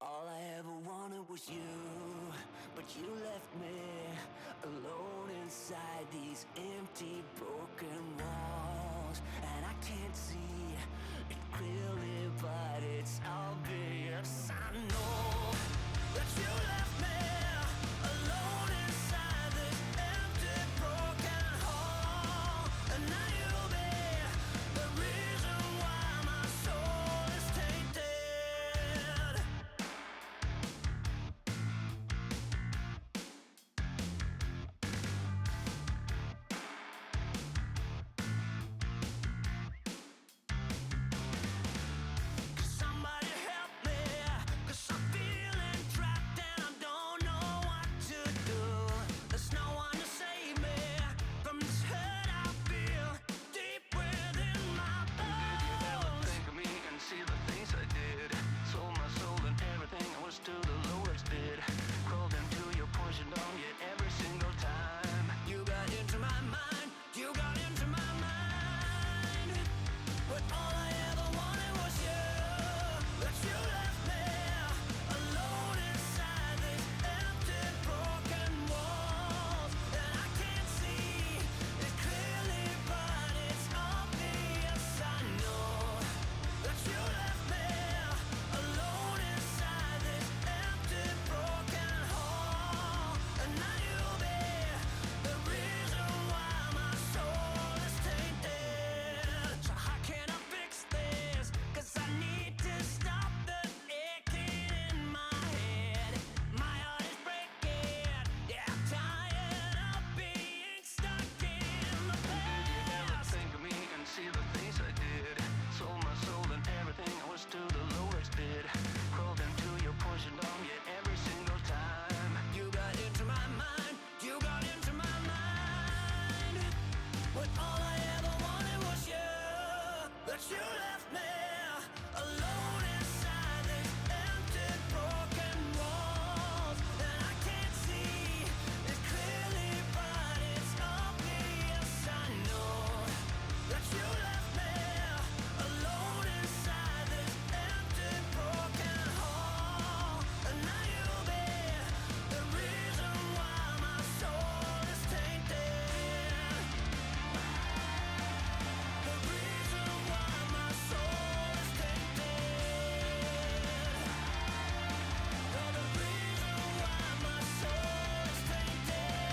All I ever wanted was you, but you left me alone inside these empty, broken walls. And I can't see it clearly, but it's obvious. I know that you left me alone inside this empty, broken hall. And now you'll be the reason why my soul is tainted. Somebody help me, 'cause I'm feeling trapped and I don't know what to do. There's no one to save me from this hurt I feel deep within my bones. Did you ever think of me and see the things I did? Sold my soul and everything I was to the lowest bid. Crawled into your poison dome, yet every single time you got into my mind, you got into my mind. But all I ever wanted was you. But you left me alone inside these empty, broken walls. And I can't see it clearly, but it's obvious. I know that you left me alone inside this empty, broken hall. And now you'll be the reason why my soul is tainted. So how can I fix this? 'Cause I need to stop the aching in my head. My heart is breaking. Yeah, I'm tired of being stuck in the past. Did you ever think of me and see the things I did? Sold my soul and everything I was to the lowest bid. Crawled into your poison dome, yet every single time you got into my mind, you got into my mind. But all I ever wanted was you. But you left me alone inside these empty, broken walls. And I can't see it clearly, but it's obvious. I know that you left me alone inside this empty, broken hall. And now you'll be the reason why my soul is tainted. The reason why my soul is tainted. You're the reason why my soul is tainted.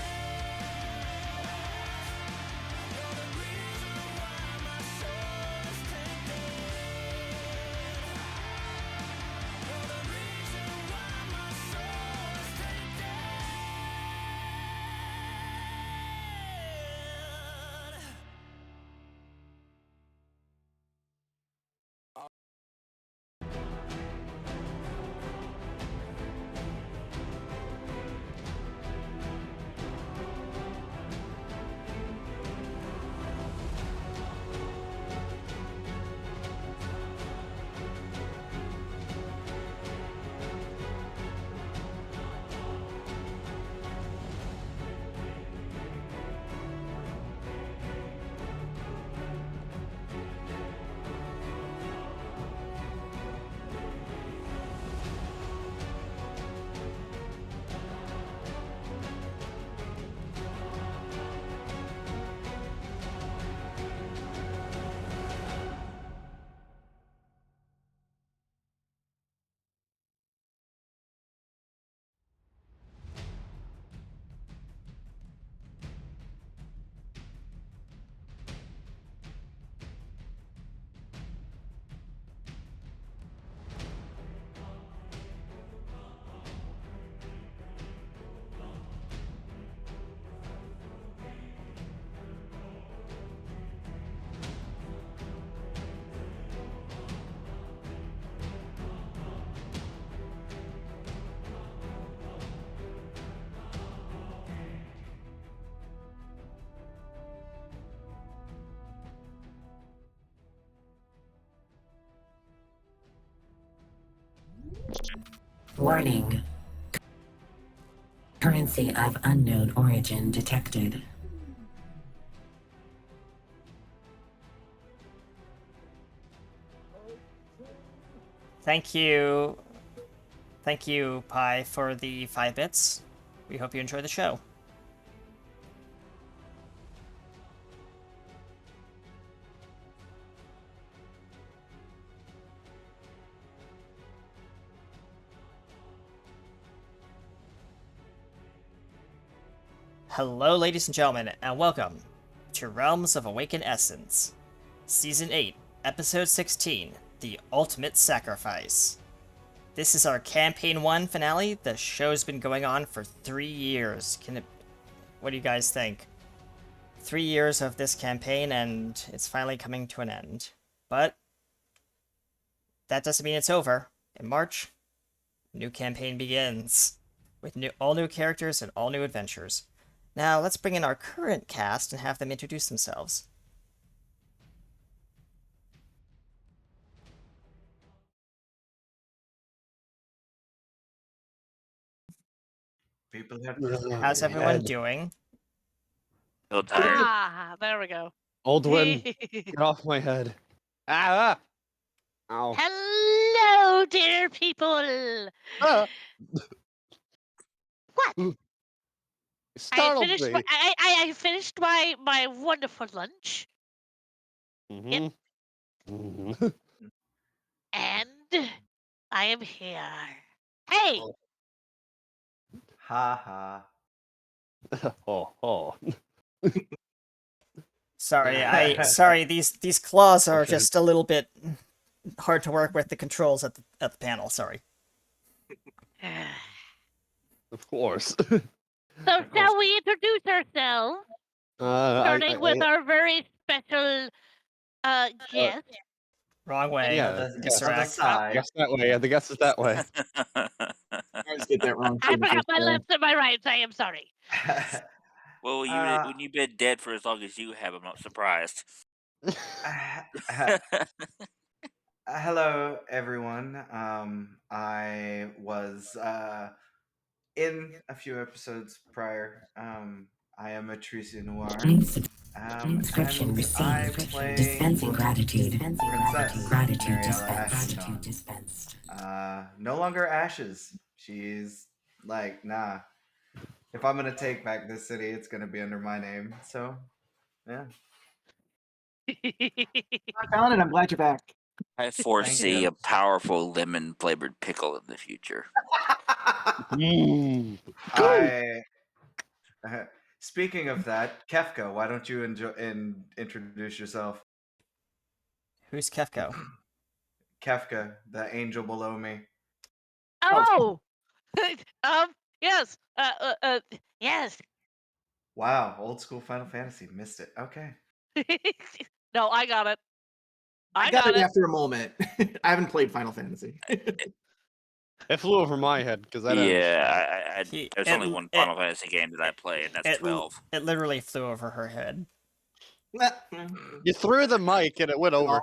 You're the reason why my soul is tainted. You're the reason why my soul is tainted. Warning. Currency of unknown origin detected. Thank you. Thank you, Pi, for the 5 bits. We hope you enjoy the show. Hello, ladies and gentlemen, and welcome to Realms of Awakened Essence, Season 8, Episode 16, The Ultimate Sacrifice. This is our Campaign 1 finale. The show's been going on for 3 years. What do you guys think? 3 years of this campaign, and it's finally coming to an end. But that doesn't mean it's over. In March, new campaign begins, with all new characters and all new adventures. Now, let's bring in our current cast and have them introduce themselves. People have How's everyone doing? Still tired. Ah, there we go. Aldwin, get off my head. Ah! Ow. Hello, dear people. Ah. What? You I startled finished. me. I finished my wonderful lunch, Mhm. Mhm. and I am here. Hey, Oh. ha ha. Oh. Sorry, these claws are Okay. just a little bit hard to work with the controls at the panel, sorry. Of course. so shall we introduce ourselves, starting with our very special guest? Wrong way. Yeah, On the Disseract. I side. guess that way. The guess is that way. I always get that wrong. I too, forgot my so- left and my rights. I am sorry. Well, when you've been dead for as long as you have, I'm not surprised. Hello, everyone. I was in a few episodes prior. I am Atricia Noir. Inscription and I received. play Dispensing gratitude. Princess Gratitude Mariella dispensed. Ashton. Dispensed. No longer Ashes. She's like, nah. If I'm gonna take back this city, it's gonna be under my name. So, yeah. I found it. I'm glad you're back. I foresee you. a powerful lemon flavored pickle in the future. Mm. I. Speaking of that, Kefka, why don't you introduce yourself? Who's Kefko? Kefka, the angel below me. Oh, yes, yes. Wow, old school Final Fantasy. Missed it. Okay. No, I got it. I got it after a moment. I haven't played Final Fantasy. It flew over my head because I don't. Yeah, He- there's it- only one it- Final Fantasy game that I play, and that's It, 12. it literally flew over her head. You threw the mic and it went over.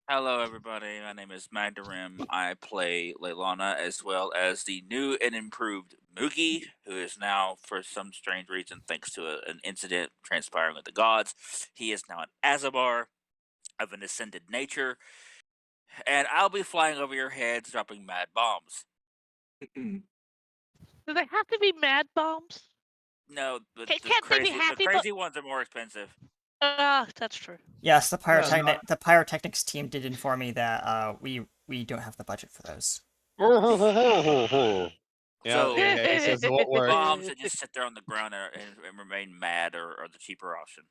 Hello, everybody. My name is Magdarim. I play Leilana as well as the new and improved Moogie, who is now, for some strange reason, thanks to an incident transpiring with the gods, he is now an Azabar of an ascended nature, and I'll be flying over your heads, dropping mad bombs. Do they have to be mad bombs? No, but Can't the they be crazy, happy the crazy ones are more expensive. That's true. Yes, the no. the pyrotechnics team did inform me that we don't have the budget for those. Yeah, he says it won't work. Bombs that just sit there on the ground and remain mad are the cheaper option.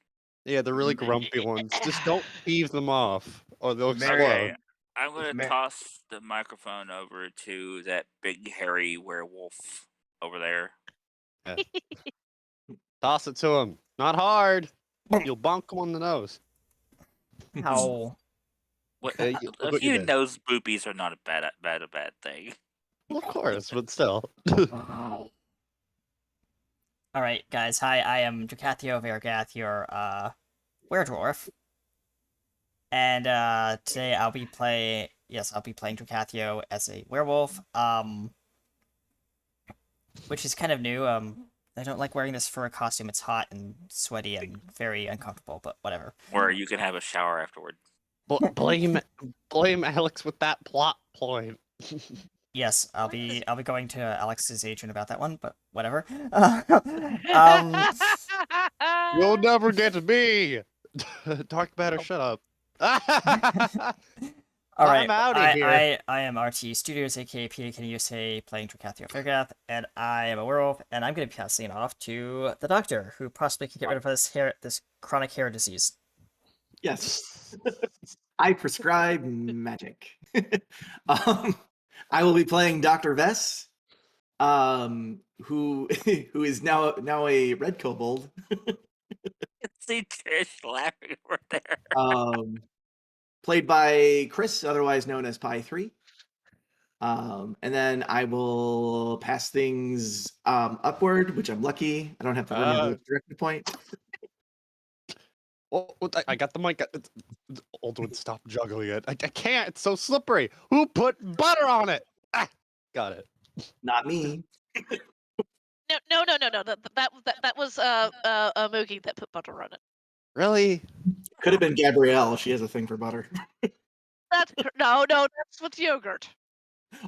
Yeah, the really grumpy ones. Just don't heave them off, or they'll Mary- explode. Okay, I'm gonna Ma- toss the microphone over to that big hairy werewolf over there. Toss it to him. Not hard. You'll bonk him on the nose. How? What, Look a what you few did. nose boopies are not a bad thing. Of course, but still. Alright, guys, hi, I am Dracathio Vergath, your were-dwarf. And today I'll be playing Dracathio as a werewolf, which is kind of new. I don't like wearing this fur costume. It's hot and sweaty and very uncomfortable, but whatever. Where you can have a shower afterward. Blame Alex with that plot point. Yes, I'll What is be this? I'll be going to Alex's agent about that one, but whatever. um, You'll never get me. Talk about or Oh. shut up. all right. I'm out of here. I am RT Studios, aka PAK USA, playing Tricathio Fairgath, and I am a werewolf, and I'm going to be passing it off to the doctor, who possibly can get rid of this chronic hair disease. Yes. I prescribe magic. I will be playing Dr. Vess, who who is now a red kobold. See Trish laughing over there. Played by Chris, otherwise known as Pi 3. And then I will pass things upward, which I'm lucky. I don't have to remember which direction to point. Oh, I got the mic. Aldwin, stop juggling it. I can't. It's so slippery. Who put butter on it? Ah, got it. Not me. No. That was Moogie that put butter on it. Really? Could have been Gabrielle. She has a thing for butter. No, that's with yogurt.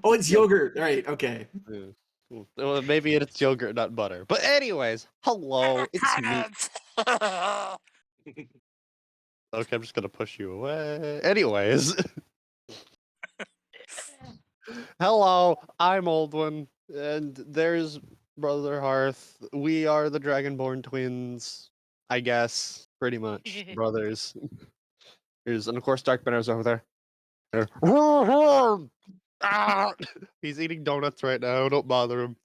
Oh, it's yogurt. Right. Okay. Yeah. Well, maybe it's yogurt, not butter. But anyways, hello. It's me. Okay, I'm just gonna push you away. Anyways. Hello, I'm Aldwin, and there's Brother Hearth. We are the Dragonborn twins, I guess, pretty much brothers. And of course Dark Banner's over there. Ah! He's eating donuts right now. Don't bother him.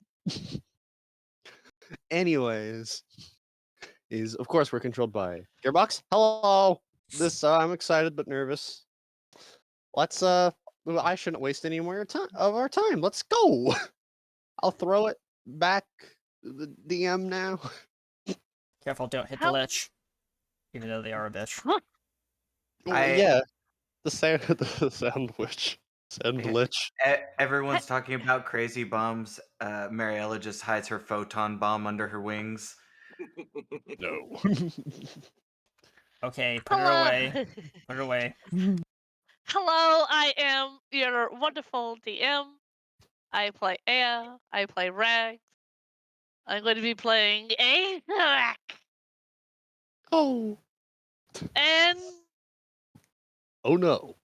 Anyways, of course we're controlled by Gearbox. Hello. I'm excited but nervous. Let's I shouldn't waste any more of our time. Let's go. I'll throw it back the DM now. Careful, don't hit How- the lich, even though they are a bitch. Well, yeah, the sound witch, sound lich. Everyone's talking about crazy bombs. Mariella just hides her photon bomb under her wings. No. Okay, put her Hello. away. Put her away. Hello, I am your wonderful DM. I play Aya. I play Rags. I'm going to be playing Azarak. Oh. And Oh no.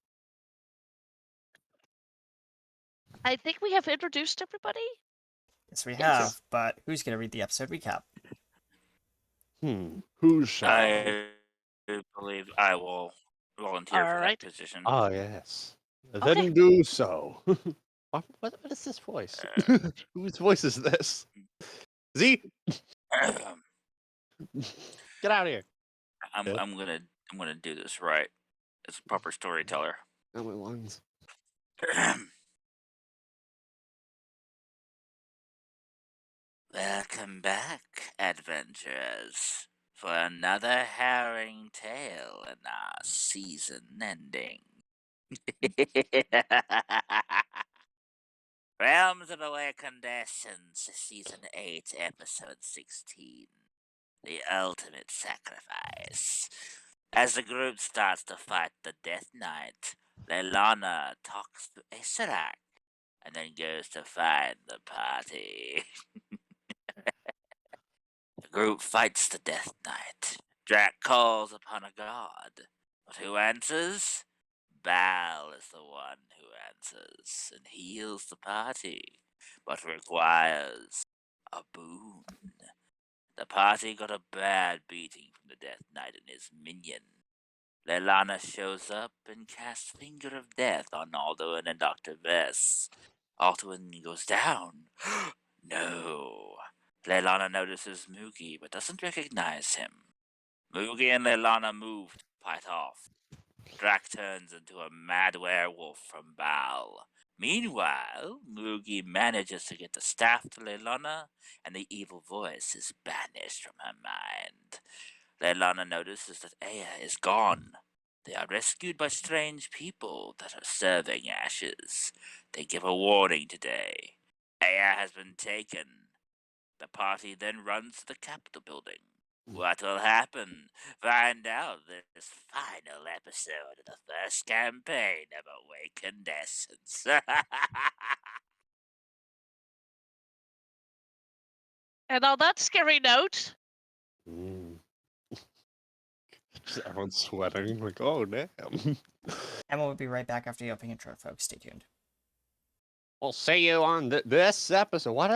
I think we have introduced everybody. Yes, we have. But who's gonna read the episode recap? Who shall? I believe I will volunteer for Alright. that position. Ah, yes. Okay. Then do so. What is this voice? Whose voice is this? Z, get out of here. I'm gonna do this right. As a proper storyteller. Oh, my lungs. Welcome back, adventurers, for another harrowing tale in our season ending. Realms of Awakened Essence, Season 8, Episode 16. The Ultimate Sacrifice. As the group starts to fight the Death Knight, Leilana talks to Azarak and then goes to find the party. The group fights the Death Knight. Drac calls upon a god. But who answers? Baal is the one who answers and heals the party, but requires a boon. The party got a bad beating from the Death Knight and his minion. Leilana shows up and casts Finger of Death on Alduin and Dr. Vess. Alduin goes down. No. Leilana notices Moogie but doesn't recognize him. Moogie and Leilana move to fight off. Drac turns into a mad werewolf from Baal. Meanwhile, Moogie manages to get the staff to Leilana, and the evil voice is banished from her mind. Leilana notices that Aya is gone. They are rescued by strange people that are serving ashes. They give a warning today. Aya has been taken. The party then runs to the Capitol building. What will happen? Find out this final episode of the first campaign of Awakened Essence. And on that scary note, Mm. Just everyone's sweating. Like, oh damn. Emma will be right back after the opening intro, folks. Stay tuned. We'll see you on this episode. What?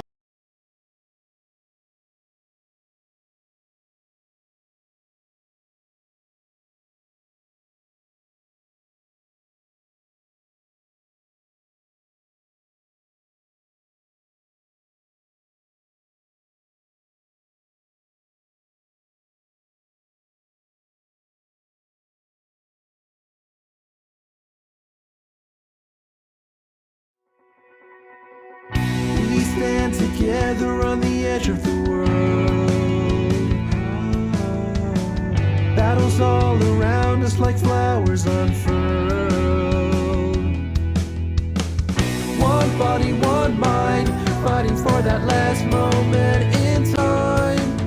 We stand together on the edge of the world. Battles all around us like flowers unfurled. One body, one mind, fighting for that last moment in time.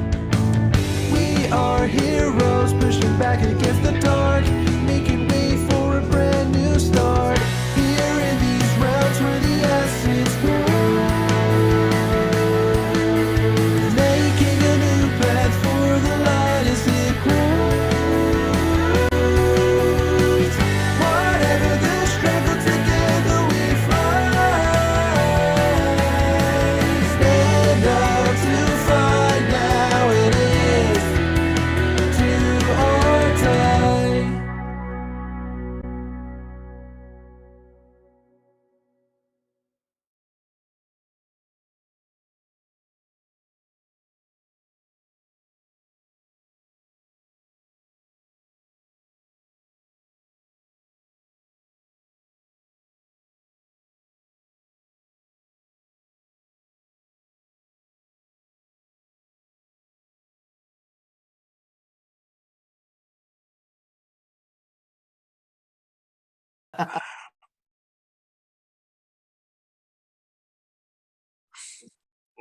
We are heroes pushing back against the dark, making way for a brand new start. Here in these realms where the essence grows, making a new path for the light as it grows. Whatever the struggle, together we fly. Stand up to fight now. It is to our time.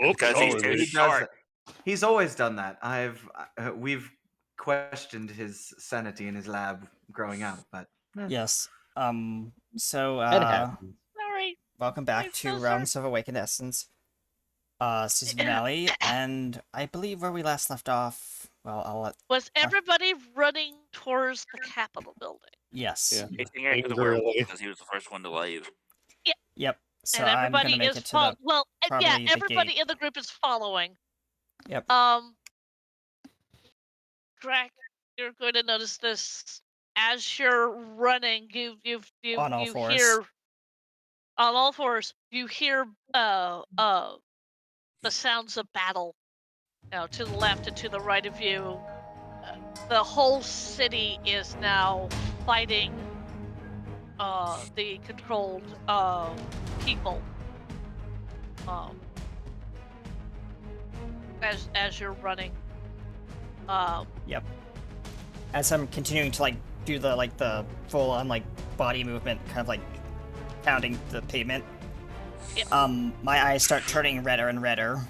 Because he's oh, too He does short. that. He's always done that. We've questioned his sanity in his lab growing up, but Yes. So, It happens. sorry. welcome back I'm to so sorry. Realms of Awakened Essence, season finale, and I believe where we last left off. Well, I'll let. Was everybody running towards the Capitol building? Yes. Yeah. Chasing after the Angrily. werewolf because he was the first one to leave. Yep. So And I'm everybody gonna make is it to the. well, yeah, probably the everybody gate. in the group is following. Yep. Drac, you're going to notice this as you're running. You On all fours. hear on all fours. You hear the sounds of battle. To the left and to the right of you. The whole city is now fighting the controlled people. As you're running. Yep. As I'm continuing to like do the full on like body movement, kind of like pounding the pavement. Yep. My eyes start turning redder and redder.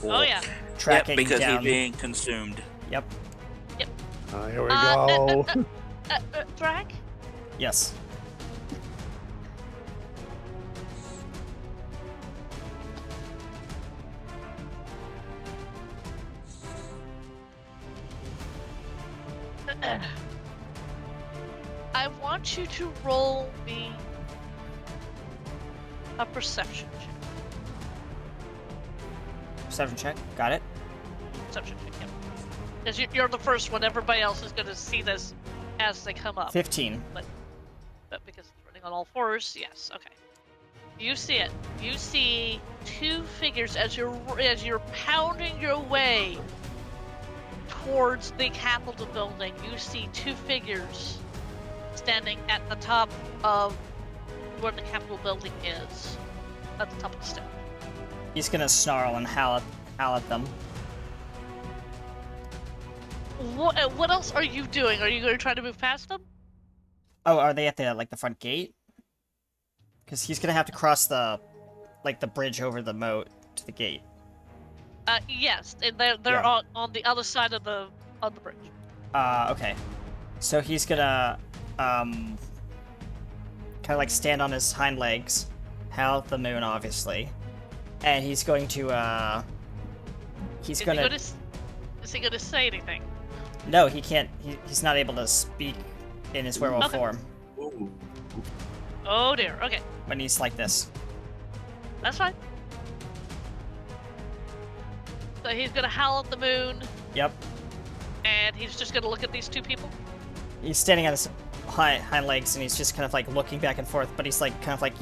Oh yeah. Tracking because down. he's being consumed. Yep. Here we go. Drac? Yes. I want you to roll me a perception check. Perception check. Got it. Perception check, yeah. Because you're the first one, everybody else is going to see this as they come up. 15. But because it's running on all fours, yes, okay. You see it. You see two figures as you're pounding your way towards the Capitol building. You see two figures standing at the top of where the Capitol building is, at the top of the step. He's gonna snarl and howl at them. What else are you doing? Are you going to try to move past them? Oh, are they at the front gate? Because he's gonna have to cross the bridge over the moat to the gate. Yes, and they're Yeah. on the other side of the bridge. Okay. So he's gonna kind of like stand on his hind legs, howl at the moon, obviously, and he's going to He's Is gonna. Is he gonna say anything? No, he can't. He's not able to speak in his werewolf Okay. form Ooh. Oh dear. Okay, when he's like this. that's fine. So he's gonna howl at the moon, Yep. and he's just gonna look at these two people. He's standing on his hind legs, and he's just kind of like looking back and forth. But he's like kind of like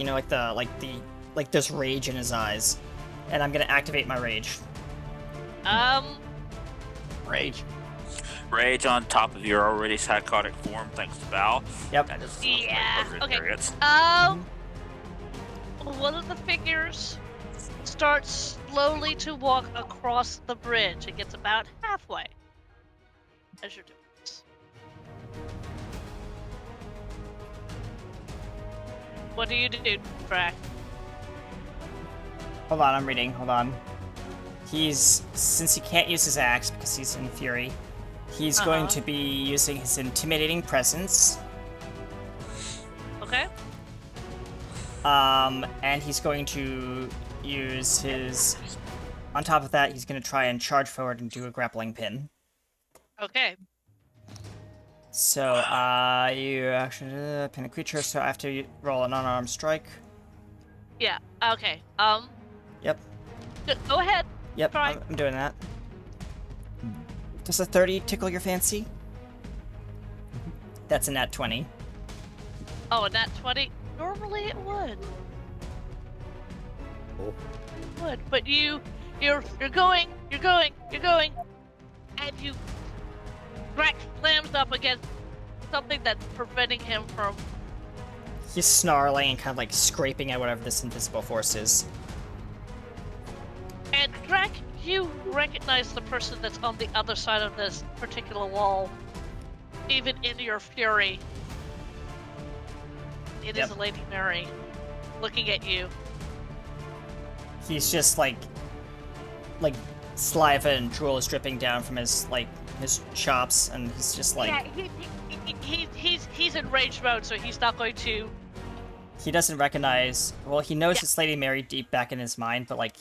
like there's rage in his eyes, and I'm gonna activate my rage. Rage. Rage on top of your already psychotic form, thanks to Val. Yep. That is Yeah, okay. hilarious. One of the figures starts slowly to walk across the bridge. It gets about halfway as you're doing this. What do you do, Drac? Hold on, I'm reading. Hold on. Since he can't use his axe because he's in fury, he's going to be using his intimidating presence. Okay. And he's going to use his. On top of that, he's going to try and charge forward and do a grappling pin. Okay. So, you actually pin a creature, so after you roll an unarmed strike. Yeah. Okay. Yep. Go ahead. Yep, Try. I'm doing that. Does a 30 tickle your fancy? That's a nat 20. Oh, and that 20. Normally it would. Oh. It would, but you're going, and Drac slams up against something that's preventing him from. He's snarling and kind of like scraping at whatever this invisible force is. And Drac, you recognize the person that's on the other side of this particular wall, even in your fury. It is Yep. a Lady Mary, looking at you. He's just like saliva and drool is dripping down from his chops, and he's just like Yeah, he's in rage mode, so he's not going to. he doesn't recognize. Well, he knows Yeah. it's Lady Mary deep back in his mind, but like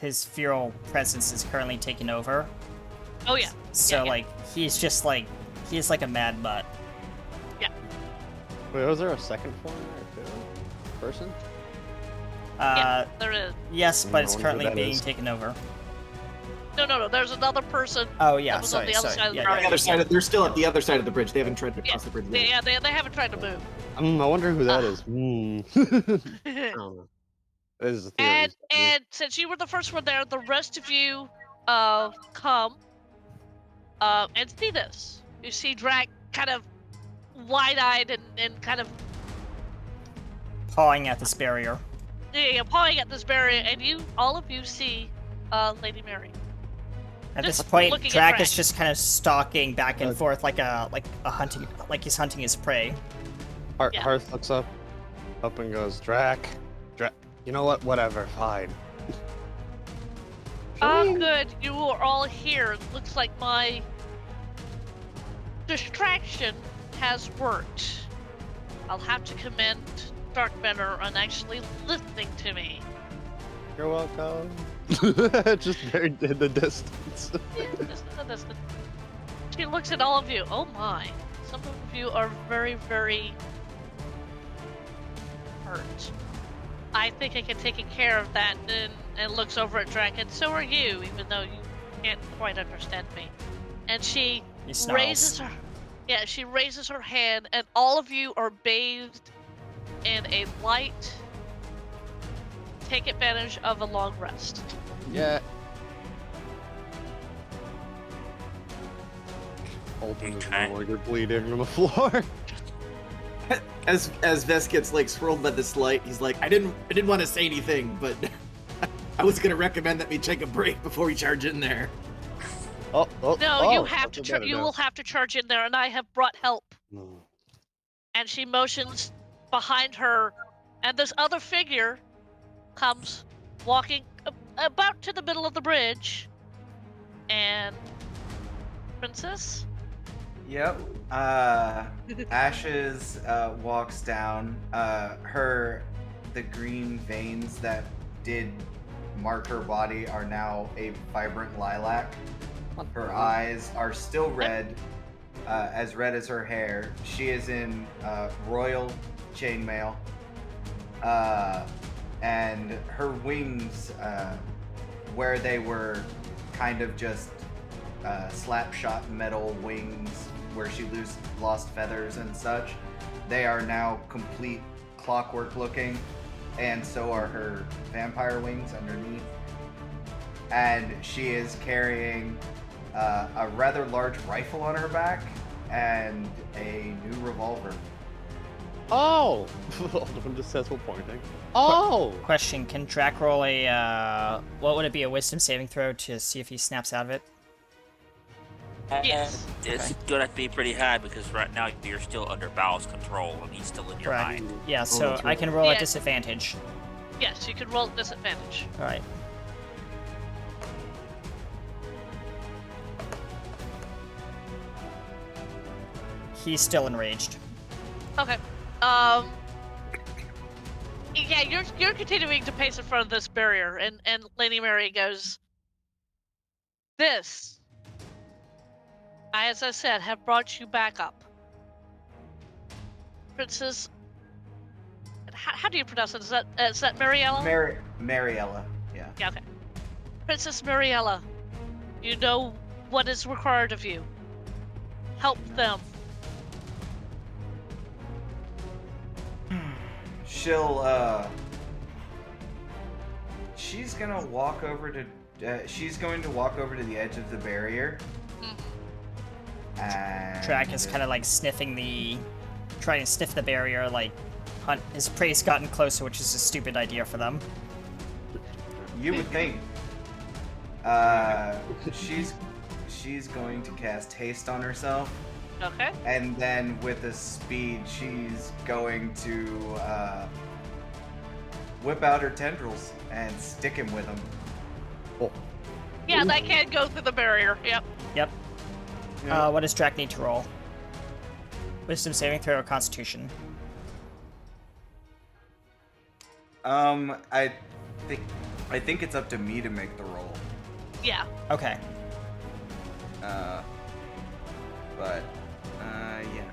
his feral presence is currently taking over. Oh yeah. So yeah. like he's just like he's like a mad mutt. Wait, was there a second form there too? Person? Yeah, there is. Yes, but it's I wonder who currently that being is. taken over. No. There's another person. Oh yeah, That was on sorry, the other sorry. side of the Yeah, bridge. On the other side, they're still at the other side of the bridge. They haven't tried to Yeah, cross the bridge yet. they haven't tried to move. I wonder who that Ah. is. I don't know. This is a theory. and since you were the first one there, the rest of you come and see this. You see Drac kind of wide-eyed and kind of pawing at this barrier. pawing at this barrier, and all of you see Lady Mary. At Just this point, looking at Drac Drac. is just kind of stalking back and forth like a hunting, like he's hunting his prey. Yeah. Hearth looks up and goes, Drac. You know what? Whatever. Fine. Oh, good. You are all here. It looks like my distraction has worked. I'll have to commend Darkbender on actually listening to me. You're welcome. Just very in the distance. She looks at all of you. Oh my. Some of you are very, very hurt. I think I can take care of that, and looks over at Drac, and so are you, even though you can't quite understand me. And she He snarls. she raises her hand, and all of you are bathed in a light. Take advantage of a long rest. Yeah. Alton is Okay. no longer bleeding on the floor. As Vest gets like swirled by this light, he's like, I didn't want to say anything, but I was gonna recommend that we take a break before we charge in there. No, No, you have to. You will have to charge in there, and I have brought help. No. And she motions behind her, and this other figure comes walking about to the middle of the bridge. And Princess? Yep. Ashes walks down. The green veins that did mark her body are now a vibrant lilac. Her eyes are still red as her hair. She is in royal chainmail. And her wings, where they were kind of just slap-shot metal wings where she lost feathers and such, they are now complete clockwork looking, and so are her vampire wings underneath. And she is carrying a rather large rifle on her back and a new revolver. Oh! Alderman just says we're pointing. Oh! Question: can Drac roll a what would it be? A wisdom saving throw to see if he snaps out of it? Yes. It's gonna be pretty high because right now you're still under Bow's control and he's still in your Correct. mind. Yeah, so that's I right. can roll Yeah. at disadvantage. Yes, you could roll at disadvantage. All right. He's still enraged. Okay. Yeah, you're continuing to pace in front of this barrier, and Lady Mary goes, "This, as I said, have brought you back up, Princess." How do you pronounce it? Is that Mariella? Mariella, yeah. Yeah. Okay. Princess Mariella, you know what is required of you. Help them. She's gonna walk over to the edge of the barrier. And Drac is kind of like trying to sniff the barrier, like hunt. His prey's gotten closer, which is a stupid idea for them. You would think. She's going to cast haste on herself, Okay. and then with a speed, she's going to whip out her tendrils and stick him with them. Oh. Yeah, that can go through the barrier. Yep. Yep. Yeah. What does Drac need to roll? Wisdom saving throw or Constitution? I think it's up to me to make the roll. Yeah. Okay. But yeah.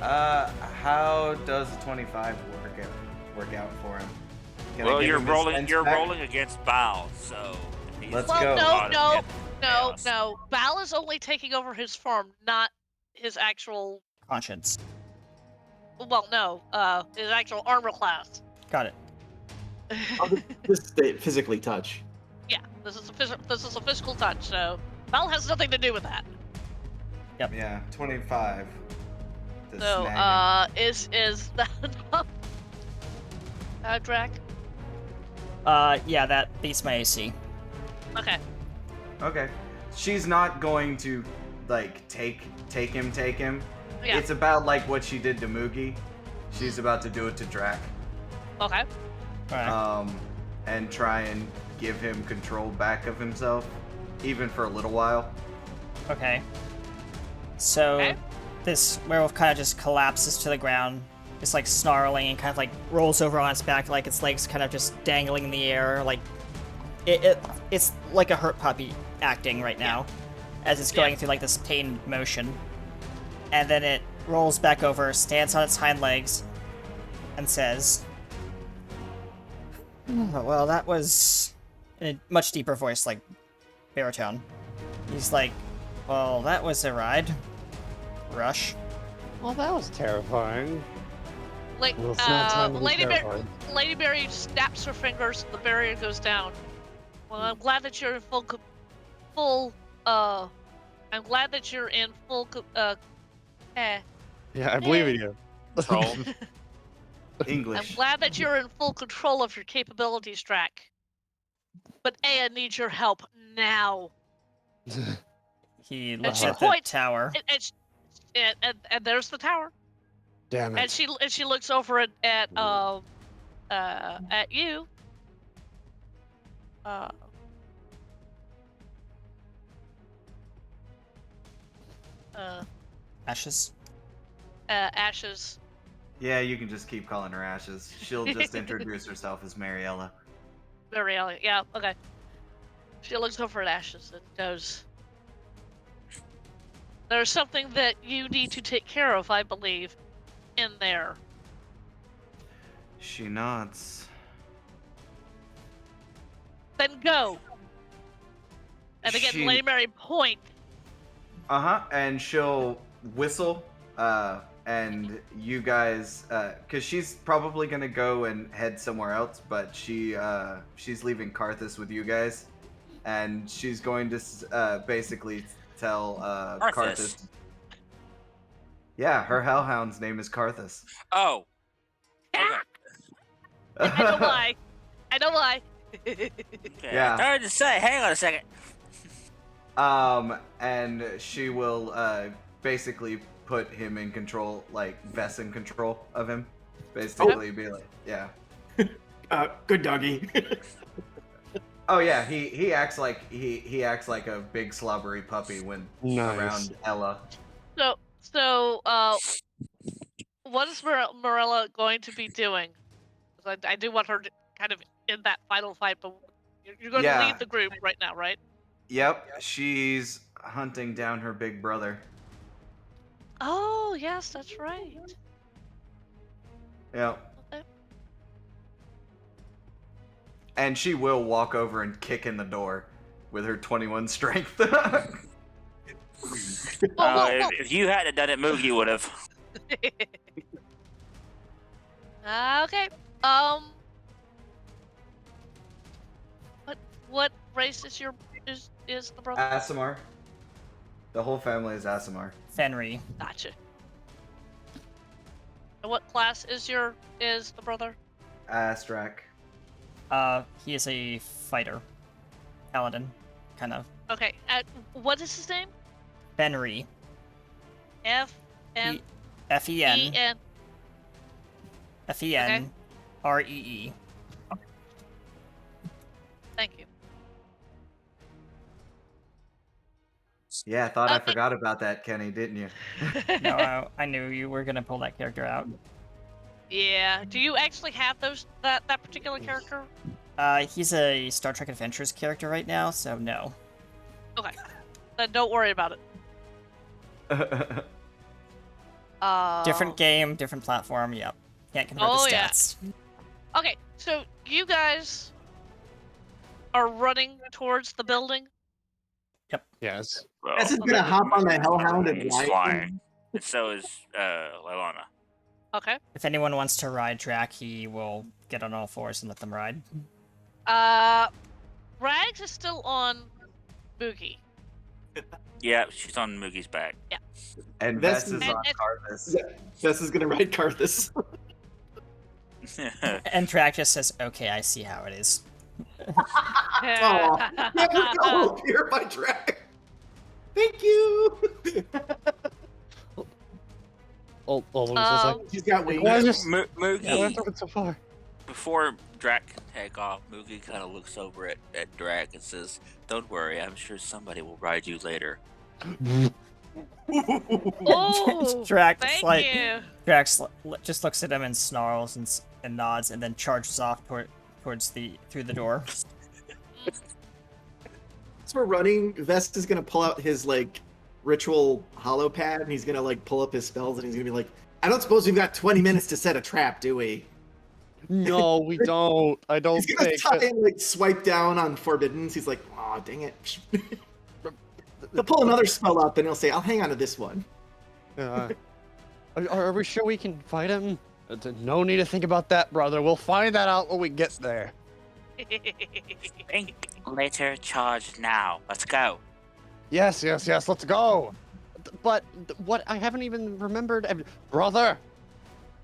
How does the 25 work out for him? Can I Well, give you're him his rolling. sense You're back? rolling against Bow, so he's Let's Well, go. no. Chaos. Bal is only taking over his form, not his actual. Conscience. Well, no. His actual armor class. Got it. Just physically touch. Yeah. This is a physical touch. So Bal has nothing to do with that. Yeah, 25. to So, snag him. is that enough? Drac? Yeah, that beats my AC. Okay. Okay. She's not going to like take him. Yeah. It's about like what she did to Moogie. She's about to do it to Drac. Okay. Alright. And try and give him control back of himself, even for a little while. Okay. So, Okay. this werewolf kind of just collapses to the ground, just like snarling and kind of like rolls over on its back, like its legs kind of just dangling in the air, like it's like a hurt puppy acting right now, as it's going through like this pain motion. And then it rolls back over, stands on its hind legs, and says, "Oh, well, that was," in a much deeper voice, like baritone. He's like, "Well, that was a ride. Rush." Well, that was terrifying. Like, Well, it's not time to be terrified. Lady Mary snaps her fingers, and the barrier goes down. Well, I'm glad that you're in I'm glad that you're in Yeah, I believe in you. Control. I'm English. glad that you're in full control of your capabilities, Drac. But Aya needs your help now. He looks she at the points- tower. And there's the tower. Damn And it. she looks over at you. Ashes. Ashes. Yeah, you can just keep calling her Ashes. She'll just introduce herself as Mariella. Very elegant. Yeah, okay. She looks over at Ashes and goes, "There's something that you need to take care of, I believe, in there." She nods. Then go. And again, She- Lady Mary point. And she'll whistle, and you guys, cause she's probably gonna go and head somewhere else, but she's leaving Karthus with you guys, and she's going to basically tell Karthus? Karthus. Yeah, her hellhound's name is Karthus. Oh. Okay. I don't lie. I don't lie. Okay. Yeah. Hard to say. Hang on a second. And she will basically put him in control, like Vess in control of him. Basically, be like, yeah. Good doggy. Oh yeah, he acts like he acts like a big slobbery puppy when Nice. around Ella. So, what is Morella going to be doing? 'Cause I do want her to kind of in that final fight, but you're going to Yeah. lead the group right now, right? Yep, she's hunting down her big brother. Oh, yes, that's right. Yep. Okay. And she will walk over and kick in the door with her 21 strength. Whoa. If you hadn't done it, Moogie would have. Okay. What race is is the brother? Asimar. The whole family is Asimar. Fenry. Gotcha. And what class is the brother? Astrak. He is a fighter. Paladin, kind of. Okay. What is his name? Fenry. F-N-E-N. F-E-N. F-E-N. R-E-E. Thank you. Yeah, I thought I Okay. forgot about that, Kenny, didn't you? No, I knew you were gonna pull that character out. Yeah. Do you actually have that particular character? He's a Star Trek Adventures character right now, so no. Okay. Then don't worry about it. Different game, different platform, yep. Can't convert Oh, the yeah. stats. Okay, so you guys are running towards the building. Yes. Well, This is gonna hop on the hellhound and he's ride flying. him. And so is Leilana. Okay. If anyone wants to ride Drac, he will get on all fours and let them ride. Rags is still on Boogie. Yeah, she's on Moogie's back. And That's- Vess is and- on and- Karthus. This is gonna ride Karthus. And Drac just says, okay, I see how it is. Aw, never go up here, my drag. Thank you. Old was just like, She's got wings. why is this? Mo- Why Moogie, have I been so far? before Drac can take off, Moogie kind of looks over at Drac and says, "Don't worry, I'm sure somebody will ride you later." Oh, Drac thank just like you. Drax just looks at him and snarls and nods, and then charges off towards through the door. As we're running, Vest is gonna pull out his like ritual hollow pad and he's gonna like pull up his spells and he's gonna be like, I don't suppose we've got 20 minutes to set a trap, do we? No, we don't. I don't He's gonna think. try and like swipe down on Forbiddens. He's like, oh dang it. He'll pull another spell up and he'll say, I'll hang on to this one. Are we sure we can fight him? No need to think about that, brother. We'll find that out when we get there. Think later, charge now. Let's go. Yes, let's go. But what? I haven't even remembered. Brother!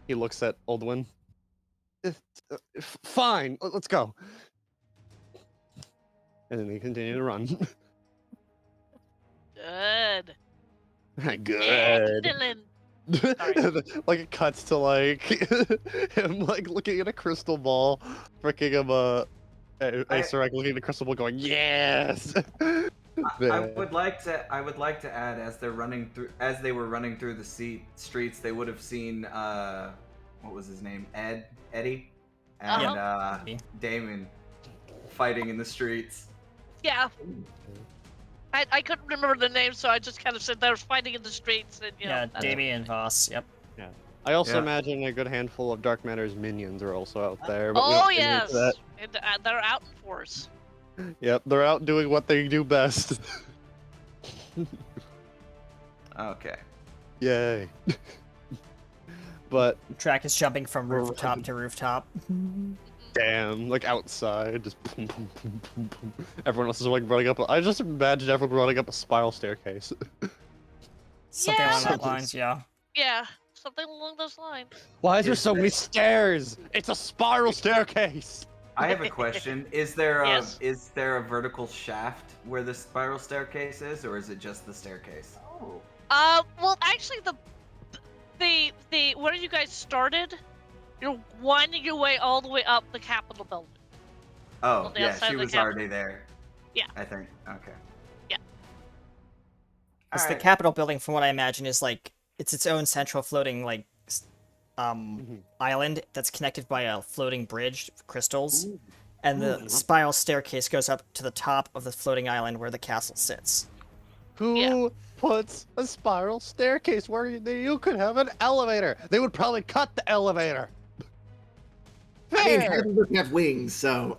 He looks at Oldwin. Fine, let's go. And then they continue to run. Good. Good. Excellent. Like it cuts to like him like looking at a crystal ball, freaking him Acerec looking at a crystal ball, going yes. I would like to add, as they were running through the streets, they would have seen what was his name? Eddie, Uh-huh. and Eddie. Damon fighting in the streets. Yeah. I couldn't remember the name, so I just kind of said they were fighting in the streets, and Yeah, that's- Damien Voss. Yep. I also Yeah. imagine a good handful of Dark Matter's minions are also out there. But we Oh don't get yes, into that. and, they're out in force. Yep, they're out doing what they do best. Okay. Yay. But Track is jumping from We're rooftop running. to rooftop. damn, like outside, just boom, boom, boom, boom, boom. Everyone else is like running up. I just imagine everyone running up a spiral staircase. Something along Yeah. that lines, yeah. Yeah, something along those lines. Why is there Is so many there- stairs? It's a spiral staircase. I have a question. Is there a Yes. vertical shaft where the spiral staircase is, or is it just the staircase? Oh. Well, actually, the where you guys started, you're winding your way all the way up the Capitol building. Oh, On the yeah, outside she of the was Capitol. already there. Yeah. I think. Okay. Yeah. Because the Alright. Capitol building, from what I imagine, is like it's its own central floating like island that's connected by a floating bridge of crystals, and the spiral staircase goes up to the top of the floating island where the castle sits. Who Yeah. puts a spiral staircase where you could have an elevator? They would probably cut the elevator. I mean, Fair. heaven doesn't have wings, so.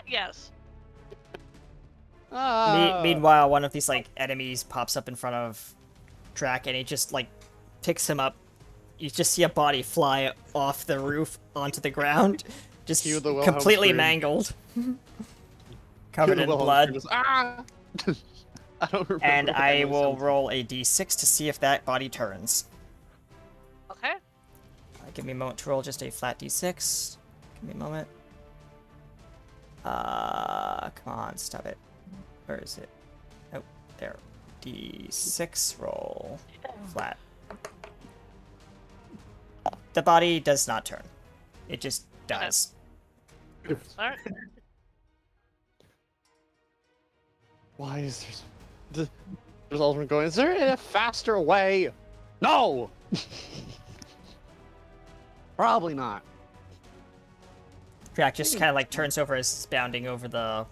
Yes. Meanwhile, one of these like enemies pops up in front of Drac, and he just like picks him up. You just see a body fly off the roof onto the ground, just Cue the Wilhelm completely scream. mangled, covered Kill in the Wilhelm blood. scream, just, ah! I don't remember. And what that I noise will sounds roll a d6 to see if that body turns. Okay. Give me a moment to roll just a flat d6. Give me a moment. Come on, stop it. Where is it? Oh, there. D6 roll. Flat. The body does not turn. It just dies. All right. Why is there's Ultimate going, is there a faster way? No! Probably not. Drac just kind of like turns over as he's bounding over the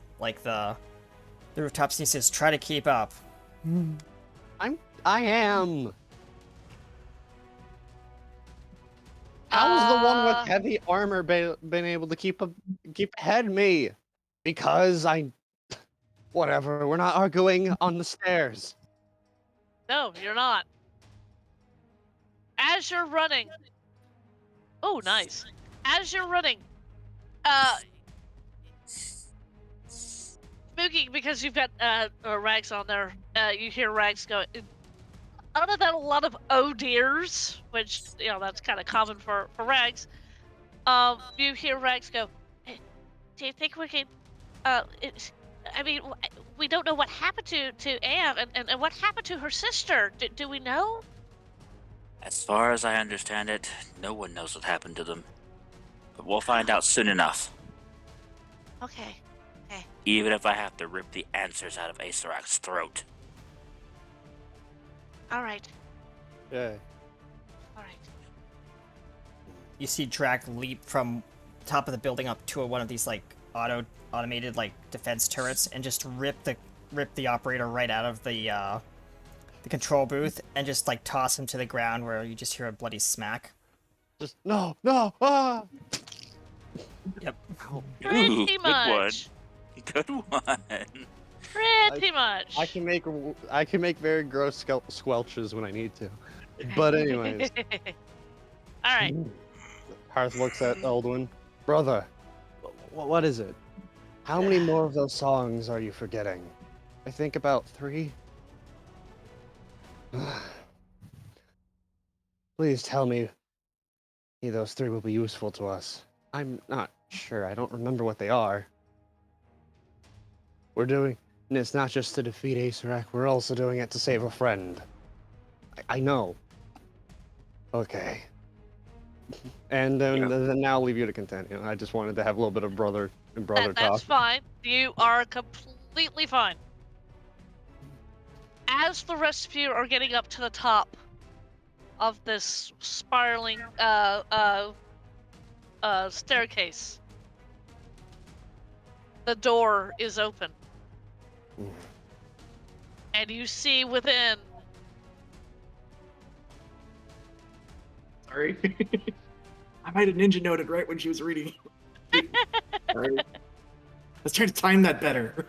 rooftops and he says, "Try to keep up." I am. How's the one with heavy armor been able to keep ahead of me? Because whatever, we're not arguing on the stairs. No, you're not. As you're running. Oh, nice. As you're running, Moogie, because you've got Rags on there, you hear Rags go. Other than a lot of oh dears, which that's kind of common for Rags, you hear Rags go. "Hey, do you think we can? I mean, we don't know what happened to Anne, and what happened to her sister. Do we know? As far as I understand it, no one knows what happened to them. But we'll find out soon enough. Okay. Even if I have to rip the answers out of Acerak's throat. All right. Yeah. All right. You see Drac leap from top of the building up to one of these like automated like defense turrets and just rip the operator right out of the control booth and just like toss him to the ground where you just hear a bloody smack. Just no, ah! Yep. Pretty good one. much. Good one. Pretty much. I can make very gross squelches when I need to. But anyways, All right. Hearth looks at Eldwin. Brother, what is it? How many more of those songs are you forgetting? I think about 3. Please tell me those 3 will be useful to us. I'm not sure. I don't remember what they are. We're doing, and it's not just to defeat Acerak, we're also doing it to save a friend. I know. Okay. And then now I'll leave you to continue. I just wanted to have a little bit of brother talk. That's fine. You are completely fine. As the rest of you are getting up to the top of this spiraling staircase. The door is open. And you see within Sorry. I might have ninja noted right when she was reading. Sorry. I was trying to time that better.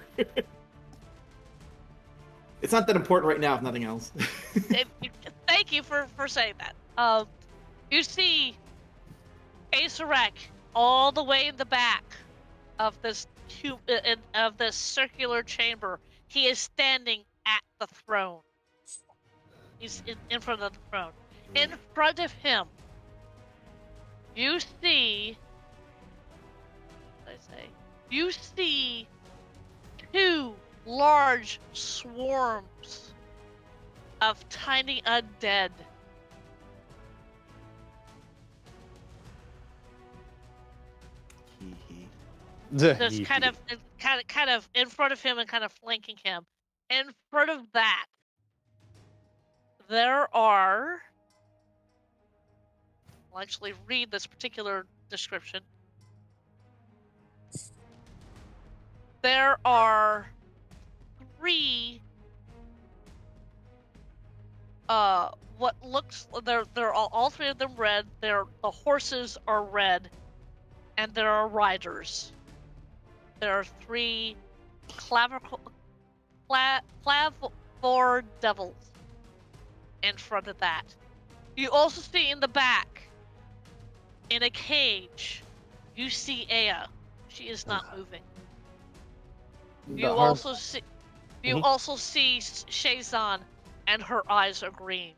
It's not that important right now, if nothing else. Thank you for saying that. You see Acerek all the way in the back of this circular chamber. He is standing at the throne. He's in front of the throne. In front of him, you see. What did I say? You see 2 large swarms of tiny undead. Just kind of in front of him and kind of flanking him. In front of that, there are. I'll actually read this particular description. There are 3. What looks they're all 3 of them red. The horses are red, and there are riders. There are 3 clavor devils in front of that. You also see in the back, in a cage, you see Aya. She is not moving. You also see Shazan, and her eyes are green.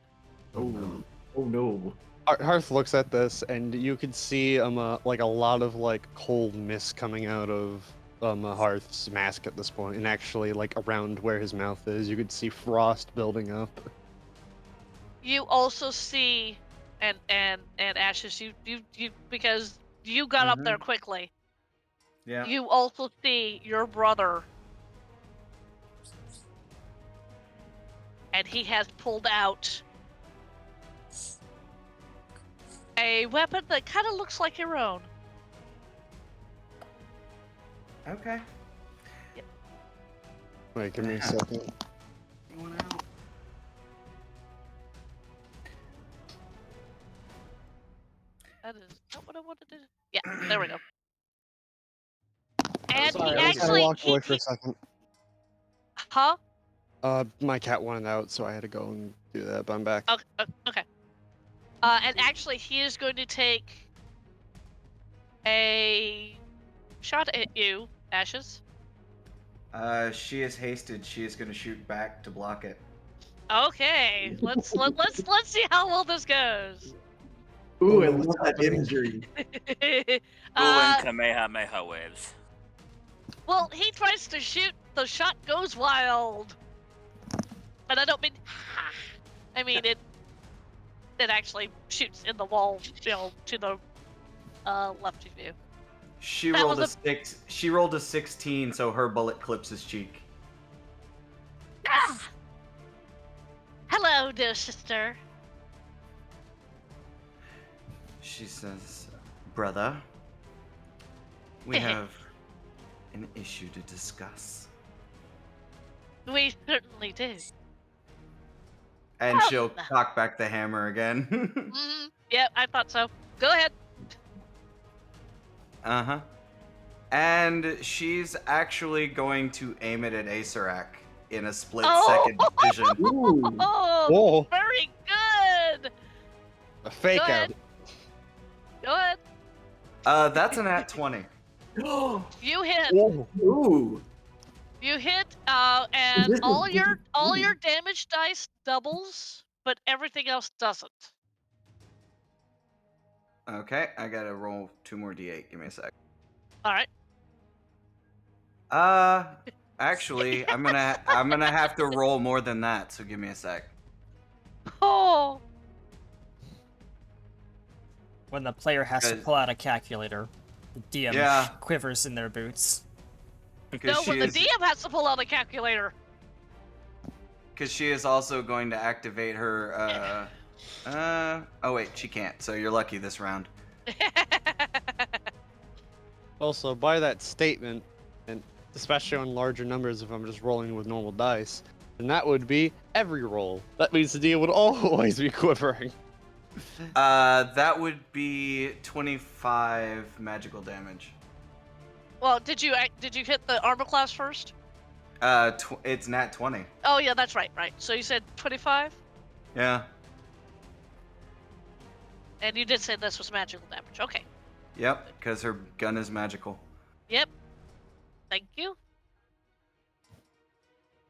Oh no. Hearth looks at this, and you can see like a lot of like cold mist coming out of Hearth's mask at this point, and actually like around where his mouth is, you could see frost building up. You also see, and Ashes, you because you got up there quickly. Yeah. You also see your brother, and he has pulled out a weapon that kind of looks like your own. Okay. Wait, give me a second. Going out. That is not what I wanted to do. Yeah, there we go. And Sorry, he I actually walked away for a second. Huh? My cat wanted out, so I had to go and do that, but I'm back. Okay. And actually, he is going to take a shot at you, Ashes. She is hasted. She is going to shoot back to block it. Okay, let's see how well this goes. Ooh, I love that imagery. And Kamehameha waves. Well, he tries to shoot. The shot goes wild. And I don't mean ha. I mean it actually shoots in the wall, to the left of you. She That rolled was a 6. She rolled a 16, so her bullet clips his cheek. Ah! Hello, dear sister. She says, "Brother, we have an issue to discuss." We certainly do. And Oh, she'll no. cock back the hammer again. Mm-hmm. Yeah, I thought so. Go ahead. Uh-huh. And she's actually going to aim it at Acerek in a split-second decision. Ooh. Oh, Whoa, very good. a fake Go out. ahead. Go ahead. That's an at 20. You hit. Whoa. Ooh. You hit. And This is- all this your is- damage dice doubles, but everything else doesn't. Okay, I gotta roll 2 more d8. Give me a sec. All right. Actually, I'm gonna have to roll more than that, so give me a sec. Oh. When the player has to Good. pull out a calculator, the DM Yeah. quivers in their boots. Because No, she when the is, DM has to pull out a calculator. because she is also going to activate her Oh wait, she can't. So you're lucky this round. Also, by that statement, and especially on larger numbers if I'm just rolling with normal dice, then that would be every roll. That means the deal would always be quivering. That would be 25 magical damage. Well, did you hit the armor class first? It's nat 20. Oh yeah, that's right. So you said 25, Yeah. and you did say this was magical damage. Okay. Yep, because her gun is magical. Yep. Thank you.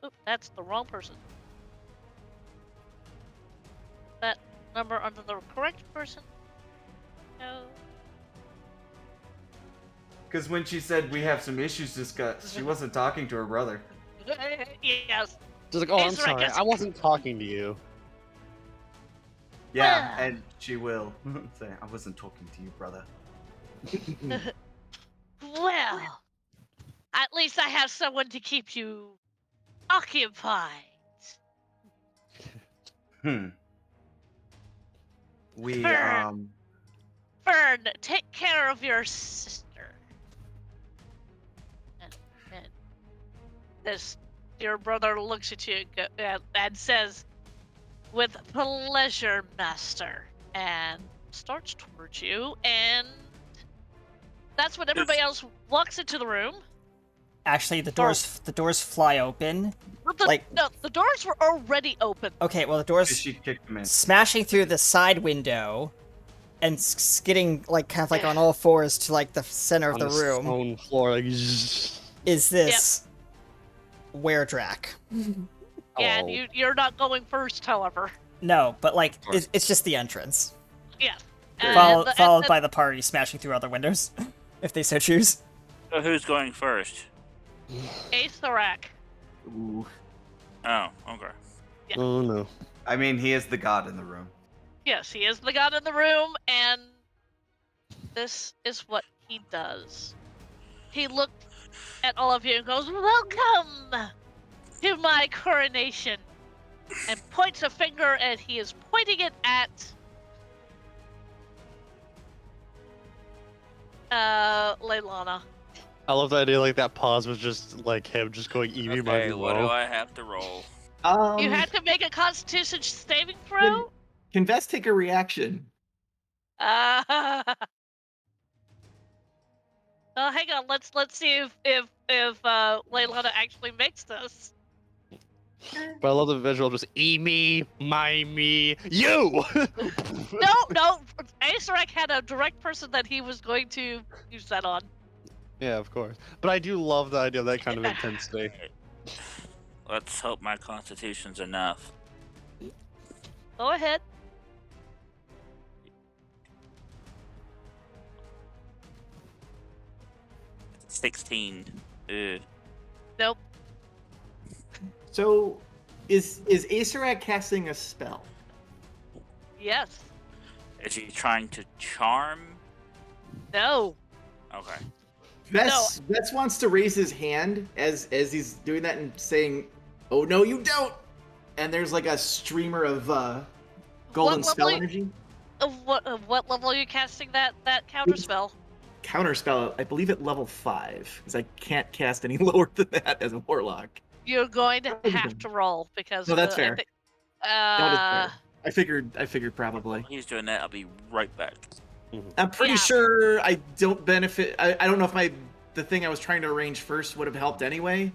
Oop, that's the wrong person. That number under the correct person. No. Because when she said we have some issues discussed, she wasn't talking to her brother. Yes. Just like, oh, I'm It's right, sorry, yes. I wasn't talking to you. Yeah, Well. and she will say, I wasn't talking to you, brother. Well, at least I have someone to keep you occupied. We, Fern, take care of your sister. And this, your brother looks at you and says, "With pleasure, master," and starts towards you, and that's when everybody else walks into the room. Actually, the doors fly open. No, the doors were already open. Okay, well the doors she kicked him in. smashing through the side window and skidding like kind of like on all fours to like the center of On the room stone floor, like. is this Weredrak. Yeah, Oh. and you're not going first, however. No, but like course. it's just the entrance. Yeah. Followed by the party smashing through other windows, if they so choose. So who's going first? Aethorak. Ooh. Oh, okay. Oh no. I mean, he is the god in the room. Yes, he is the god in the room, and this is what he does. He looked at all of you and goes, "Welcome to my coronation," and points a finger, and he is pointing it at Leilana. I love the idea, like, that pause was just, like, him just going Eevee by Okay, what do I have to roll? You had to make a Constitution saving throw. Can Vest take a reaction? Oh, hang on. Let's see if Leilana actually makes this. But I love the visual, just me, my me, you! No. Acerek had a direct person that he was going to use that on. Yeah, of course. But I do love the idea of that kind of intensity. Let's hope my constitution's enough. Go ahead. It's 16. Ugh. Nope. So, is Acerag casting a spell? Yes. Is he trying to charm? No. Okay. Vest wants to raise his hand as he's doing that and saying, "Oh no, you don't!" And there's like a streamer of golden What spell level energy. What level are you casting that counter spell? Counter spell, I believe at level 5, because I can't cast any lower than that as a warlock. You're going to have to roll because. No, that's I fair. think- That is fair. I figured probably. While he's doing that, I'll be right back. I'm pretty Yeah. sure I don't benefit. I don't know if the thing I was trying to arrange first would have helped anyway,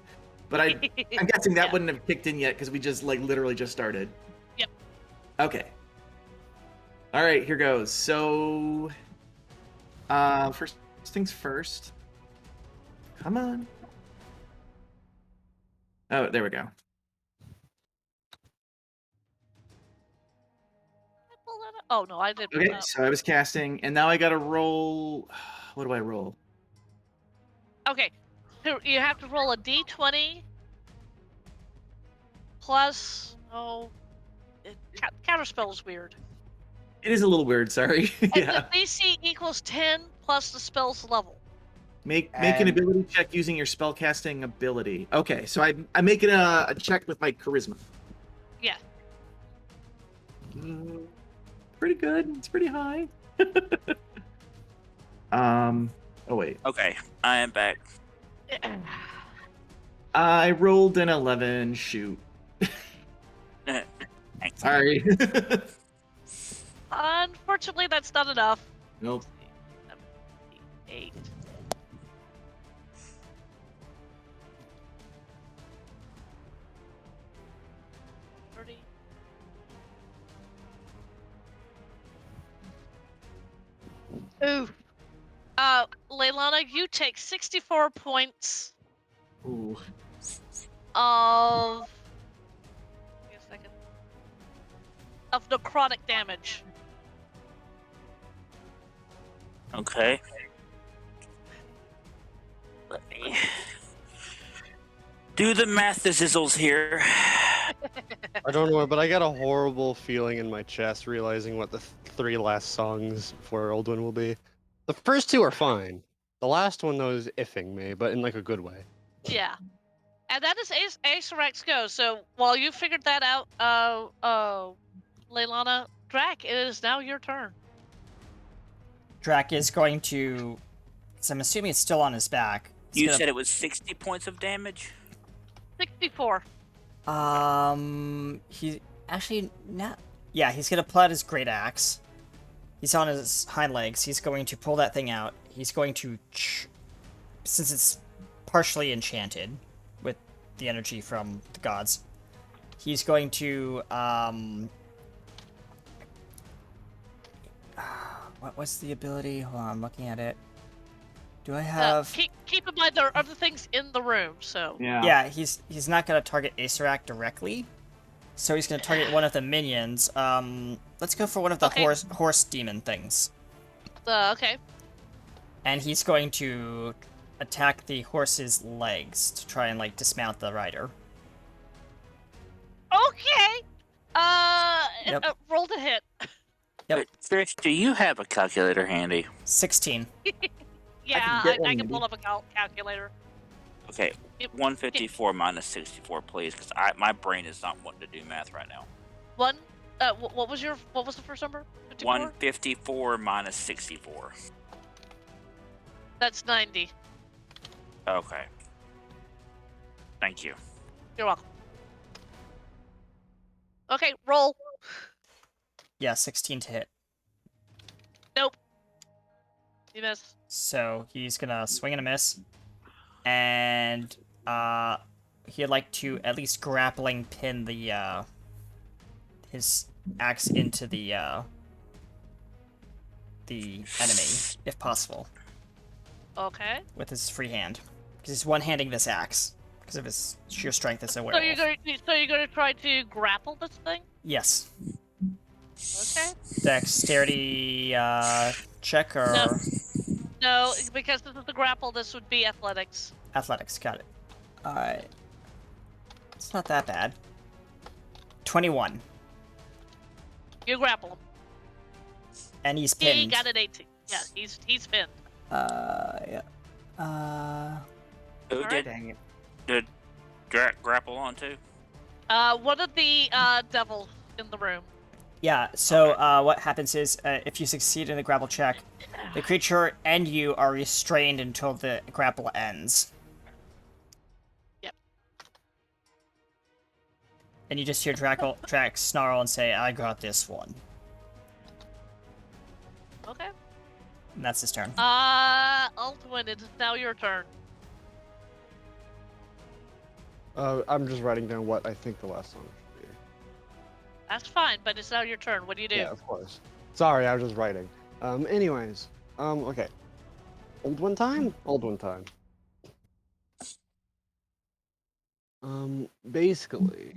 but I'm guessing that Yeah. wouldn't have kicked in yet because we just literally just started. Yep. Okay. All right, here goes. So, first things first. Come on. Oh, there we go. Oh no, I did. Okay, so I was casting, and now I got to roll. What do I roll? Okay, so you have to roll a d20 plus. Counterspell is weird. It is a little weird. Sorry. And Yeah. the DC equals 10 plus the spell's level. Make an And- ability check using your spellcasting ability. Okay, so I'm making a check with my charisma. Yeah. pretty good. It's pretty high. Oh wait. Okay, I am back. I rolled an 11. Shoot. Thanks. Sorry. Unfortunately, that's not enough. Nope. 8. Ooh. Leilana, you take 64 points Ooh. of. Give me a second. Of necrotic damage. Okay. Let me do the math. The sizzles here. I don't know, but I got a horrible feeling in my chest realizing what the 3 last songs for Oldwin will be. The first 2 are fine. The last one, though, is iffing me, but in like a good way. Yeah. And that is Acerex Go. So while you figured that out, Leilana, Drac, it is now your turn. Drac is going to. Because I'm assuming it's still on his back. He's You gonna- said it was 60 points of damage? 64. He actually not. Yeah, he's gonna pull out his great axe. He's on his hind legs. He's going to pull that thing out. He's going to, since it's partially enchanted with the energy from the gods, he's going to what was the ability? Hold on, I'm looking at it. Do I have? Keep in mind there are other things in the room, so. Yeah, he's not gonna target Acerak directly, so he's gonna target one of the minions. Let's go for one of the Okay. horse demon things, Okay. and he's going to attack the horse's legs to try and like dismount the rider. Okay. Yep. Roll to hit. Yep. But, Trish, do you have a calculator handy? 16. Yeah, get one I can handy. pull up a calculator. Okay, It- 154 minus 64, please, because my brain is not wanting to do math right now. What was the first number? 54? 154 minus 64. That's 90. Okay. Thank you. You're welcome. Okay, roll. Yeah, 16 to hit. Nope. You miss. So he's gonna swing and a miss, and he'd like to at least grappling pin the his axe into the enemy, if possible, Okay. with his free hand, because he's one-handing this axe because of his sheer strength as a So werewolf. you're going to try to grapple this thing? Yes. Okay. Dexterity check or No. No, because this is the grapple. This would be athletics. athletics. Got it. All right. It's not that bad. 21. You grapple him. And he's He pinned. got an 18. Yeah, he's pinned. Yeah. Who Alright. did Dang it. grapple on to? One of the devils in the room. Yeah, so what happens is, if you succeed in the grapple check, the creature and you are restrained until the grapple ends. Yep. And you just hear Drax snarl and say, I got this one. Okay. And that's his turn. Altwin, it is now your turn. I'm just writing down what I think the last song should be. That's fine, but it's now your turn. What do you do? Yeah, of course. Sorry, I was just writing. Anyways, okay. Old one time? Old one time. Basically,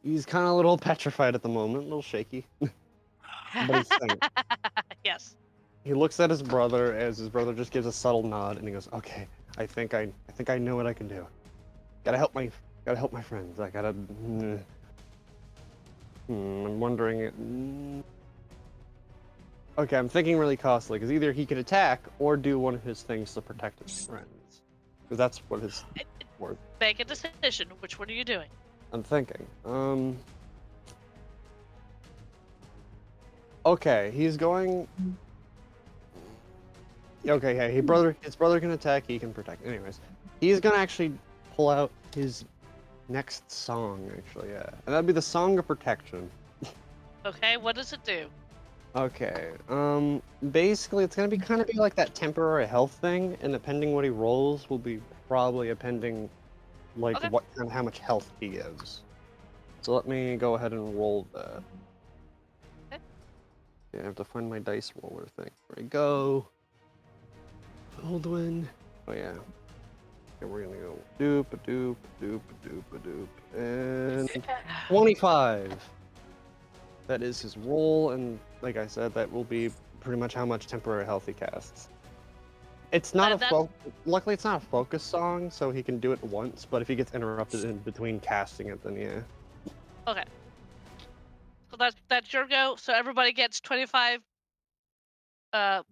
he's kind of a little petrified at the moment, a little shaky. But he's saying, Yes. he looks at his brother as his brother just gives a subtle nod, and he goes, "Okay, I think I know what I can do. Gotta help my friends. I gotta. I'm wondering. Okay, I'm thinking really costly because either he could attack or do one of his things to protect his friends, because that's what his worth. Make a decision. Which one are you doing? I'm thinking. Okay, he's going. Okay, yeah, his brother can attack. He can protect. Anyways, he's gonna actually pull out his next song. Actually, yeah, and that'd be the Song of Protection. Okay, what does it do? Okay. Basically, it's gonna be kind of be like that temporary health thing, and depending what he rolls, will be probably depending, like Okay. what kind of how much health he gives. So let me go ahead and roll that. Okay. Yeah, I have to find my dice roller thing. There we go. Baldwin. Oh yeah. Okay, we're gonna go doop a doop doop a doop a doop and 25. That is his roll, and like I said, that will be pretty much how much temporary health he casts. It's not luckily it's not a focus song, so he can do it once, but if he gets interrupted in between casting it, then yeah. Okay. So that's your go. So everybody gets 25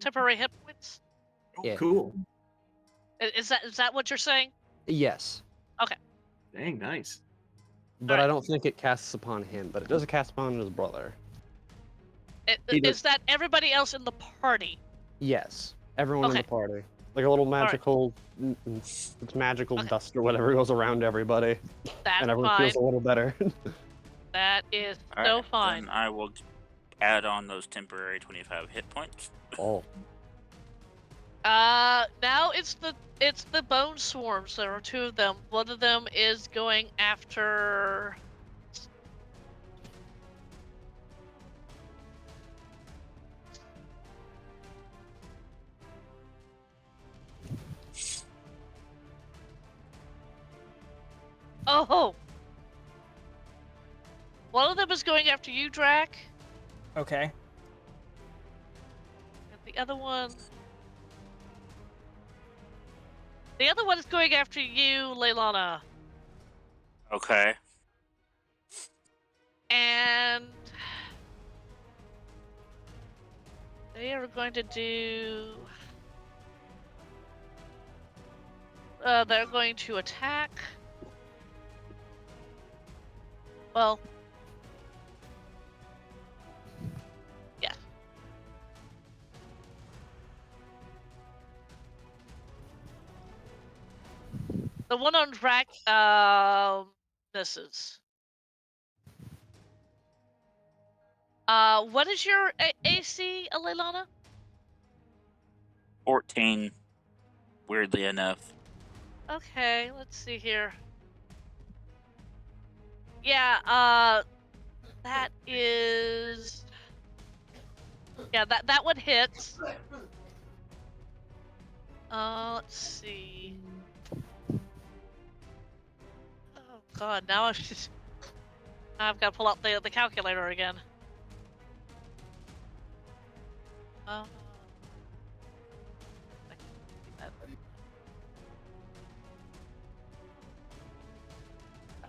temporary hit points. Yeah. Cool. Is that what you're saying? Yes. Dang, nice. But Alright. I don't think it casts upon him, but it does cast upon his brother. He Is that everybody else in the party? Yes. Everyone in Okay. the party. Like a little magical it's magical Okay. dust or whatever goes around everybody. That's And everyone fine. feels a little better. That is All so right, fine. Then I will add on those temporary 25 hit points. Oh. Now it's the bone swarms. There are two of them. One of them is going after. Oh. One of them is going after you, Drac, Okay. and the other one. The other one is going after you, Leilana. Okay. And they are going to do. They're going to attack. Well. Yeah. The one on Drac, misses. What is your AC, Leilana? 14, weirdly enough. Okay, let's see here. Yeah, that is. Yeah, that one hits. Let's see. Oh God, now I've got to pull up the calculator again. I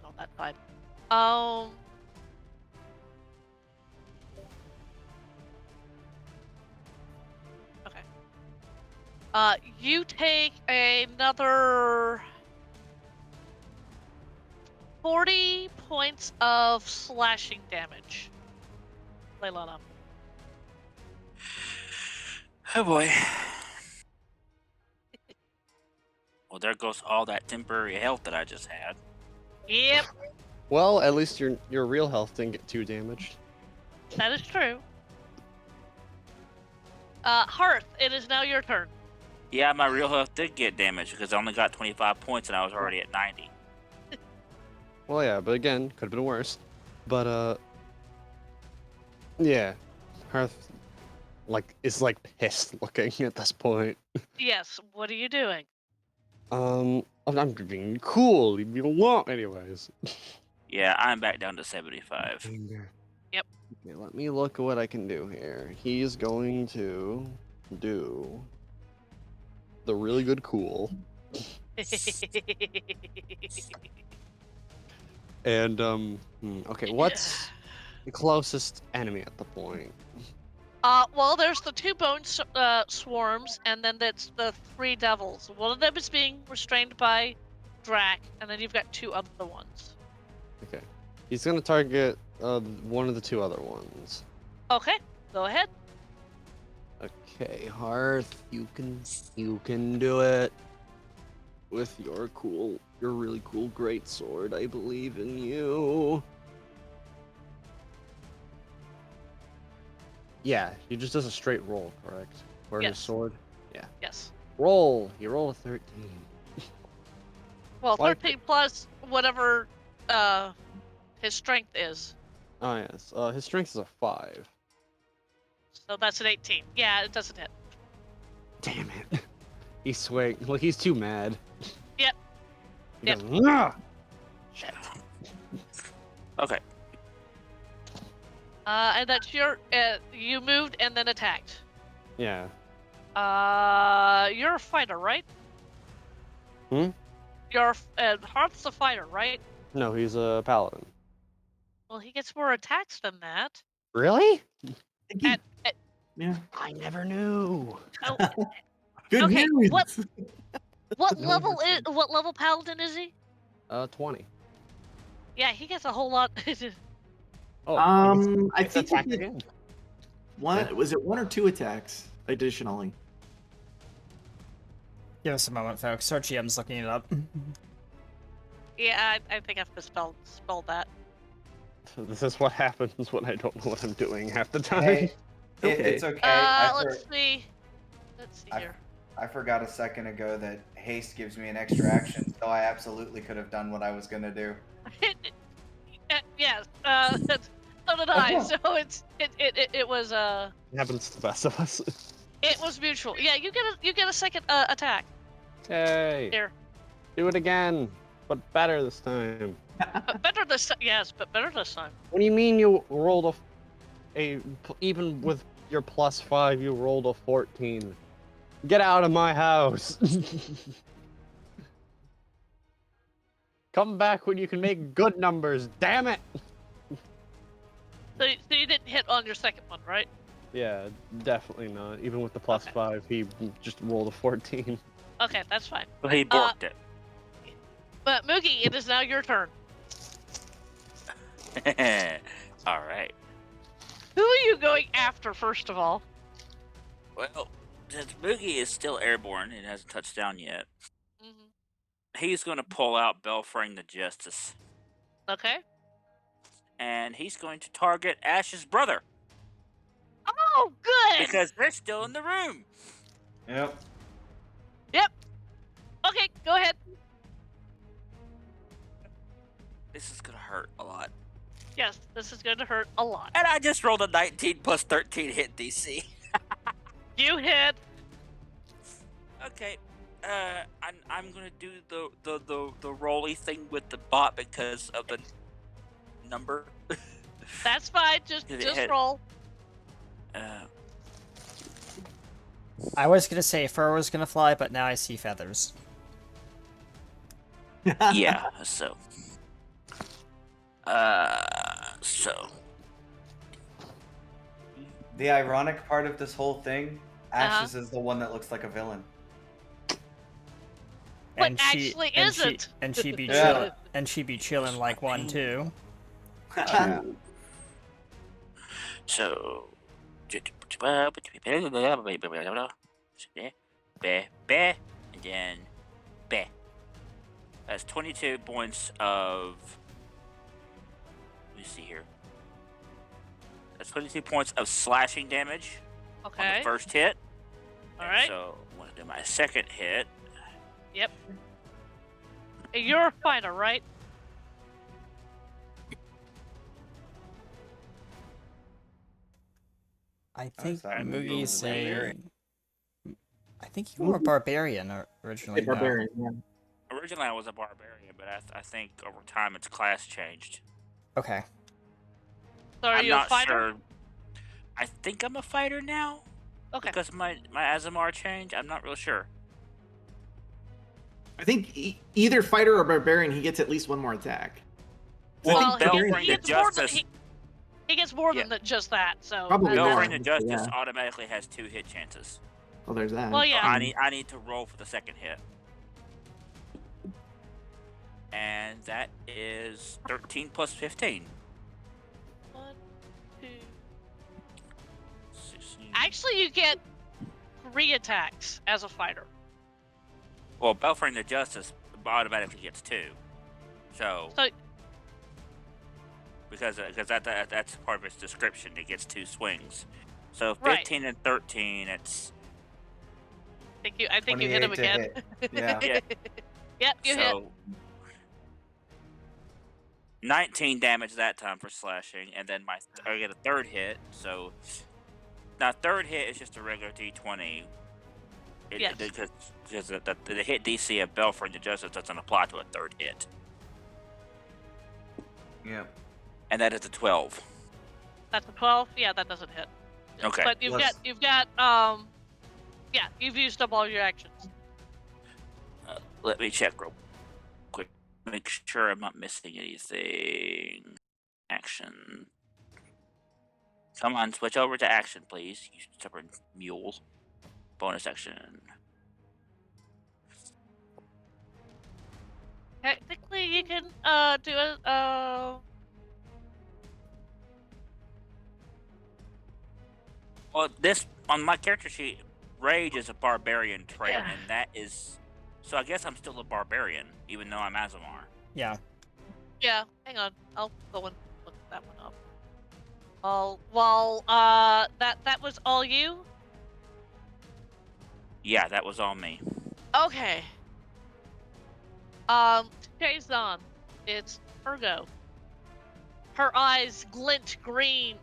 know that's fine. Okay. You take another 40 points of slashing damage, Leilana. Oh boy. Well, there goes all that temporary health that I just had. Yep, Well, at least your real health didn't get too damaged. that is true. Hearth, it is now your turn. Yeah, my real health did get damaged because I only got 25 points and I was already at 90. Well, yeah, but again, could have been worse. But yeah, Hearth, is pissed looking at this point. Yes, what are you doing? I'm being cool. Leave me alone. Anyways. Yeah, I'm back down to 75. Anger. Yep. Okay, let me look at what I can do here. He's going to do the really good cool. And okay, what's the closest enemy at the point? Well, there's the two bone swarms, and then that's the three devils. One of them is being restrained by Drac, and then you've got two other ones. Okay, he's gonna target one of the two other ones. Okay, Go ahead. Okay, Hearth, you can do it. With your really cool great sword, I believe in you. Yeah, he just does a straight roll, correct? For his Yes. sword. Yes. Roll. You roll a 13. Well, Like- 13 plus whatever his strength is. Oh yes. His strength is a 5. So that's an 18. Yeah, it doesn't hit. Damn it. He's swaying. Well, he's too mad. Yep. He Yep. goes, "Nah!" Shit. Okay. And that's your. You moved and then attacked. Yeah. You're a fighter, right? Hmm? Hearth's a fighter, right? No, he's a paladin. Well, he gets more attacks than that. Really? At, Yeah. I never knew. oh, Good Okay, news. what No, level that's is? What level paladin is he? 20. Yeah, he gets a whole lot. Oh, I it's think attack he did again. one. Was it 1 or 2 attacks additionally? Give us a moment, folks. Our GM's looking it up. Yeah, I think I've spelled that. This is what happens when I don't know what I'm doing half the time. Hey, Okay. it's okay. I Let's see. Let's see here. forgot a second ago that haste gives me an extra action, so I absolutely could have done what I was gonna do. Yes. So did I. So it was It happens to the best of us. it was mutual. Yeah, you get a second attack. Hey, Here. do it again, but better this time. But better this time. Yes, but better this time. What do you mean you rolled even with your +5, you rolled a 14? Get out of my house. Come back when you can make good numbers, damn it! So you didn't hit on your second one, right? Yeah, definitely not. Even with the +5, he just rolled a 14. Okay, that's fine. Well, he borked But Moogie, it is now your turn. it. All right. Who are you going after, first of all? Well, since Moogie is still airborne and hasn't touched down yet, Mhm. he's going to pull out Belfring the Justice, Okay. and he's going to target Ash's brother Oh, good. because they're still in the room. Yep. Okay, go ahead. This is going to hurt a lot. Yes, this is going to hurt a lot. And I just rolled a 19 plus 13 hit DC. You hit. Okay. I'm gonna do the rolly thing with the bot because of the number. That's fine. Just Did it hit? roll. I was gonna say fur was gonna fly, but now I see feathers. Yeah. So. So. The ironic part of this whole thing, Uh-huh. Ashes is the one that looks like a villain. But actually isn't. And she be Yeah. chilling. And she be chilling like one too. So. And then. That's 22 points of. Let me see here. That's 22 points of slashing damage on Okay. the first hit. All right. So I'm gonna do my second hit. Yep. You're a fighter, right? I think sorry, Moogie's Moogie's a barbarian. I think you were a barbarian originally. no? Barbarian. Yeah. Originally I was a barbarian, but I think over time its class changed. Okay. So are I'm you a not fighter? sure. I think I'm a fighter now Okay. because my Azamar changed. I'm not real sure. I think either fighter or barbarian, he gets at least one more attack. Well, I think barbarian he Belfring gets the more than Justice. he gets more than Yeah. just that. So Probably that's- more. Belfring the Justice Yeah. automatically has 2 hit chances. Well, there's that. Well, So yeah. I need to roll for the second hit. And that is 13 plus 15. 1, 2, Actually, you get 3 attacks as a fighter. Well, Belfring the Justice automatically gets 2. So because that's part of its description, it gets 2 swings. So 15 Right. and 13, it's I think you hit him 28 to again. hit. Yeah. yeah. Yep, you hit. So 19 damage that time for slashing, and then I get a third hit. So now third hit is just a regular D20. Yes. Because the hit DC of Belfring the Justice doesn't apply to a third hit, Yep. and that is a 12. That's a 12. Yeah, that doesn't hit. Okay. But you've got yeah, you've used up all your actions. Let me check real quick. Make sure I'm not missing anything. Action. Come on, switch over to action, please. You stubborn mule. Bonus action. Technically, you can do a Well, this on my character sheet, Rage is a barbarian trait, Yeah. and that is. So I guess I'm still a barbarian, even though I'm Azamar. Yeah. Yeah, hang on. I'll go and look that one up. While that was all you? Yeah, that was all me. Okay. Chazon, it's her go. Her eyes glint green.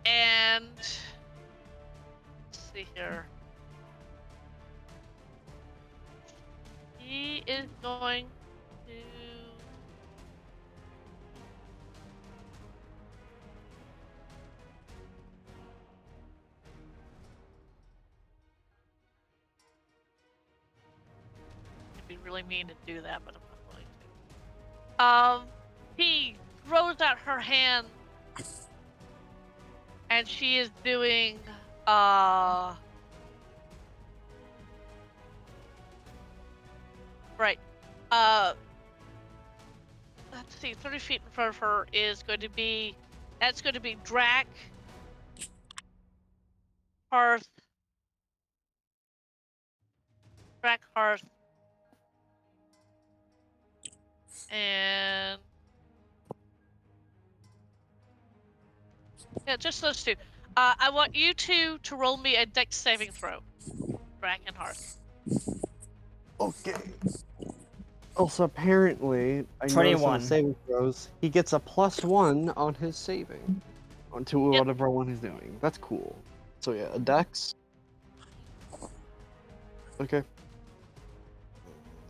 And let's see here. He is going to I'd be really mean to do that, but I'm not going to. He throws out her hand and she is doing right. Let's see, 30 feet in front of her is going to be Drac, Hearth, and yeah, just those two. I want you two to roll me a dex saving throw. Drac and Hearth. Okay. Also, apparently, I noticed on 21. the saving throws, he gets a +1 on his saving. Onto Yep. whatever one he's doing. That's cool. So yeah, a dex. Okay.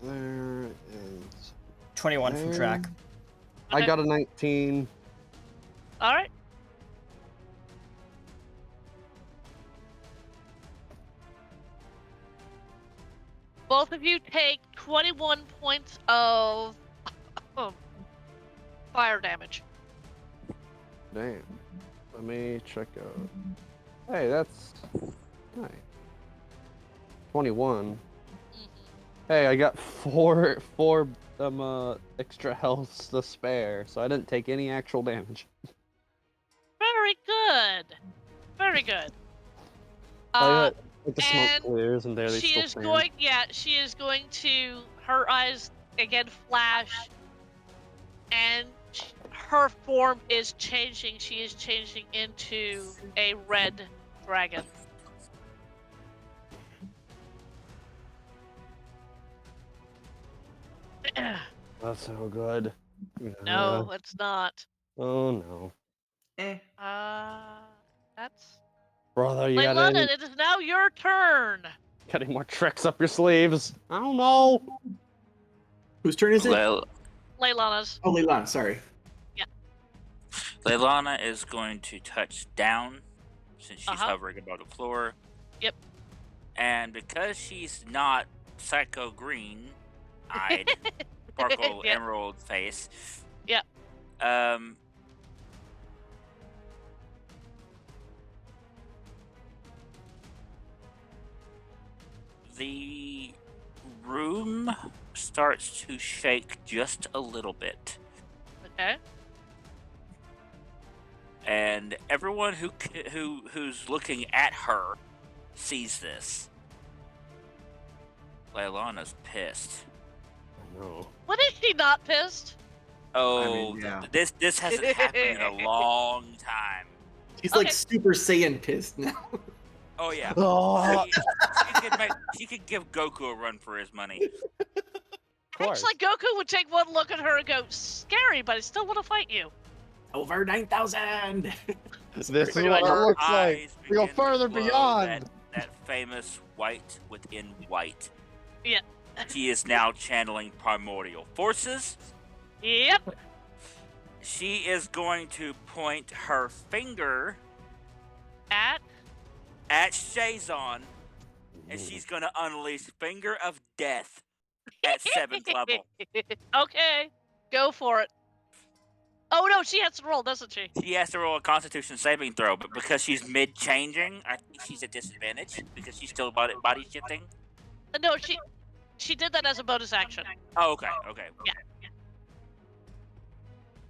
There is... 21 from Drac. I Okay. got a 19. All right. Both of you take 21 points of fire damage. Damn. Let me check out. Hey, that's nice. 21. Hey, I got four extra healths to spare, so I didn't take any actual damage. Very good. Very good. I got, like the and smoke clears and there they She still is stand. she is going to, her eyes again flash, and her form is changing. She is changing into a red dragon. That's so good. No, it's not. Oh no. That's Brother, you got Leilana, any, it is now your turn. got any more tricks up your sleeves? I don't know. Whose turn is it? Leilana's. Oh, Leilana, sorry. Leilana is going to touch down since she's hovering above the floor. Yep. And because she's not psycho green-eyed, sparkle Yep. emerald face. Yep. The room starts to shake just a little bit. Okay. and everyone who's looking at her sees this. Leilana's pissed. No. What is she not pissed? Oh, yeah. this hasn't happened in a long time. She's like Okay. Super Saiyan pissed now. Oh yeah. Oh, She could give Goku a run for his money. course. Actually, Goku would take one look at her and go, "Scary, but I still want to fight you." Over 9,000. This is pretty what much. it Her looks like. eyes We go begin to further glow, beyond. that famous white within white. Yeah. She is now channeling primordial forces. Yep. She is going to point her finger At. at Shazon, and she's going to unleash Finger of Death at 7th level. Okay. Go for it. Oh no, she has to roll, doesn't she? She has to roll a Constitution saving throw, but because she's mid-changing, I think she's at disadvantage because she's still body shifting. No, she did that as a bonus action. Oh, okay. Yeah.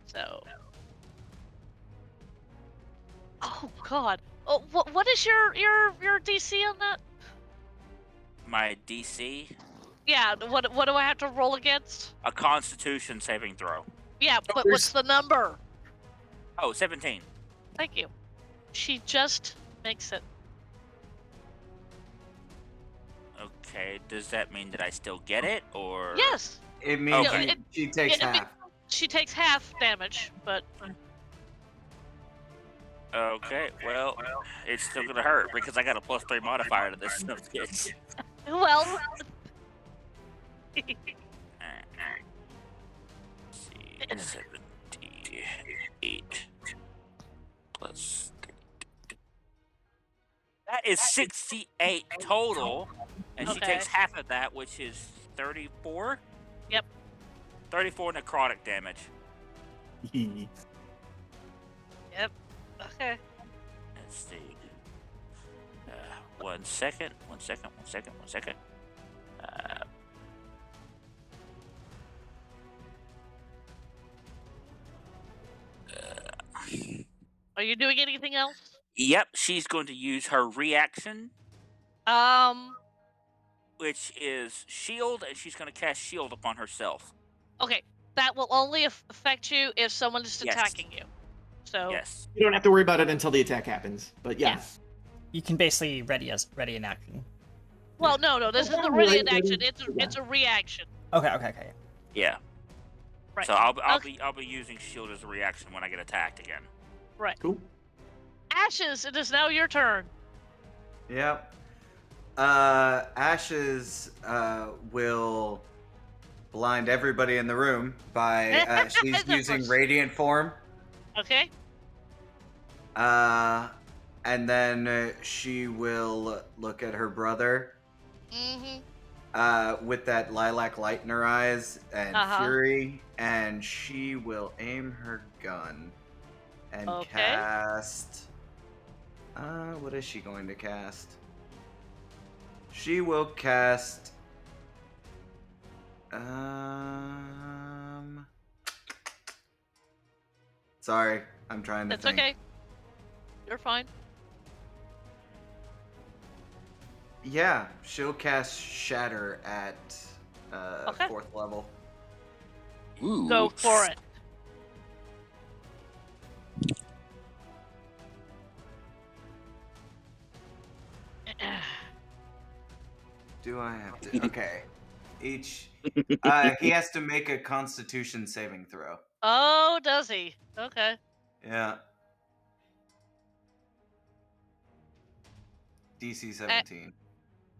So. Oh God. Oh, what is your DC on that? My DC, Yeah. What do I have to roll against? a Constitution saving throw. Yeah, but what's the number? Oh, 17. Thank you. She just makes it. Okay, does that mean that I still get it, or? Yes. It means Okay. she takes Yeah, half. She takes half damage, but Okay, well, it's still gonna hurt because I got a +3 modifier to this son of a bitch. well. Let's see, 78 plus. That is 68 total, and she Okay. takes half of that, which is 34. Yep. 34 necrotic damage. Yep. Okay. Let's see. 1 second. Are you doing anything else? Yep, she's going to use her reaction, which is shield, and she's going to cast shield upon herself. Okay. That will only affect you if someone is Yes. attacking you. So. Yes. You don't have to worry about it until the attack happens. But yeah. You can basically ready in action. Well, no. This isn't really an action. It's a reaction. Okay. Yeah. Right. So I'll Okay. be using shield as a reaction when I get attacked again. Right. Cool. Ashes, it is now your turn. Yep. Ashes will blind everybody in the room by she's Of using course. radiant form. Okay. And then she will look at her brother Mm-hmm. with that lilac light in her eyes and Uh-huh. fury, and she will aim her gun and Okay. cast. What is she going to cast? She will cast. Sorry, I'm trying to That's think. okay. You're fine. Yeah, she'll cast Shatter at Okay. 4th level. Ooh. Go for it. Do I have to? Okay. Each. He has to make a Constitution saving throw. Oh, does he? Okay. Yeah. DC 17.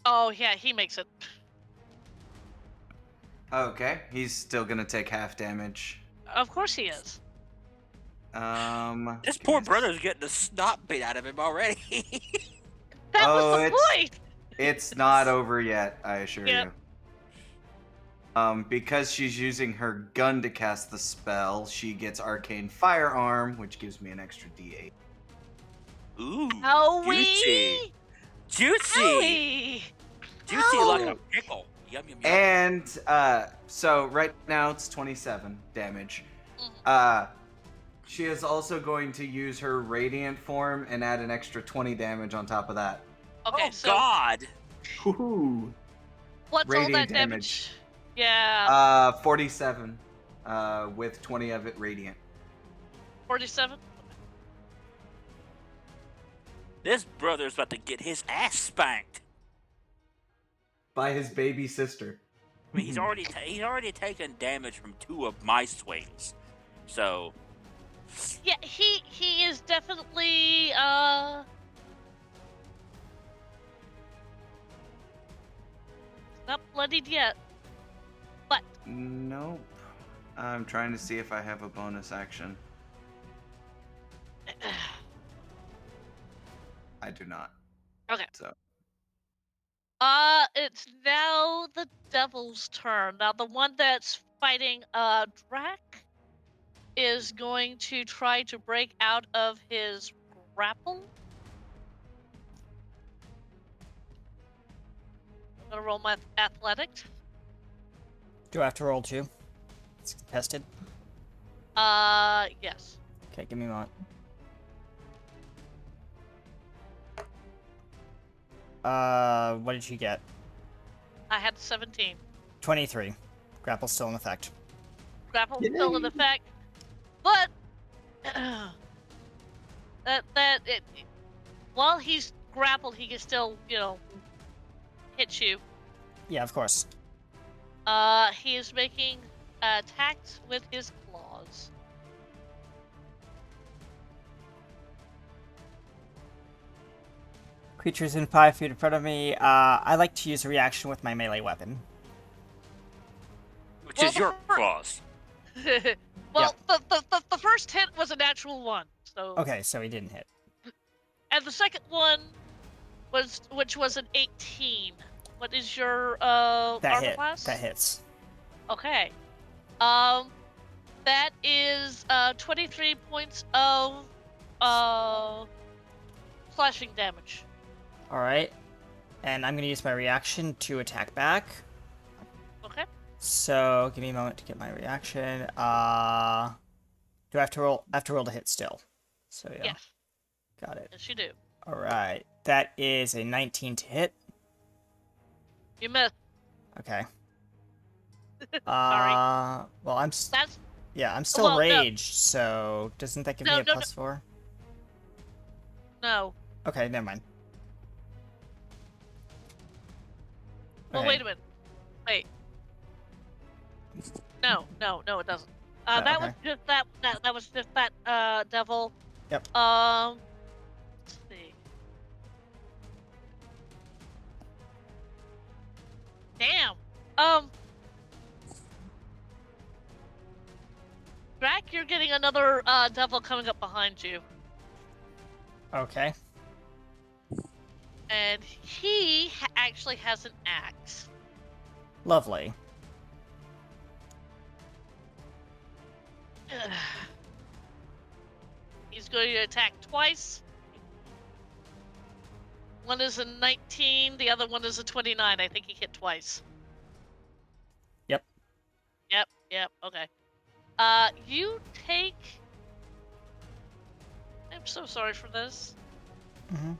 Oh, yeah, he makes it. Okay, he's still gonna take half damage. Of course he is. This poor brother's getting the snot beat out of him already. That Oh, was the it's- point. It's not over yet, I assure Yep. you. Because she's using her gun to cast the spell, she gets Arcane Firearm, which gives me an extra D8. Ooh. Howie! Juicy. Howie! Juicy like a Ow. pickle. Yum yum yum. And so right now it's 27 damage. She is also going to use her radiant form and add an extra 20 damage on top of that. Okay, Oh so God! Woohoo! what's all radiant that damage. Yeah, 47, with 20 of it radiant. 47. This brother's about to get his ass spanked. By his baby sister. I mean, he's already taken damage from 2 of my swings. So Yeah, he is definitely not bloodied yet. But Nope. I'm trying to see if I have a bonus action. I do not. okay. So It's now the devil's turn. Now the one that's fighting Drac is going to try to break out of his grapple. I'm gonna roll my athletics. Do I have to roll too? It's contested. Yes. Okay, give me a moment. What did you get? I had 17. 23. Grapple's still in effect. Grapple still in effect, but while he's grappled, he can still, hit you. Yeah, of course. He is making attacks with his claws. Creatures in 5 feet in front of me. I like to use a reaction with my melee weapon. which Well, is your the fir- claws. Well, the first hit was a natural 1, so. Okay, so he didn't hit. And the second one which was an 18. What is your That armor hit. class? That hits. Okay. That is 23 points of slashing damage. Alright. And I'm gonna use my reaction to attack back. Okay. So give me a moment to get my reaction. Do I have to roll? I have to roll to hit still. So yeah. Yes. Got it. Yes, you do. Alright. That is a 19 to hit. You missed. Okay. Sorry. Well, I'm still well, no. raged, so doesn't that give me a No. +4? No. Okay, never mind. Well, Okay. wait a minute. Wait. No, it doesn't. Oh, That okay. was just that was just that devil. Yep. Let's see. Damn. Drac, you're getting another devil coming up behind you. Okay. And he actually has an axe. Lovely. He's going to attack twice. One is a 19, the other one is a 29. I think he hit twice. Yep. Yep, okay. You take... I'm so sorry for this. Mm-hmm.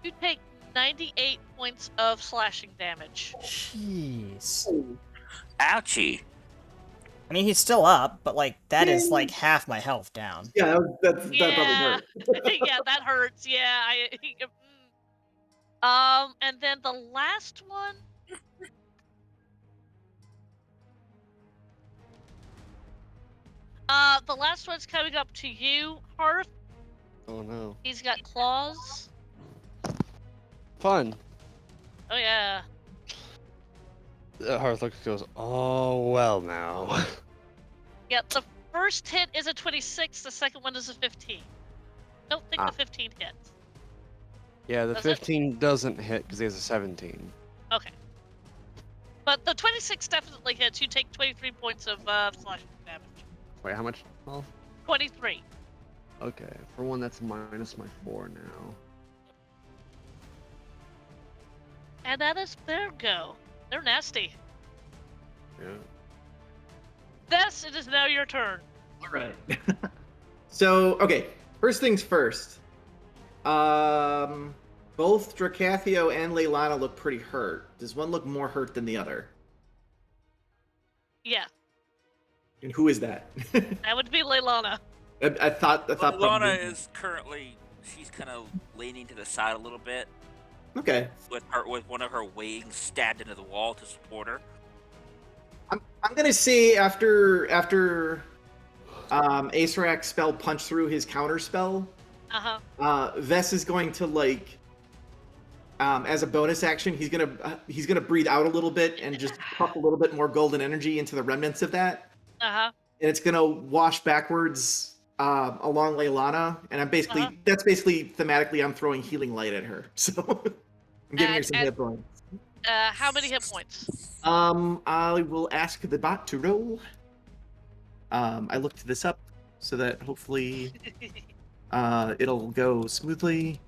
You take 98 points of slashing damage. Jeez. Ouchie. I mean, he's still up, but like that is like half my health down. Yeah, that probably Yeah. hurt. Yeah, that hurts. Yeah, and then the last one. The last one's coming up to you, Hearth. Oh no. He's got claws. Fun. Oh yeah. Hearthlook goes, oh well now. Yeah, the first hit is a 26, the second one is a 15. Don't think the 15 hits. Yeah, the Does it? 15 doesn't hit because he has a 17. Okay. But the 26 definitely hits. You take 23 points of slashing damage. Wait, how much? Oh, 23. okay. For one, that's minus my 4 now. And that is their go. They're nasty. Yeah. Thus, it is now your turn. All right. So, okay. First things first. Both Dracathio and Leilana look pretty hurt. Does one look more hurt than the other? Yeah, And who is that? that would be Leilana. I thought Lana probably- is currently, she's kind of leaning to the side a little bit, Okay. with one of her wings stabbed into the wall to support her. I'm gonna say after Acerak's spell punch through his counter spell, Vess is going to like as a bonus action, he's gonna breathe out a little bit and just pump a little bit more golden energy into the remnants of that, and it's gonna wash backwards along Leilana, and that's basically thematically I'm throwing healing light at her, so I'm giving her some hit points. How many hit points? I will ask the bot to roll. I looked this up so that hopefully it'll go smoothly.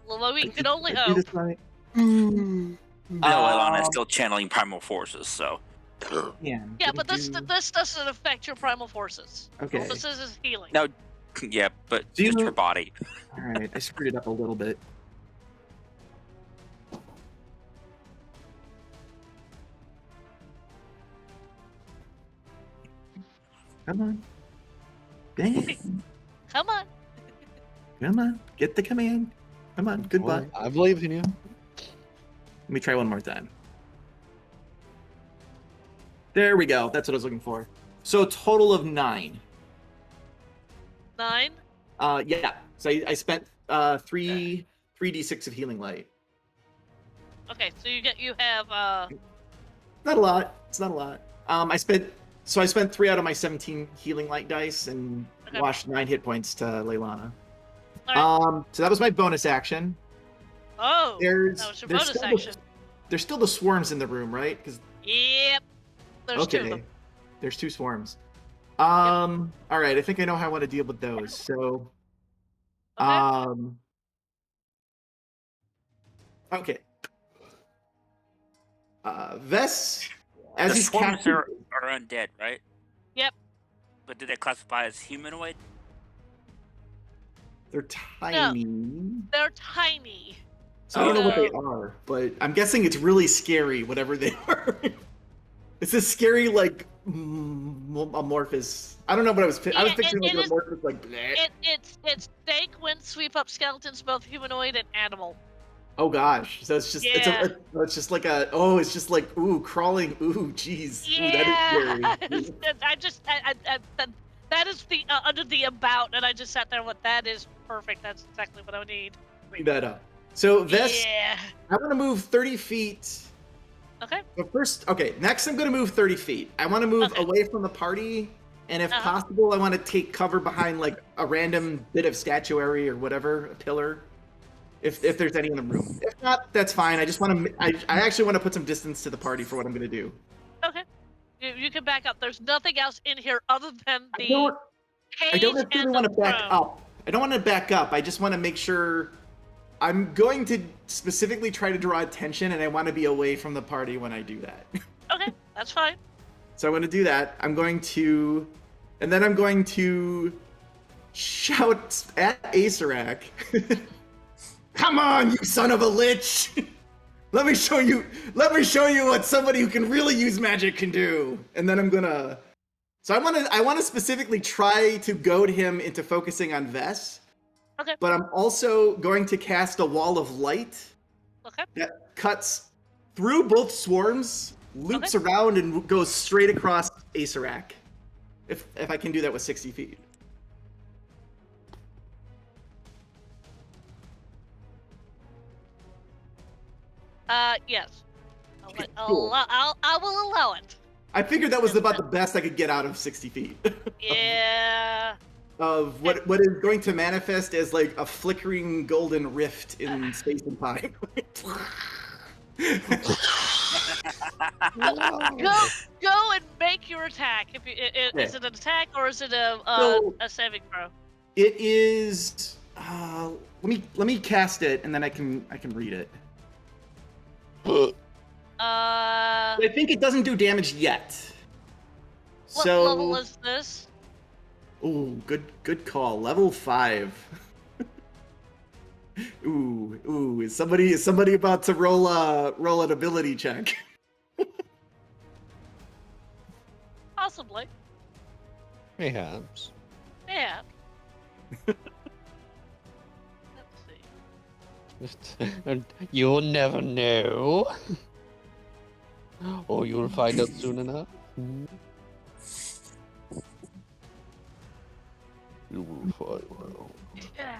Well, we can only I do hope. this right. No, Leilana is still channeling primal forces, so. Yeah, Yeah, but this doesn't affect your primal forces. Okay. All this is healing. No, yeah, but Do you just know- her body. All right, I screwed it up a little bit. Come on. Dang it. Come on. Come on. Get the command. Come on. Goodbye. Well, I believe in you. Let me try one more time. There we go. That's what I was looking for. So a total of 9. 9. Yeah. So I spent 3d6 of healing light. Okay, so you have Not a lot. It's not a lot. I spent 3 out of my 17 healing light dice and Okay. washed 9 hit points to Leilana. Alright. So that was my bonus action. Oh, There's that was your there's bonus still action. there's still the swarms in the room, right? Because Yep. There's two of okay, them. there's 2 swarms. All right. I think I know how I want to deal with those. So, Okay. okay. Vess, as The he's swarms casting, are undead, right? Yep. But do they classify as humanoid? they're tiny. They're tiny. So I don't know what they Oh. are, but I'm guessing it's really scary, whatever they are. It's a scary, like, amorphous. I don't know what I was Yeah, picturing like it an is- amorphous, like, bleh. It's dank wind sweep up skeletons, both humanoid and animal. Oh gosh. So it's just, Yeah. it's just like it's just like, ooh, crawling, ooh, jeez. Ooh, Yeah. that is scary. That is the under the about, and I just sat there with that is perfect. That's exactly what I need. Clean that up. So, Vess, Yeah. I want to move 30 feet. Okay. But first, okay, next I'm going to move 30 feet. I want to move Okay. away from the party, and if Uh-huh. possible, I want to take cover behind, like, a random bit of statuary or whatever, a pillar, if there's any in the room. If not, that's fine. I just want to, I actually want to put some distance to the party for what I'm going to do. Okay. You can back up. There's nothing else in here other than I the don't cage necessarily and want the to back throne. up. I don't want to back up. I just want to make sure. I'm going to specifically try to draw attention, and I want to be away from the party when I do that. Okay, that's fine. So I'm going to do that. And then I'm going to shout at Acerak. Come on, you son of a lich! Let me show you what somebody who can really use magic can do. And then I'm gonna. So I want to specifically try to goad him into focusing on Vess. Okay. But I'm also going to cast a wall of light Okay. that cuts through both swarms, loops around, and goes straight across Acerak. If I can do that with 60 feet. Yes. Okay, cool. I will allow it. I figured that was about the best I could get out of 60 feet. Yeah. Of what is going to manifest as like a flickering golden rift in space and time. Go and make your attack. If you, is it an attack or is it So- a saving throw? It is. Let me cast it and then I can read it. I think it doesn't do damage yet. What So, level is this? ooh, good call. Level 5. Ooh, is somebody about to roll an ability check? Possibly. Perhaps. Yeah. Let's see. And you'll never know. Or you'll find out soon enough. You will find out. Yeah.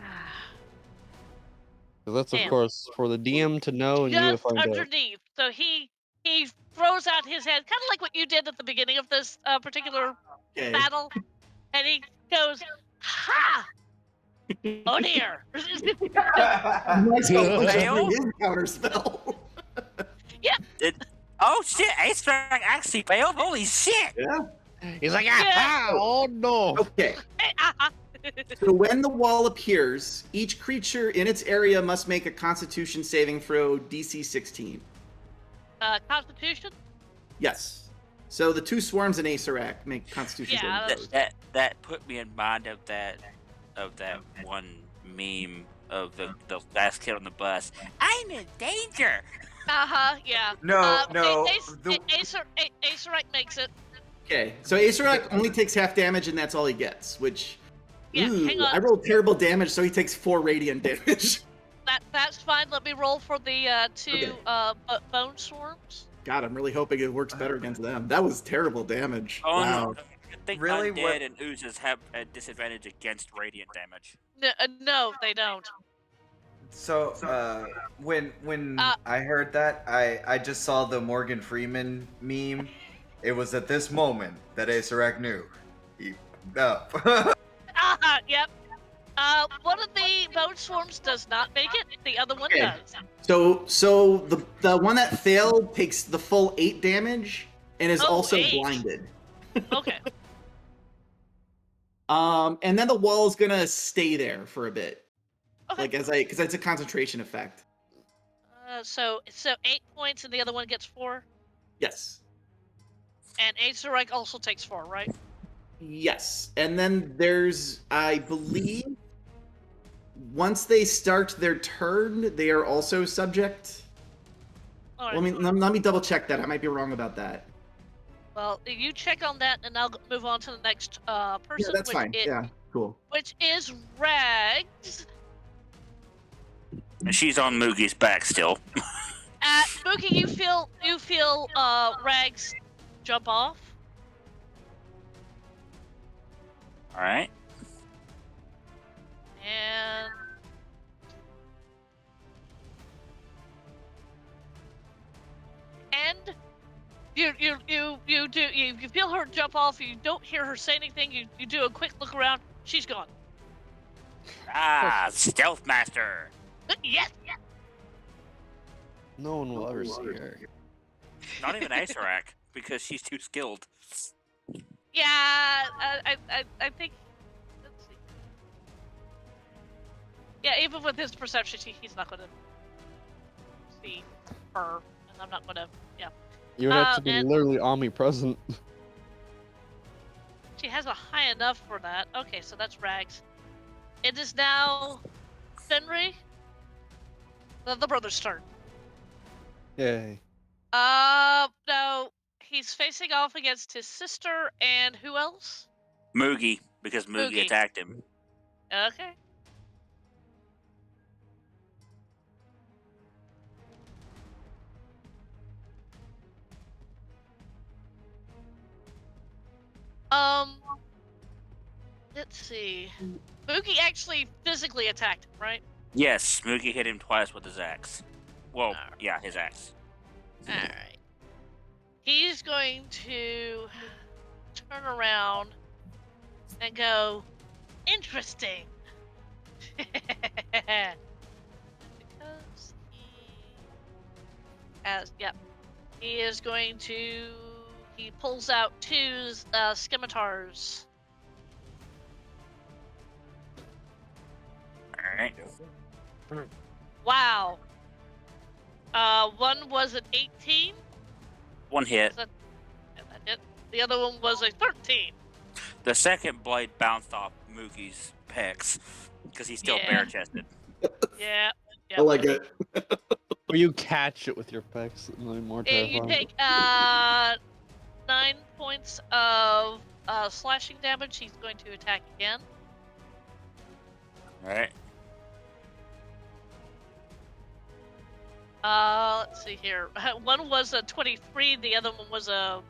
So that's of Damn. course for the DM to know and you to Just find out. underneath. So he throws out his hand, kind of like what you did at the beginning of this particular Okay. battle, and he goes, "Ha! Oh dear!" My spell pushes Fail? through his counter spell. Oh shit! Ace Strike actually failed. Holy shit! Yeah. He's like, Yeah. oh no. Okay. So when the wall appears, each creature in its area must make a Constitution saving throw DC 16. Constitution. Yes. So the two swarms in Acerak make Constitution Yeah, saving throws. That put me in mind of that one meme of the last kid on the bus. I'm in danger. Yeah. No, no. Acerite makes it. Okay, so Acerak only takes half damage and that's all he gets, which... Yeah, ooh, hang on. I rolled terrible damage, so he takes 4 radiant damage. That's fine. Let me roll for the two Okay. bone swarms. God, I'm really hoping it works better against them. That was terrible damage. Wow. I think Really? undead What- and oozes have a disadvantage against radiant damage. No, they don't. So, when I heard that, I just saw the Morgan Freeman meme. It was at this moment that Acerak knew. He up. Yep. One of the bone swarms does not make it. The other one Okay. does. So the one that failed takes the full 8 damage and is Oh, also 8. blinded. Okay. And then the wall is gonna stay there for a bit, Okay. because it's a concentration effect. So 8 points, and the other one gets 4. Yes. And Acerite also takes 4, right? Yes. And then there's, I believe, once they start their turn, they are also subject. All right. Let me double check that. I might be wrong about that. Well, you check on that, and I'll move on to the next person. Yeah, that's fine. Yeah, cool. Which is Rags. And she's on Moogie's back still. Mookie, you feel Rags jump off. All right. And you feel her jump off. You don't hear her say anything. You do a quick look around. She's gone. Ah, Stealth Master. Yes. No one will ever see her. Not even Acerak, because she's too skilled. Yeah. I think. Let's see. Yeah, even with his perception, he's not going to see her, and I'm not going to. Yeah. You would have to be and- literally omnipresent. She has a high enough for that. Okay, so that's Rags. It is now Fenry. The brother's turn. Yay. No, he's facing off against his sister and who else? Moogie, because Moogie Moogie. attacked him. Okay. Let's see. Moogie actually physically attacked him, right? Yes, Moogie hit him twice with his axe. Well, Alright. yeah, his axe. Alright. He's going to turn around and go, interesting. Because he is going to, he pulls out 2 scimitars. Alright. Wow. One was an 18. One hit. Was that, yeah, that hit. The other one was a 13. The second blade bounced off Moogie's pecs because he's still Yeah. bare chested. Yeah. I like it. Or you catch it with your pecs. More You terrifying. take 9 points of slashing damage. He's going to attack again. Alright. Let's see here. One was a 23. The other one was a.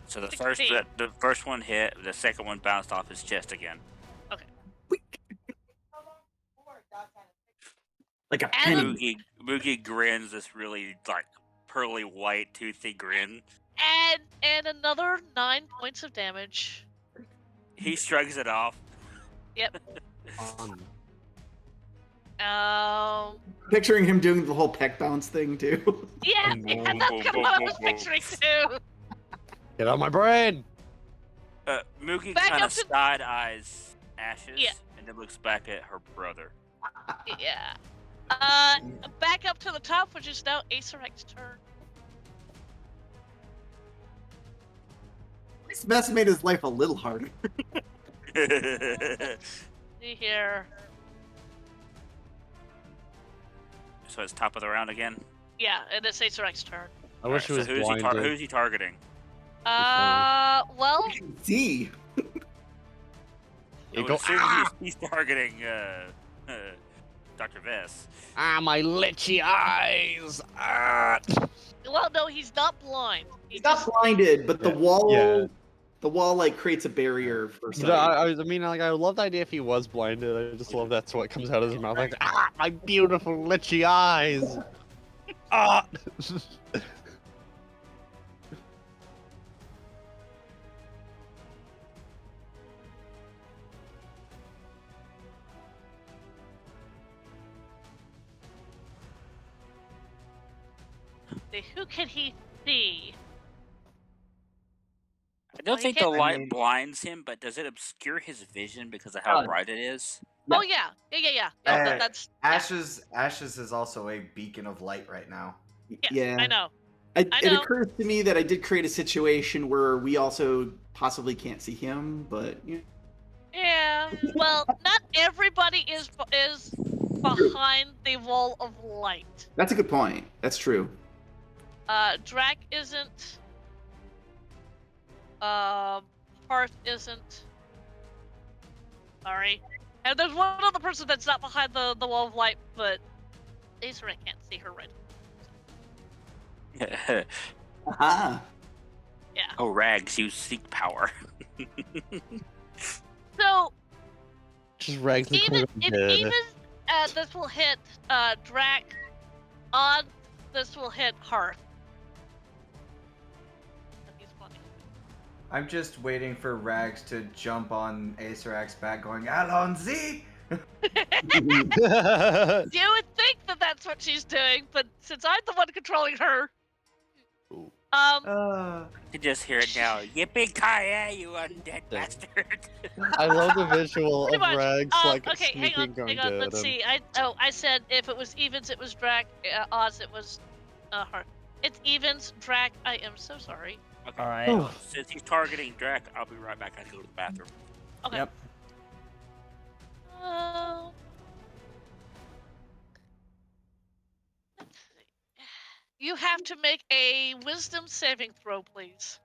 So the 16. first one hit, the second one bounced off his chest again. Like a And penny. Moogie grins this really like pearly white toothy grin. And another 9 points of damage. He shrugs it off. Yep. Picturing him doing the whole peck bounce thing too. Yeah, Boom, yeah, boom, that's boom, kind of boom, what I boom, was boom. picturing too. Get out of my brain! Moogie Back kind up of to- side eyes Ashes Yeah. and then looks back at her brother. Yeah. Back up to the top, which is now Acerec's turn. This mess made his life a little harder. See here. So it's top of the round again. Yeah, and it's Acerec's turn. I wish it was who's blinded. who's he targeting? Well, See, I You would go, assume "Ah!" he's targeting Dr. Vess. Ah, my litchy eyes! Ah! well, no, he's not blind. he's not blinded, but the Yeah. wall, Yeah. the wall like creates a barrier for sight. No, I mean, like, I love the idea if he was blinded. I just love that's what comes out of his mouth. Like, ah, my beautiful litchy eyes! Ah! Who can he see? I don't Well, think you the can't- light I mean- blinds him, but does it obscure his vision because of how Uh, bright it is? Yeah. Oh yeah. No, Uh, that's Ashes is also a beacon of light right now. yeah. I know. It know. occurs to me that I did create a situation where we also possibly can't see him, but yeah. Yeah. Well, not everybody is behind the wall of light. That's a good point. That's true. Drac isn't. Hearth isn't. Sorry. And there's one other person that's not behind the wall of light, but Acerec can't see her right. Aha. Yeah. Oh, Rags, use seek power. So Just rags the even clear if dead. even this will hit Drac, odd this will hit Hearth. He's funny. I'm just waiting for Rags to jump on Acerak's back, going Alonzi. You would think that that's what she's doing, but since I'm the one controlling her, You just hear it now. Yippee-ki-yay, you undead bastard! I love the visual Pretty of much. Rags, like, okay, hang sneaking, on, going hang on. dead. Let's and- see. I said if it was evens, it was Drac. Odds, it was Hearth. It's evens, Drac. I am so sorry. Okay. Alright. Since he's targeting Drac, I'll be right back. I have to go to the bathroom. Okay. Yep. Let's see. You have to make a wisdom saving throw, please.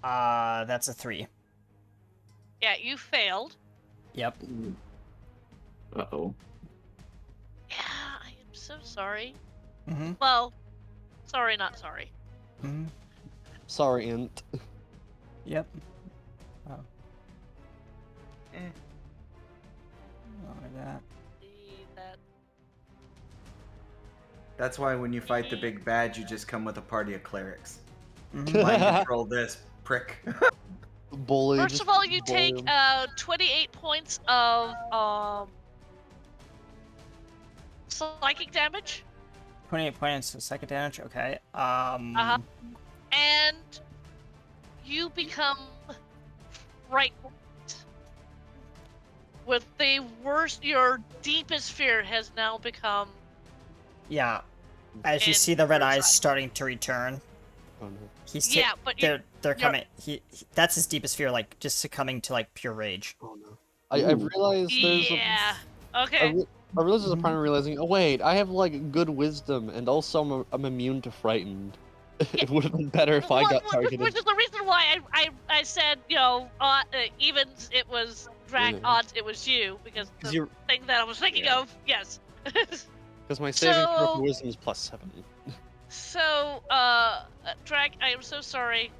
That's a 3. Yeah, you failed. Yep. Uh-oh. Yeah, I am so sorry. Mm-hmm. Well, sorry, not sorry. Mm-hmm. Sorry, Int. Yep. Oh. Eh. Like that. See that. That's why when you fight the big bad, you just come with a party of clerics. Mhm. Mind control this prick. Bully. First just of all, you bully take him. 28 points of psychic damage, 28 points of psychic damage. Okay. Uh-huh. and you become frightened with the worst, your deepest fear has now become. Yeah. As you In see the red your eyes side. starting to return, Oh no. he's Yeah, but they're you're- coming. That's his deepest fear, like just succumbing to like pure rage. Oh no. I've realized there's yeah. I Okay. realized there's a part of realizing, oh wait, I have like good wisdom and also I'm immune to frightened. It would have been better if I got targeted. Which is the reason why I said, evens it was drag, Yeah. odds it was you, because 'Cause the you're- thing that I was thinking Yeah. of, yes. Because my saving throw So- for wisdom is +7. So, drag, I am so sorry.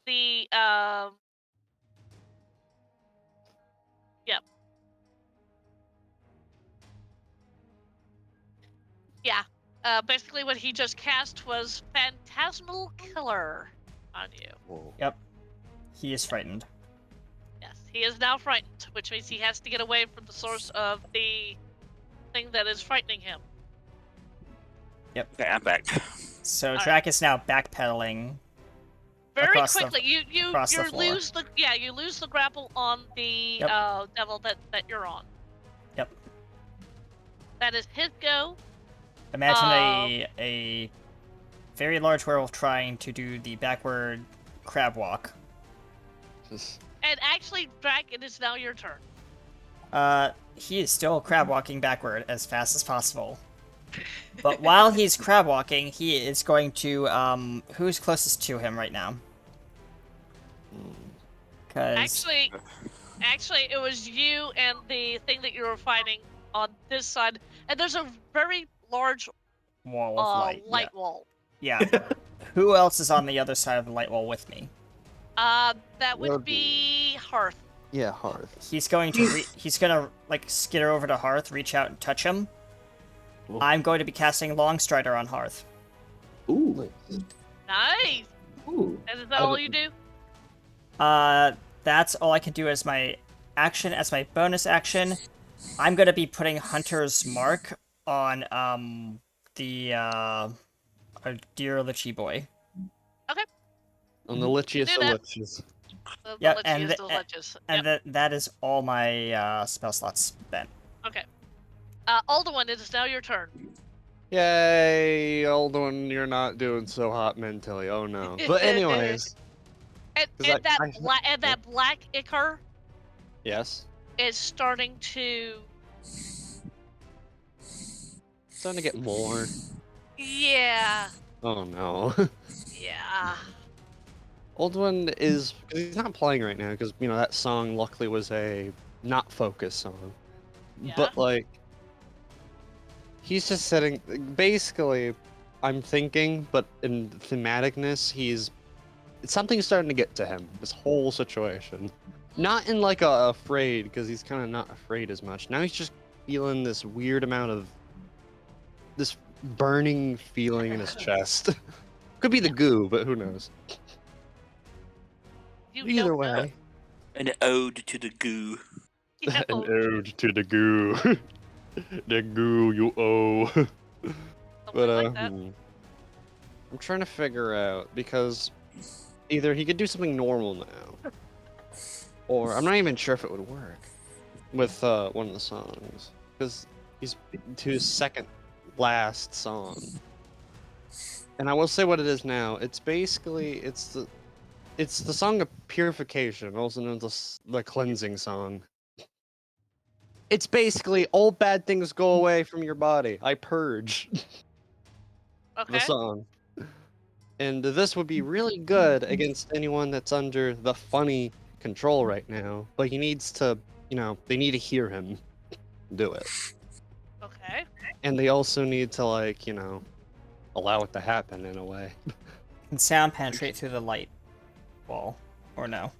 The yep. Yeah. Basically what he just cast was Phantasmal Killer on you. Whoa. Yep. He is frightened. Yes, he is now frightened, which means he has to get away from the source of the thing that is frightening him. Okay, I'm back. So Alright. Drac is now backpedaling. Very Across the- quickly, you across the floor. lose the you lose the grapple on the Yep. devil that you're on. Yep. That is his go. Imagine a very large werewolf trying to do the backward crab walk. Just- And actually, Drac, it is now your turn. He is still crab walking backward as fast as possible. But while he's crab walking, he is going to who's closest to him right now? Cause Actually, it was you and the thing that you were fighting on this side, and there's a very large wall of light. light wall. Yeah. Who else is on the other side of the light wall with me? That would be Hearth. Yeah, Hearth. He's going to he's gonna like skitter over to Hearth, reach out and touch him. Cool. I'm going to be casting Longstrider on Hearth. Ooh. Nice. Ooh. And is that all you do? That's all I can do as my action. As my bonus action, I'm gonna be putting Hunter's Mark on the our dear Lichy boy. On the litchiest Do of that. liches. The Yeah, Lichies, and the the- Liches. And Yep. that is all my spell slots spent. Okay. Alduin, it is now your turn. Yay, Alduin, you're not doing so hot mentally. Oh no. But anyways, And, 'Cause that black ichor yes. is starting to. Starting to get more. Yeah. Oh no. Yeah. Alduin is, cause he's not playing right now because that song luckily was a not focus song. Yeah. But like, he's just sitting. Basically, I'm thinking, but in thematicness, something's starting to get to him. This whole situation, not in like a afraid, because he's kind of not afraid as much. Now he's just feeling this weird amount of this burning feeling in his chest. Could be the goo, but who knows? You Either don't know. way. An ode to the goo. Yeah, An ode to the goo. The goo you owe. something But like that. I'm trying to figure out because either he could do something normal now, or I'm not even sure if it would work with one of the songs because he's to his second last song. And I will say what it is now. It's basically it's the song of purification, also known as the cleansing song. It's basically all bad things go away from your body. I purge. Okay. The song. And this would be really good against anyone that's under the funny control right now. But he needs to, they need to hear him do it. Okay. And they also need to, allow it to happen in a way. Can sound penetrate through the light wall, or no?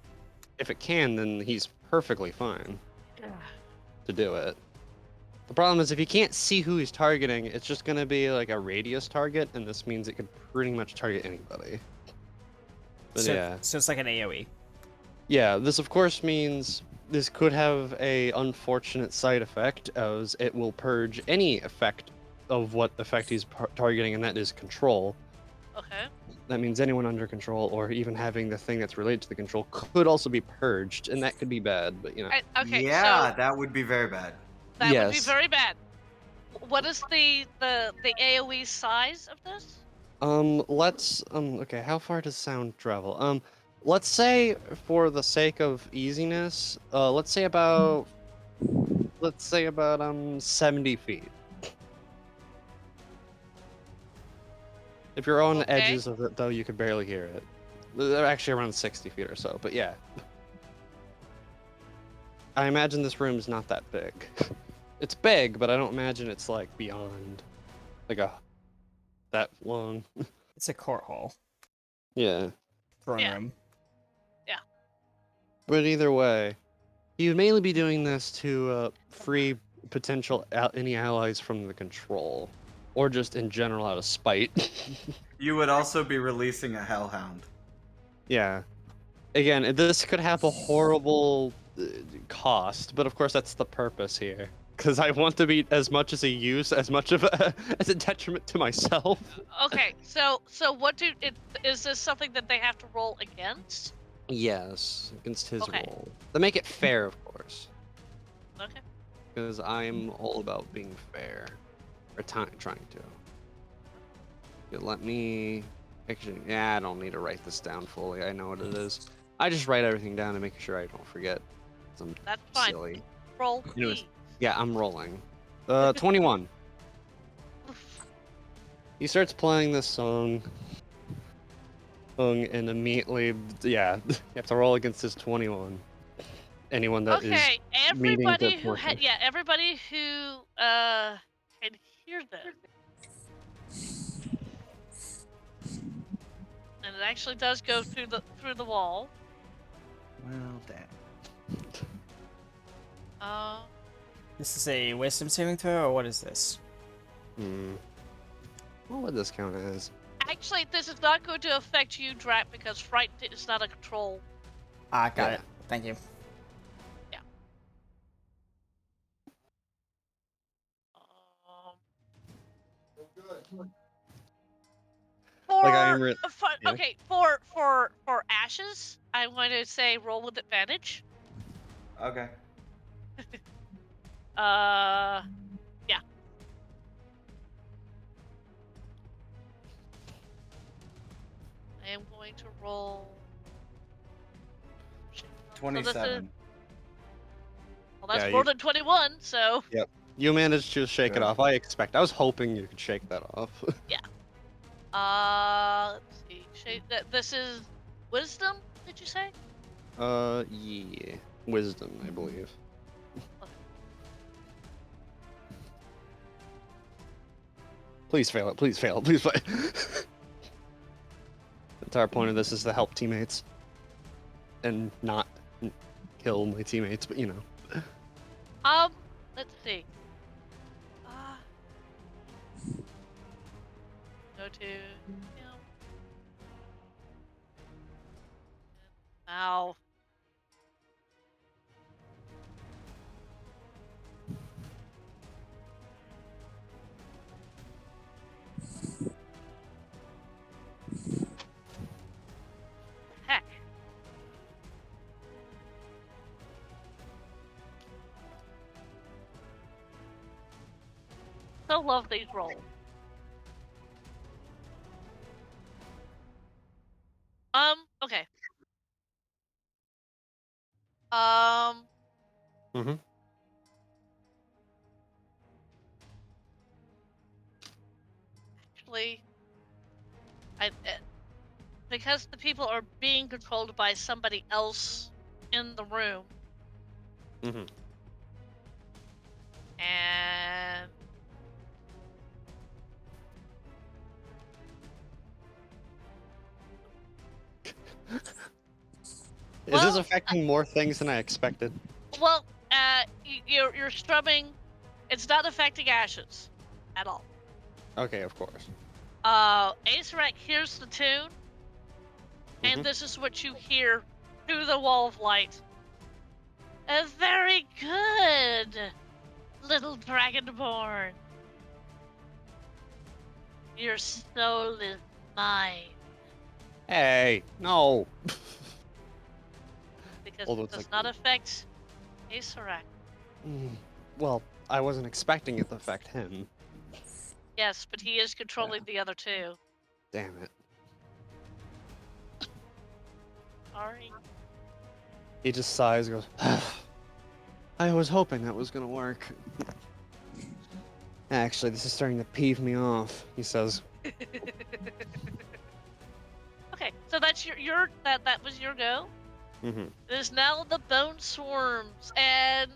If it can, then he's perfectly fine to do it. The problem is if he can't see who he's targeting, it's just going to be like a radius target, and this means it could pretty much target anybody. But yeah. So it's like an AoE. Yeah, this of course means this could have a unfortunate side effect as it will purge any effect of what effect he's targeting, and that is control. Okay. that means anyone under control or even having the thing that's related to the control could also be purged, and that could be bad. But Okay, yeah, so that would be very bad. that would be Yes. very bad. What is the AoE size of this? Let's okay, how far does sound travel? Let's say for the sake of easiness, let's say about 70 feet. If you're on the Okay. edges of it, though, you could barely hear it. They're actually around 60 feet or so, but yeah. I imagine this room is not that big. It's big, but I don't imagine it's like beyond that long. It's a court hall. Yeah. Throne Yeah. room. But either way, you'd mainly be doing this to free potential any allies from the control, or just in general out of spite. You would also be releasing a hellhound. Yeah. Again, this could have a horrible cost, but of course that's the purpose here. Because I want to be as much as a use, as much of as a detriment to myself. Okay, so is this something that they have to roll against? Yes, against his Okay. role. To make it fair, of course. Okay. Because I'm all about being fair. Or trying to. Let me... Actually, yeah, I don't need to write this down fully. I know what it is. I just write everything down to make sure I don't forget. I'm That's fine. silly. Roll, Anyways. please. Yeah, I'm rolling. 21. He starts playing this song. And immediately, yeah, you have to roll against his 21. Anyone that is Okay, meeting everybody the who portion. everybody who can hear this. And it actually does go through the wall. Well, damn. This is a wisdom saving throw, or what is this? What would this count as? Actually, this is not going to affect you, Drat, because fright is not a control. Ah, got Yeah. it. Thank you. For, Like I am yeah. okay, for ashes, I'm going to say roll with advantage. Okay. Yeah. I am going to roll. So this is, 27. well, that's Yeah, more you- than 21, so You managed to shake it Good. off. I was hoping you could shake that off. let's see. This is wisdom, did you say? Yeah. Wisdom, I believe. Please fail it. Please fail it. Please fail. The entire point of this is to help teammates and not kill my teammates, but you know. Let's see. Go to Ow. Heck. So love these rolls. Okay. Mhm. Actually, because the people are being controlled by somebody else in the room, Mhm. and Is this Well, affecting more things than I expected? well, you're strumming. It's not affecting ashes at all. Okay, of course. Acerec hears the tune, and Mhm. this is what you hear through the wall of light. Very good, little dragonborn. Your soul is mine. Hey, no. Because Although it it's does like- not affect Asarak. Well, I wasn't expecting it to affect him. Yes, but he is controlling the other two. Damn it. Sorry. He just sighs and goes, I was hoping that was gonna work. Actually, this is starting to peeve me off, he says. Okay, so that's that was your go. Mm-hmm. It is now the bone swarms, and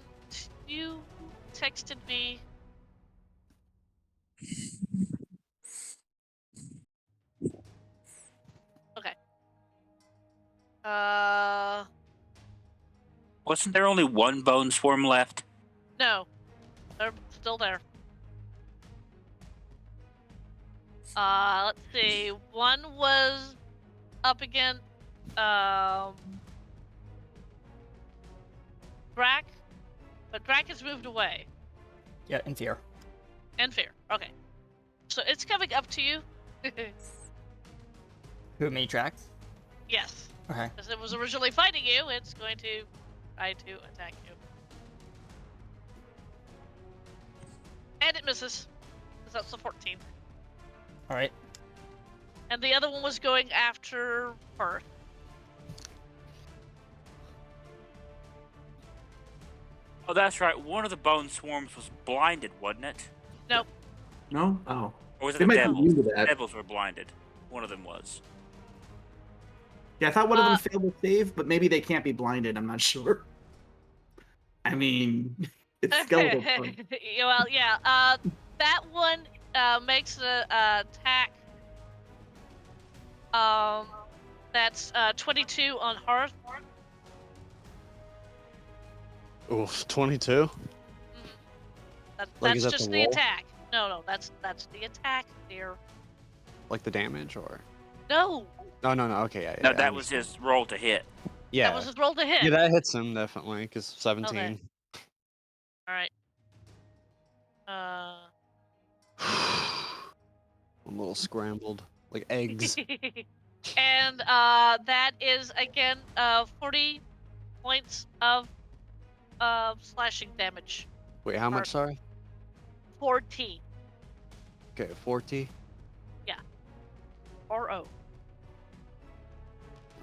you texted me. Okay. Wasn't there only one bone swarm left? No, they're still there. Let's see. One was up against Drac, but Drac has moved away. Yeah, in fear. And Fear. Okay. So it's coming up to you. Who made track? Yes. Okay. Because it was originally fighting you, it's going to try to attack you. And it misses. Because that's the 14. Alright. And the other one was going after Perth. Oh, that's right. One of the bone swarms was blinded, wasn't it? Nope. No? Oh. Or was it They the might be devils? immune to The that. devils were blinded. One of them was. Yeah, I thought one of them Uh, failed to save, but maybe they can't be blinded. I'm not sure. I mean, it's skeletal. form. Well, yeah. That one makes an attack. That's 22 on Hearth. Oof, 22? Like, is That's that just the the roll? attack. No, that's the attack, dear. Like the damage, or? No, No, okay, yeah. No, I that was understand. his roll to hit. Yeah. that was his roll to hit. Yeah, that hits him, definitely, because 17. Okay. All right. I'm a little scrambled. Like eggs. And that is again 40 points of slashing damage. Wait, how much, sorry? 40 Okay, 40. RO.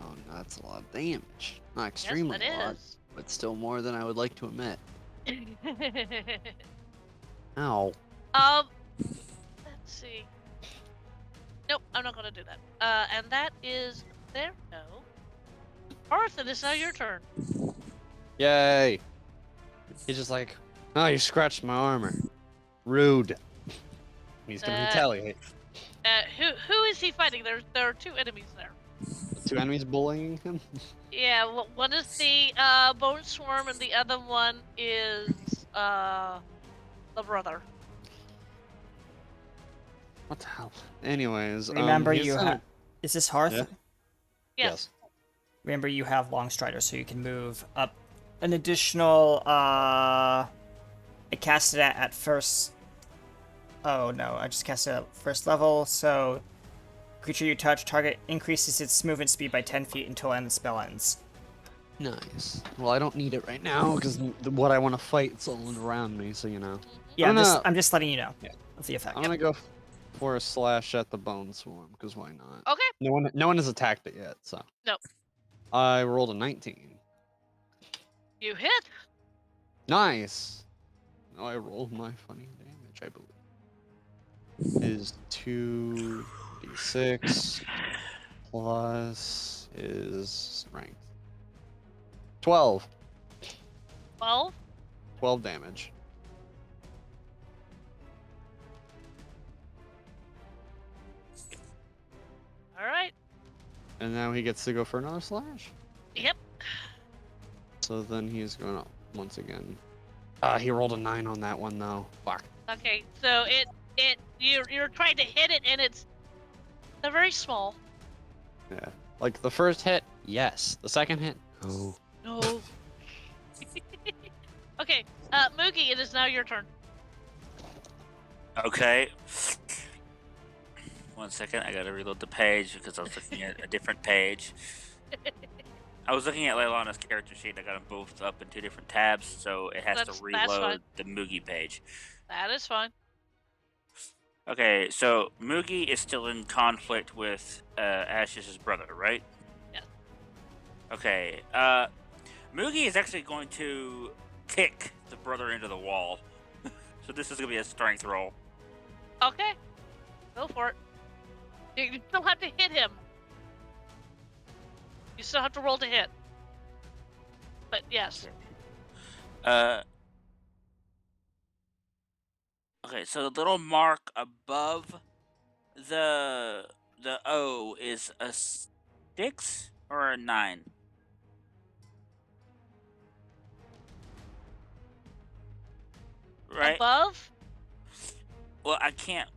Oh, no, that's a lot of damage. Not extremely Yes, a lot, that but still more than I would like to admit. is. Ow. Let's see. Nope, I'm not gonna do that. And that is there. No. Arthur, it's now your turn. Yay! He's just like, oh, you scratched my armor. Rude. He's gonna retaliate. Who is he fighting? There are two enemies there. Two enemies bullying him? Yeah, one is the bone swarm, and the other one is the brother. What the hell? Anyways, Remember, he's you gonna- have. Is this Hearth? Yeah. Yes. Remember, you have Long Strider, so you can move up an additional. I cast it at first. Oh no, I just cast it at first level, so. Creature you touch, target increases its movement speed by 10 feet until end the spell ends. Nice. Well, I don't need it right now because what I want to fight is all around me, so you know. Yeah, I'm I'm just letting you know Yeah. of the effect. I'm gonna go for a slash at the bone swarm because why not? Okay. No one has attacked it yet, so. Nope. I rolled a 19. You hit. Nice. No, I rolled my funny damage, I believe. Is 2d6 plus is ranked 12. 12. 12 damage. All right. And now he gets to go for another slash. Yep. So then he's going to once again. He rolled a 9 on that one though. Fuck. Okay. So you're trying to hit it, and they're very small. Yeah. Like the first hit, yes. The second hit, no. No. Okay. Moogie, it is now your turn. Okay. 1 second, I gotta reload the page because I was looking at a different page. I was looking at Leilana's character sheet. I got them both up in 2 different tabs, so it has That's to fine. reload the Moogie page. That is fine. Okay, so Moogie is still in conflict with Ashes' brother, right? Yes. Okay, Moogie is actually going to kick the brother into the wall. So this is gonna be a strength roll. Okay. Go for it. You still have to hit him. You still have to roll to hit. But yes. Okay, so the little mark above the O is a 6 or a 9? Right? Above? Well, I can't.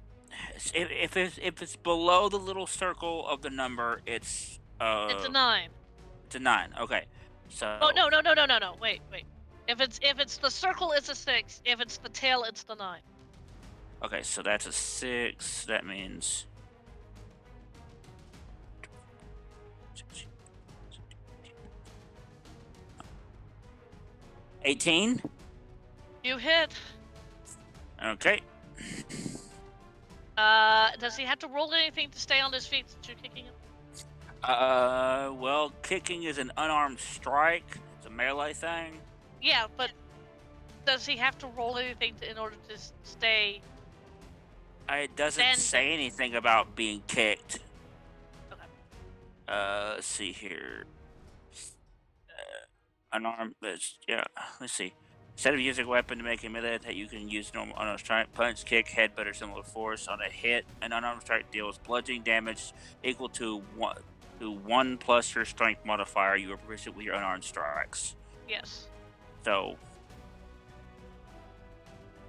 If it's below the little circle of the number, it's It's a 9. It's a 9. Okay, so. Oh no. Wait. If it's the circle, it's a 6. If it's the tail, it's the 9. Okay, so that's a 6. That means. 18. You hit. Okay. Does he have to roll anything to stay on his feet since you're kicking him? Well, kicking is an unarmed strike. It's a melee thing. Yeah, but does he have to roll anything in order to stay? It doesn't Then- say anything about being kicked. Okay. Let's see here. Unarmed. Yeah. Let's see. Instead of using a weapon to make a melee attack, you can use normal unarmed strike, punch, kick, headbutt, or similar force. On a hit, an unarmed strike deals bludgeoning damage equal to 1 plus your strength modifier. You are proficient with your unarmed strikes. Yes. So.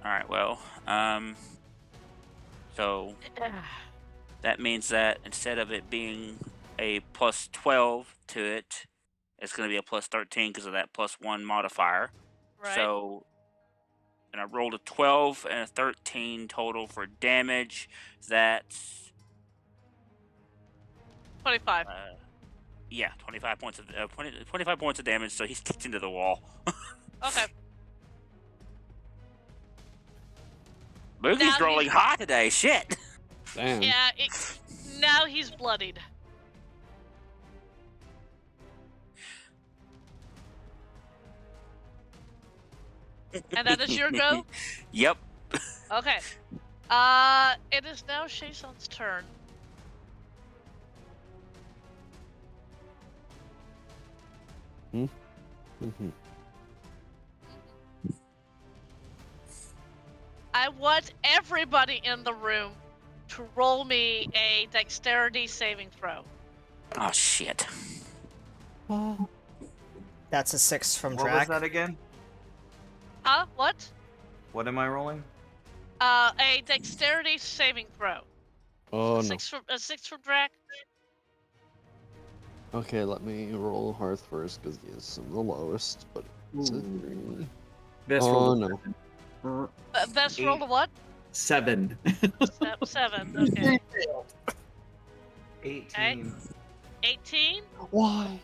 Alright, well, so that means that instead of it being a plus 12 to it, it's going to be a plus 13 because of that plus 1 modifier. Right. So, and I rolled a 12 and a 13 total for damage. That's 25. yeah, 25 points of 25 points of damage. So he's kicked into the wall. Okay. Moogie's Now rolling hot today. Shit. Damn. Yeah. Now he's bloodied. And that is your go? Yep. Okay. It is now Shason's turn. Mhm. I want everybody in the room to roll me a dexterity saving throw. Oh shit. That's a 6 from What was Drac. that again? Huh? What? What am I rolling? A dexterity saving throw. Oh no. 6 from Drac. Okay, let me roll Hearth first because he is the lowest, but it's a 3. Best Oh roll. no. Best roll to what? 7. 7. Okay. 18. 18. Why?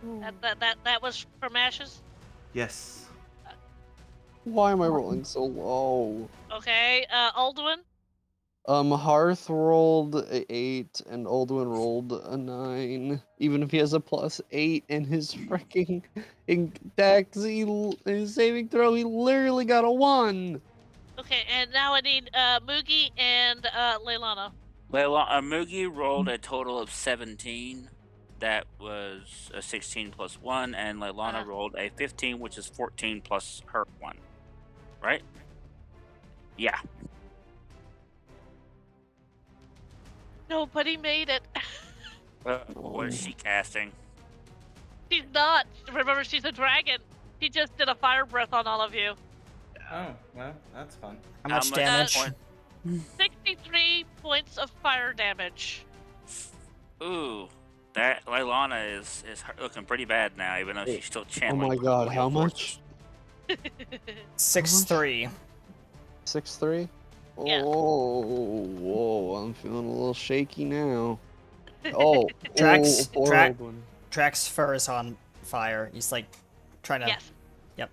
That was from Ashes. Yes. Why am I rolling so low? Okay. Alduin. Hearth rolled a 8 and Alduin rolled a 9. Even if he has a +8 in his freaking dex, his saving throw, he literally got a 1. Okay, and now I need Moogie and Leilana. Moogie rolled a total of 17. That was a 16 plus 1, and Leilana rolled a 15, which is 14 plus her 1. Right? Yeah. Nobody made it. What is she casting? She's not. Remember, she's a dragon. She just did a fire breath on all of you. Oh, well, that's fun. How much damage? 63 points of fire damage. Ooh, that Leilana is looking pretty bad now, even though she's still Oh channeling. my god, how primordial forces. much? 6-3. 6-3? Yeah. Whoa, I'm feeling a little shaky now. Oh, Drax- poor Dra- old one. Drax's fur is on fire. He's like trying to. Yes. Yep.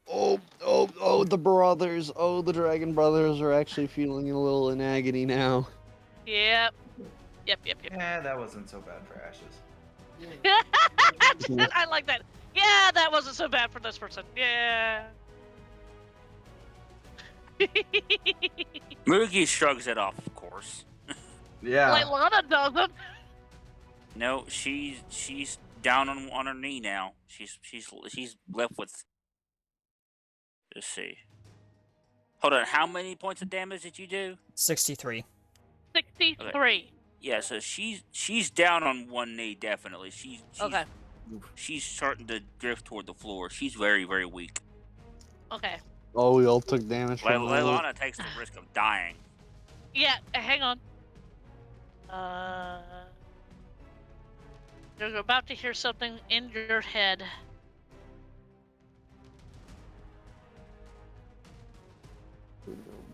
Oh, the brothers. Oh, the dragon brothers are actually feeling a little in agony now. Yep. Yep. Yeah, that wasn't so bad for Ashes. I like that. Yeah, that wasn't so bad for this person. Yeah. Moogie shrugs it off, of course. Yeah. Like Lana doesn't. No, she's down on her knee now. She's left with. Let's see. Hold on, how many points of damage did you do? 63. 63. Yeah, so she's down on one knee definitely. She's Okay. She's starting to drift toward the floor. She's very, very weak. Okay. Oh, we all took damage from Leilana takes the risk of dying. Yeah, hang on. You're about to hear something in your head.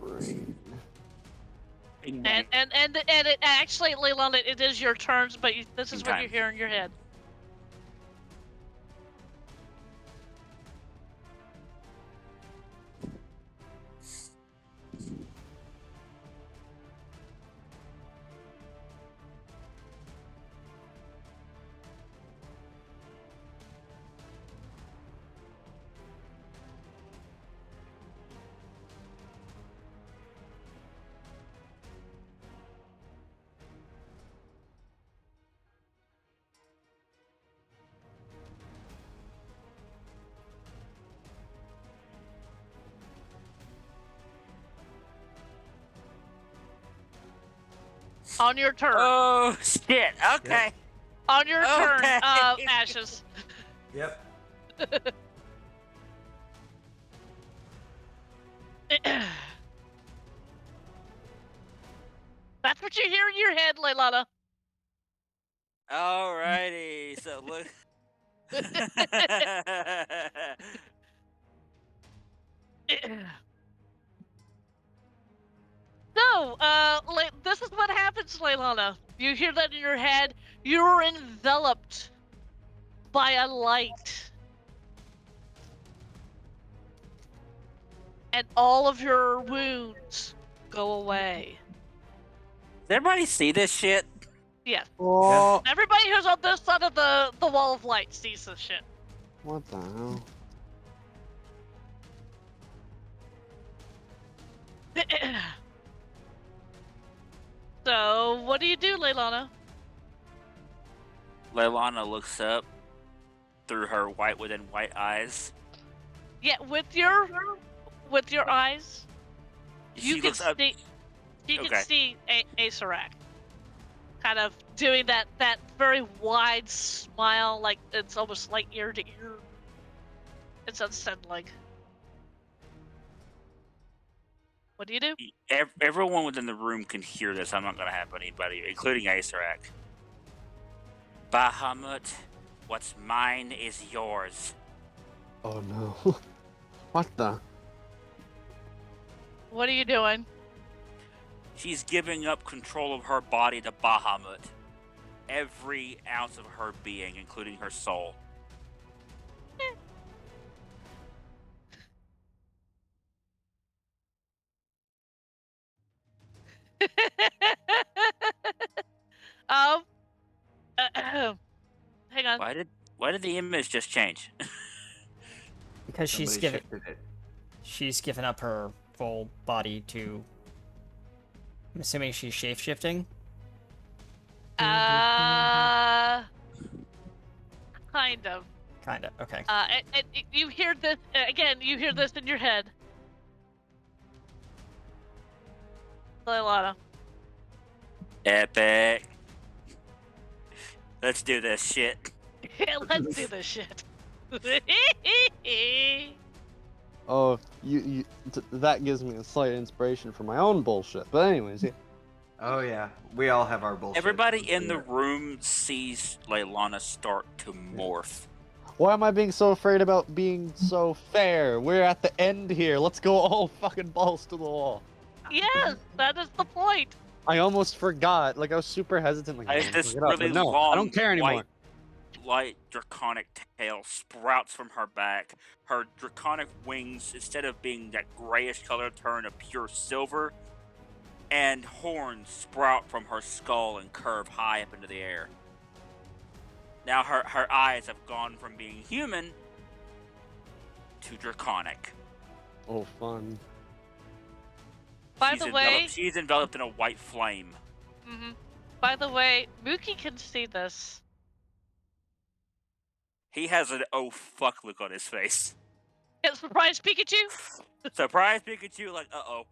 brain. And it actually, Leilana, it is your turns, but this is what you hear in your head. On your turn. Oh shit! Okay. On your turn, Okay. Ashes. Yep. That's what you hear in your head, Leilana. Alrighty. So look. So, this is what happens, Leilana. You hear that in your head. You're enveloped by a light. And all of your wounds go away. Does everybody see this shit? Yes. Oh, Everybody who's on this side of the wall of light sees this shit. what the hell? So, what do you do, Leilana? Leilana looks up through her white within white eyes. Yeah, with your eyes, you She can looks up. see. You can Okay. see Acerak, kind of doing that very wide smile, like it's almost like ear to ear. It's unsettling. What do you do? Everyone within the room can hear this. I'm not going to have anybody, including Acerak. Bahamut, what's mine is yours. Oh no. What the? What are you doing? She's giving up control of her body to Bahamut. Every ounce of her being, including her soul. Hang on. Why did the image just change? Because Somebody shifted it. she's given up her full body to. I'm assuming she's shape shifting. Kind of. Kinda. Okay. You hear this again. You hear this in your head. Leilana. Epic. Let's do this shit. Let's do this shit. Oh, that gives me a slight inspiration for my own bullshit. But anyways, yeah. Oh yeah, we all have our bullshit. Everybody in the room sees Leilana start to morph. Why am I being so afraid about being so fair? We're at the end here. Let's go all fucking balls to the wall. Yes, that is the point. I almost forgot. Like I was super hesitant. Like, As "Oh, this look it up," but really no, long, I don't care anymore. white, light draconic tail sprouts from her back. Her draconic wings, instead of being that grayish color, turn a pure silver, and horns sprout from her skull and curve high up into the air. Now her eyes have gone from being human to draconic. Oh, fun. By the way, she's enveloped in a white flame. By the way, Mookie can see this. He has an oh fuck look on his face. Yeah, surprise Pikachu. Surprise Pikachu, like uh-oh.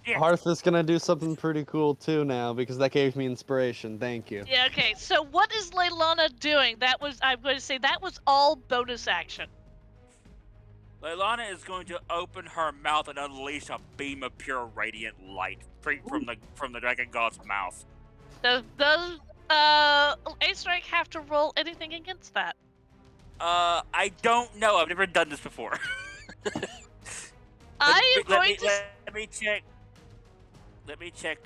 Yeah. Hearth is gonna do something pretty cool too now because that gave me inspiration. Thank you. Yeah, okay. So what is Leilana doing? I'm going to say that was all bonus action. Leilana is going to open her mouth and unleash a beam of pure radiant light straight from the Dragon God's mouth. Does Ace Rank have to roll anything against that? I don't know. I've never done this before. I am going to. Let me check. Let me check.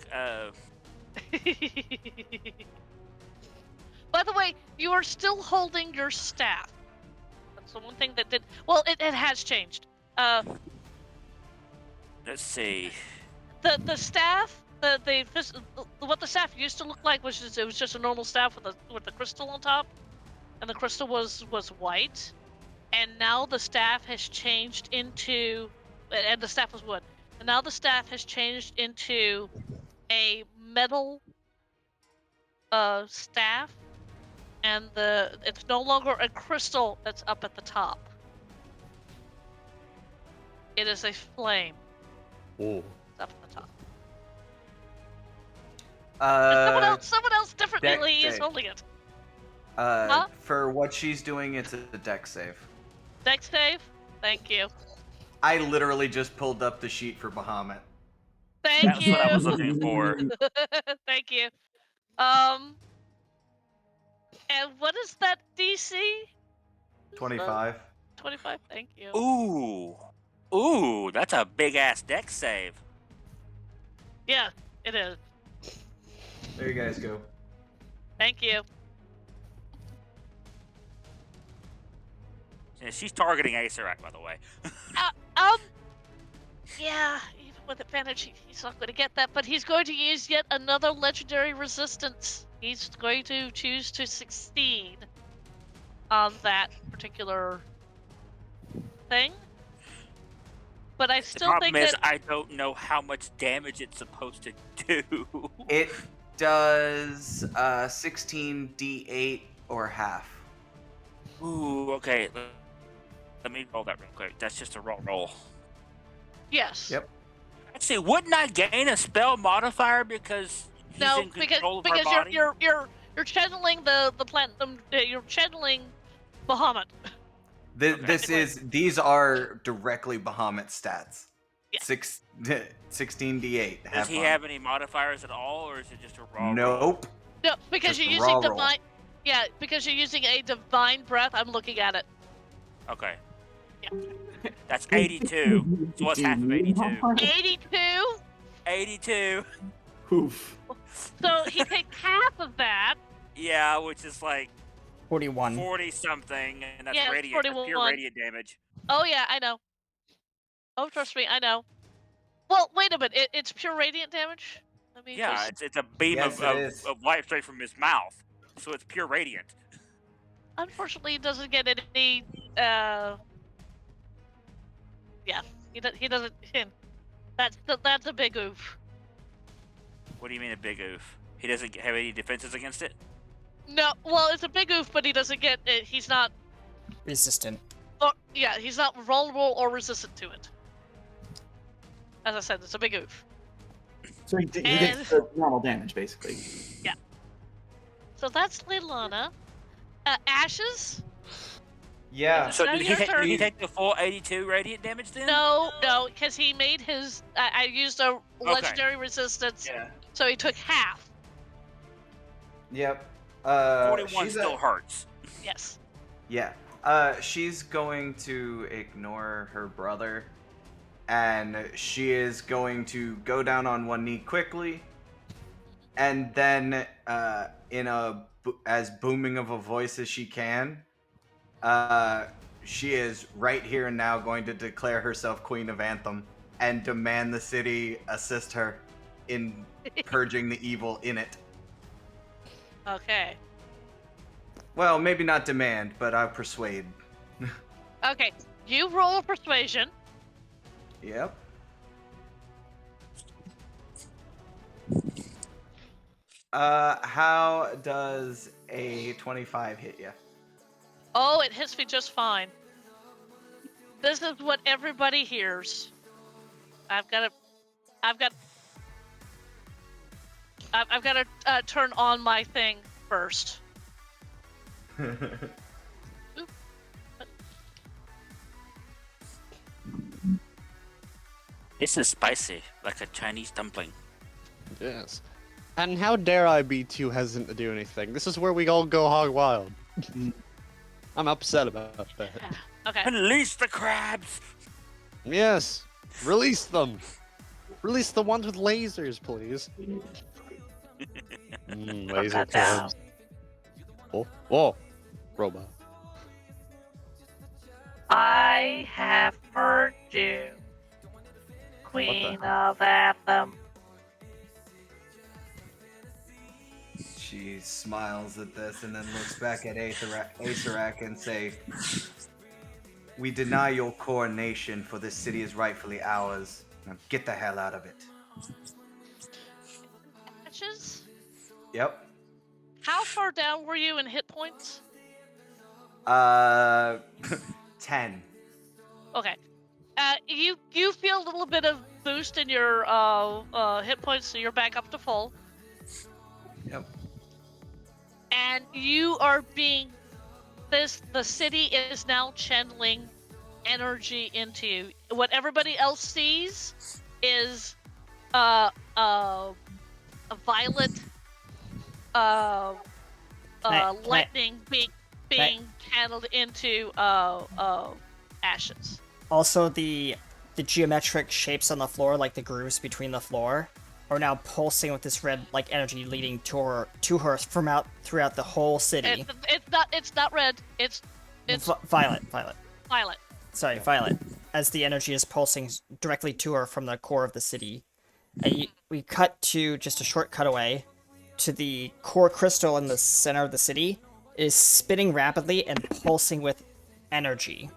By the way, you are still holding your staff. That's the one thing that did. Well, it has changed. Let's see. The staff, what the staff used to look like was just a normal staff with a crystal on top, and the crystal was white, and now the staff has changed into, and the staff was wood, and now the staff has changed into a metal staff, and it's no longer a crystal that's up at the top. It is a flame. Ooh. It's up at the top. Someone else differently is save. holding it. For what she's doing, it's a dex save. Dex save? Thank you. I literally just pulled up the sheet for Bahamut. Thank That's you. what I was looking for. Thank you. And what is that DC? 25. 25. Thank you. Ooh, that's a big ass deck save. Yeah, it is. There you guys go. Thank you. Yeah, she's targeting Acerak, by the way. Yeah, even with advantage, he's not going to get that, but he's going to use yet another legendary resistance. He's going to choose to succeed on that particular thing. But I The still problem think is that I don't know how much damage it's supposed to do. It does 16d8 or half. Ooh, okay. Let me roll that real quick. That's just a roll. yes. Yep. Actually, wouldn't I gain a spell modifier because he's No, in control of her because body? you're channeling the platinum. You're channeling Bahamut. These are directly Bahamut stats. Yeah. 16d8. Does he have any modifiers at all, or is it just a raw roll? Nope. No, because Just you're a using raw roll. divine. Yeah, because you're using a divine breath. I'm looking at it. Okay. Yeah. That's 82. So what's half of 82? 82. 82. Oof. So he takes half of that. Yeah, which is like 41. 40 something, and that's Yeah, it's radiant. That's pure 41. radiant damage. Oh yeah, I know. Oh, trust me, I know. Well, wait a minute. It's pure radiant damage. Let me Yeah, just... it's a beam Yes, it is. of light straight from his mouth, so it's pure radiant. Unfortunately, he doesn't get any. Yeah, he doesn't. That's a big oof. What do you mean a big oof? He doesn't have any defenses against it? No, well, it's a big oof, but he doesn't get. He's not. Resistant. Yeah, he's not vulnerable or resistant to it. As I said, it's a big oof. So he gets the normal damage, basically. So that's Leilana. Ashes? Yeah. So Now did your he turn. take the full 82 radiant damage then? No, because he made his. I used a legendary resistance, Yeah. so he took half. Yep. 41 she's still hurts. Yes. Yeah. She's going to ignore her brother, and she is going to go down on one knee quickly, and then, in as booming of a voice as she can, she is right here and now going to declare herself Queen of Anthem and demand the city assist her in purging the evil in it. Okay. Well, maybe not demand, but I'll persuade. Okay. You roll a persuasion. Yep. How does a 25 hit you? Oh, it hits me just fine. This is what everybody hears. I've got to turn on my thing first. This is spicy, like a Chinese dumpling. Yes. And how dare I be too hesitant to do anything? This is where we all go hog wild. I'm upset about that. Okay. Unleash the crabs! Yes. Release them. Release the ones with lasers, please. Laser crabs. Oh, whoa. Robot. I have heard you, Queen of Anthem. She smiles at this and then looks back at Aetherak and say, "We deny your coronation, for this city is rightfully ours. Now get the hell out of it." Ashes? Yep. How far down were you in hit points? 10. Okay. You feel a little bit of boost in your hit points, so you're back up to full. Yep. And you are being the city is now channeling energy into you. What everybody else sees is a violet lightning being channeled into ashes. Also, the geometric shapes on the floor, like the grooves between the floor, are now pulsing with this red like energy leading to her from throughout the whole city. It's not red. It's Violet. violet. Sorry, violet. As the energy is pulsing directly to her from the core of the city. And we cut to just a short cutaway to the core crystal in the center of the city. It is spinning rapidly and pulsing with energy.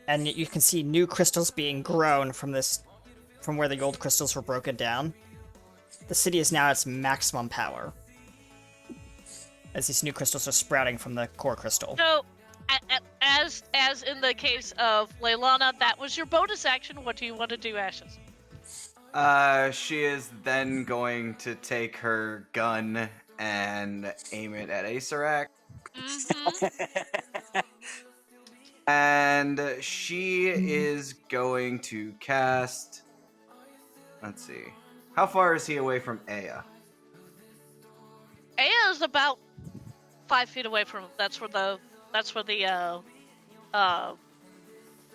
And you can see new crystals being grown from where the old crystals were broken down. The city is now at its maximum power, as these new crystals are sprouting from the core crystal. So, as in the case of Leilana, that was your bonus action. What do you want to do, Ashes? She is then going to take her gun and aim it at Aetherak. Mm-hmm. And she is going to cast. Let's see. How far is he away from Aya? Aya is about 5 feet away from him. That's where the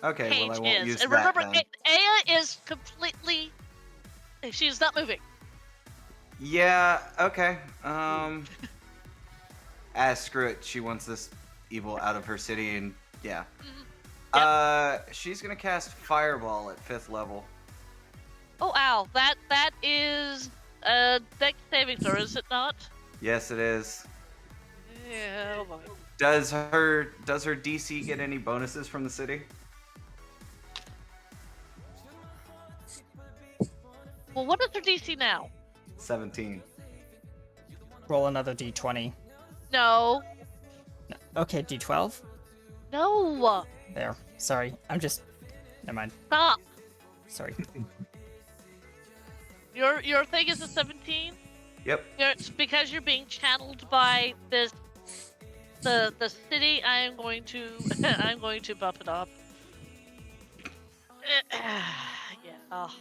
Okay, cage well I won't is. use And that remember, then. Aya is completely. She's not moving. Yeah. Okay. Screw it. She wants this evil out of her city, and yeah. She's gonna cast Fireball at 5th level. Oh, ow! That is a dex saving throw, is it not? Yes, it is. Yeah. Oh boy. Does her DC get any bonuses from the city? Well, what is her DC now? 17. Roll another d20. No. Okay, d12. No. There. Sorry, I'm just. Never mind. Stop. Sorry. Your thing is a 17. Yep. It's because you're being channeled by the city. I'm going to bump it up. Yeah. Oh.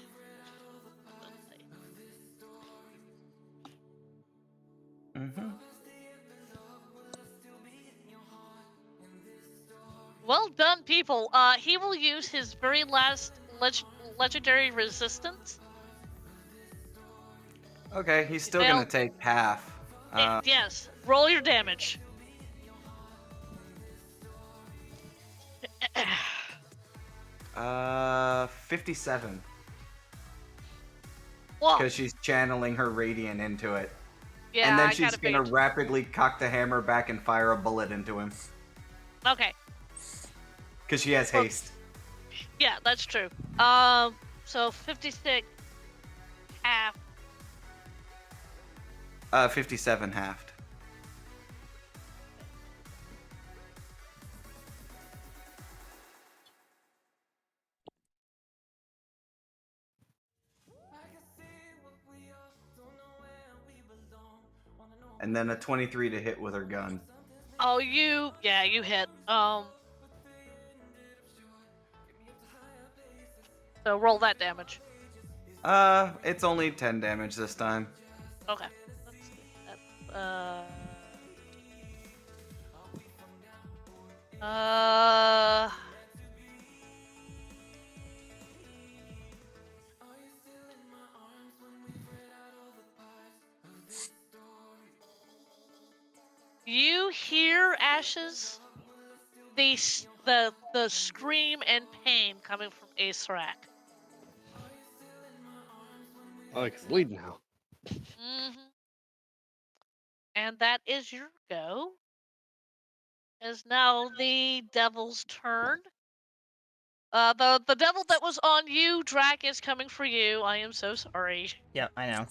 Mm-hmm. Well done, people. He will use his very last legendary resistance. Okay, he's still Fail. gonna take half. Yes. Roll your damage. 57. Whoa. Because she's channeling her radiant into it. Yeah, And then I she's kinda gonna figured. rapidly cock the hammer back and fire a bullet into him. Okay. Because she has Well- haste. Yeah, that's true. So 56 half. 57 halved. And then a 23 to hit with her gun. Oh, you hit. So roll that damage. It's only 10 damage this time. Okay. Let's see. That's, you hear, Ashes, the scream and pain coming from Acerak. Oh, he's bleeding now. Mm-hmm. And that is your go. Is now the devil's turn. The devil that was on you, Drac, is coming for you. I am so sorry. Yep, I know.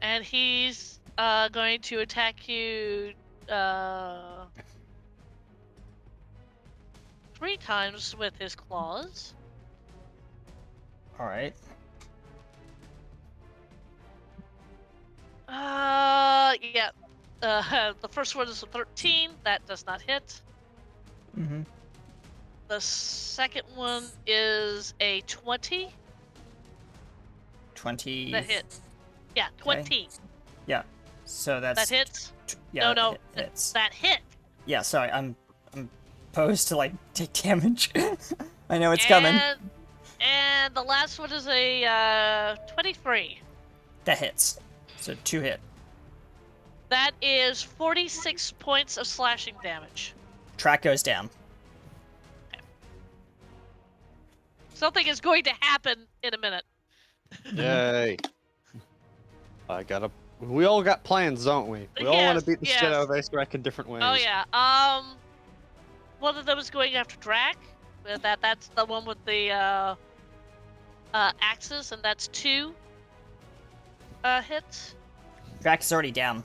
And he's going to attack you 3 times with his claws. Alright. Yeah. The first one is a 13. That does not hit. Mm-hmm. The second one is a 20. 20. That hits. Yeah, 20. So that's... That hits. Yeah, No, hits. that hit. Yeah, sorry, I'm posed to, like, take damage. I know it's coming. And the last one is a 23. That hits. So 2 hit. That is 46 points of slashing damage. Track goes down. Something is going to happen in a minute. Yay. We all got plans, don't we? We all want Yes, to beat the shit out of Acerak in different ways. Oh yeah. One of them is going after Drac. That's the one with the axes, and that's 2 hits. Drax is already down.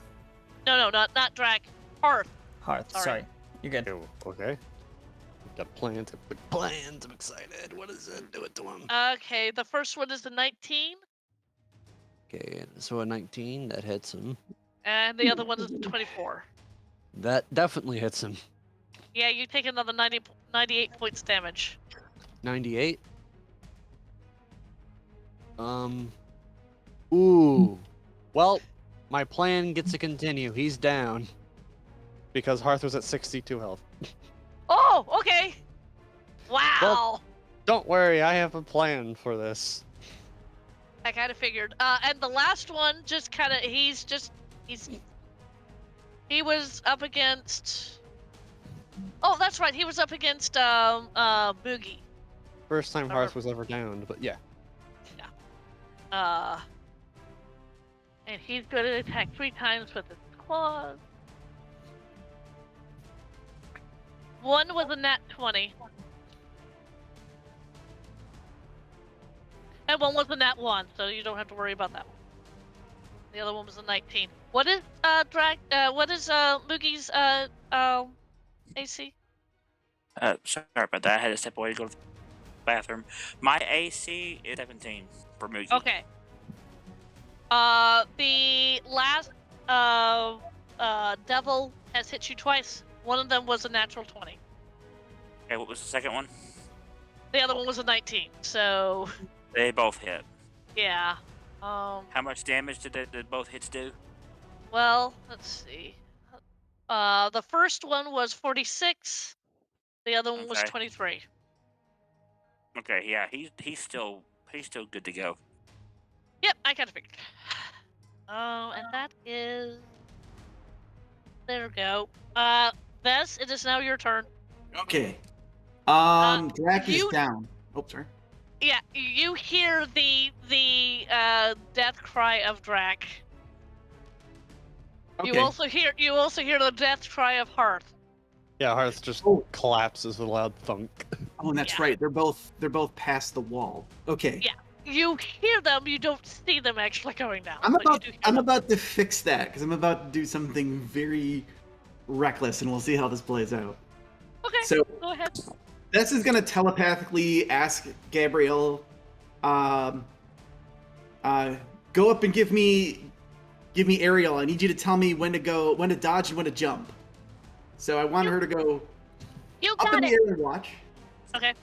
No, not Drac. Hearth. Hearth, Sorry. sorry. You're good. Ew, okay. Got plans. Big plans. I'm excited. What is it? Do it to him. Okay, the first one is a 19, Okay, so a 19 that hits him. and the other one is a 24. That definitely hits him. Yeah, you take another 98 points damage. 98. Ooh. Well, my plan gets to continue. He's down. Because Hearth was at 62 health. Oh, okay. Wow. Don't worry, I have a plan for this. I kind of figured. And the last one just kind of, he was up against, oh, that's right, he was up against, Boogie. First time Hearth was ever downed, but yeah. And he's going to attack 3 times with his claws. One was a nat 20. And one was a nat 1, so you don't have to worry about that one. The other one was a 19. What is Moogie's AC? Sorry about that. I had to step away to go to the bathroom. My AC is 17 for Moogie. Okay. The last devil has hit you twice. One of them was a natural 20. Okay, what was the second one? The other one was a 19. So, They both hit. yeah. How much damage did both hits do? Well, let's see. The first one was 46. The other one was Okay. 23. Okay, yeah, he's still good to go. Yep, I kind of figured. Oh, and that is. There we go. Vess, it is now your turn. Okay. Drac is you- down. Oh, sorry. Yeah, you hear the death cry of Drac. Okay. You also hear the death cry of Hearth. Yeah, Hearth just Oh. collapses with a loud thunk. Oh, and that's Yeah. right. They're both past the wall. Okay. Yeah. You hear them, you don't see them actually going down. I'm but you about do hear I'm them. about to fix that because I'm about to do something very reckless, and we'll see how this plays out. Okay, So go ahead. this is gonna telepathically ask Gabrielle, go up and give me aerial. I need you to tell me when to dodge, and when to jump. So I want her to go You up in got the it. air and watch. Okay.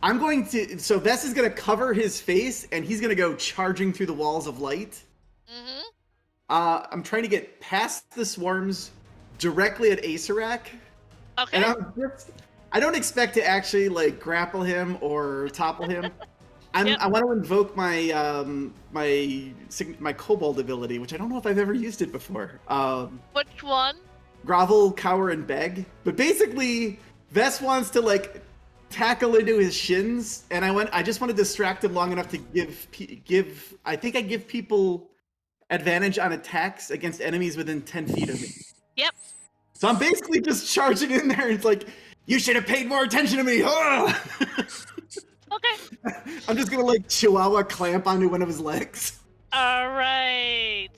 I'm going to. So Vess is gonna cover his face, and he's gonna go charging through the walls of light. Mm-hmm. I'm trying to get past the swarms directly at Acerak. Okay. And I don't expect to actually like grapple him or topple him. Yep. I want to invoke my my kobold ability, which I don't know if I've ever used it before. Which one? Grovel, cower, and beg. But basically, Vess wants to like tackle into his shins, and I just want to distract him long enough to give people advantage on attacks against enemies within 10 feet of me. Yep. So I'm basically just charging in there. And it's like, you should have paid more attention to me. Ugh! Okay. I'm just gonna like chihuahua clamp onto one of his legs, All right.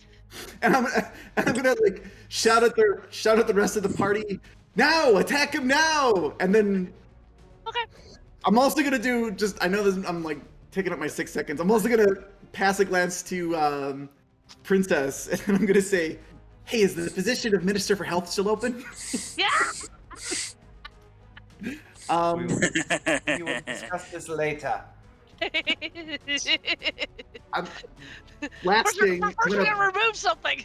and I'm gonna like shout at the rest of the party. Now, attack him now! And then Okay. I'm also gonna do just. I know this. I'm like taking up my 6 seconds. I'm also gonna pass a glance to Princess, and I'm gonna say, "Hey, is the position of Minister for Health still open?" Yeah. We will discuss this later. Last thing, I'm First, we're gonna- gonna remove something.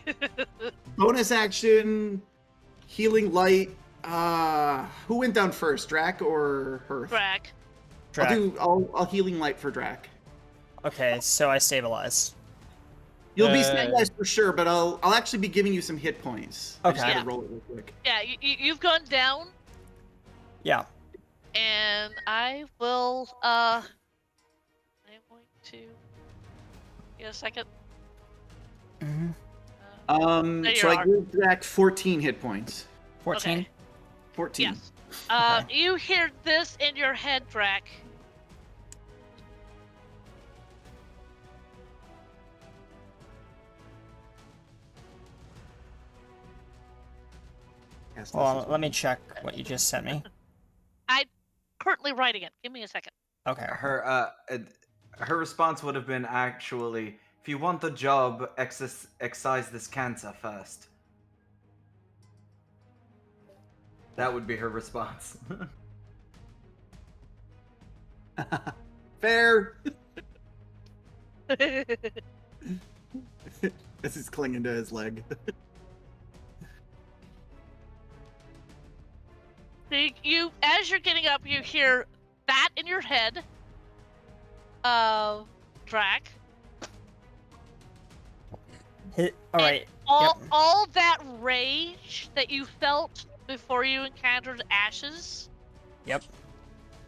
bonus action, healing light. Who went down first, Drac or Hearth? Drac. Drac. I'll healing light for Drac. Okay, so I stabilize. You'll be Uh, stabilized for sure, but I'll actually be giving you some hit points. I just Okay. gotta roll it real quick. Yeah, you've gone down, Yeah. and I will. I'm going to. Give a second. Mhm. There you So I are. give Drac 14 hit points. 14. Okay. 14. Yes. Okay. You hear this in your head, Drac. Yes, Hold this on, let me check what you just sent me. Currently writing it. Give me a second. Okay. Her response would have been actually, if you want the job, excise this cancer first. That would be her response. Fair. This is clinging to his leg. You, as you're getting up, you hear that in your head. Drac. Alright. All that rage that you felt before you encountered Ashes Yep.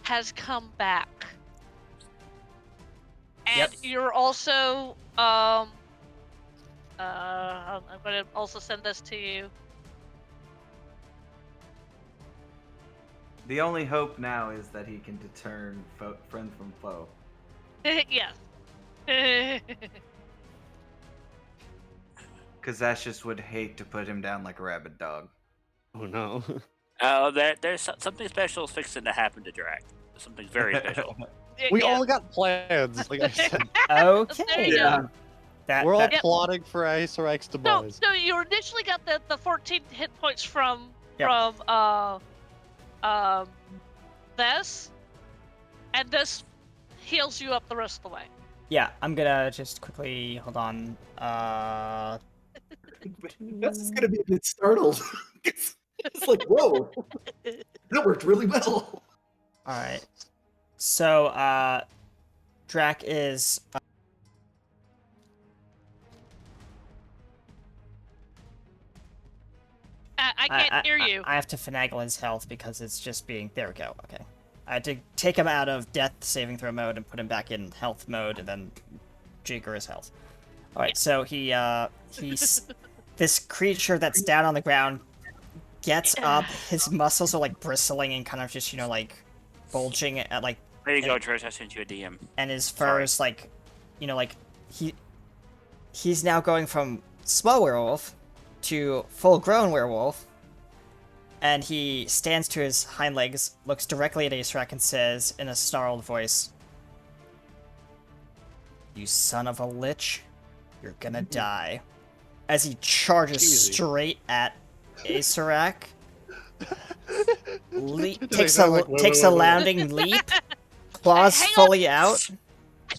has come back. And Yep. you're also I'm gonna also send this to you. The only hope now is that he can discern friend from foe. Yes. Because Ashes would hate to put him down like a rabid dog. Oh no. Oh, there's something special fixing to happen to Drac. Something very special. We Yeah. all got plans, like I said. Okay. There you Yeah. go. That, We're all that- plotting for Isorax to No, buzz. no, you initially got the 14 hit points from Yep. this, and this heals you up the rest of the way. yeah, I'm gonna just quickly hold on. This is gonna be a bit startled. It's like, whoa, that worked really well. All right. So, Drac is. I can't hear you. I have to finagle his health because it's just being. There we go. Okay. I had to take him out of death saving throw mode and put him back in health mode, and then jigger his health. All right. So he's this creature that's down on the ground gets up. His muscles are like bristling and kind of just like bulging at like. There you go, Trish. I sent you a DM. And his fur is like, like he's now going from small werewolf to full-grown werewolf, and he stands to his hind legs, looks directly at Acerak, and says in a snarled voice, "You son of a lich, you're gonna die," as he charges Easy. straight at Acerak. Takes sound like, a landing leap, claws Hang on. fully out.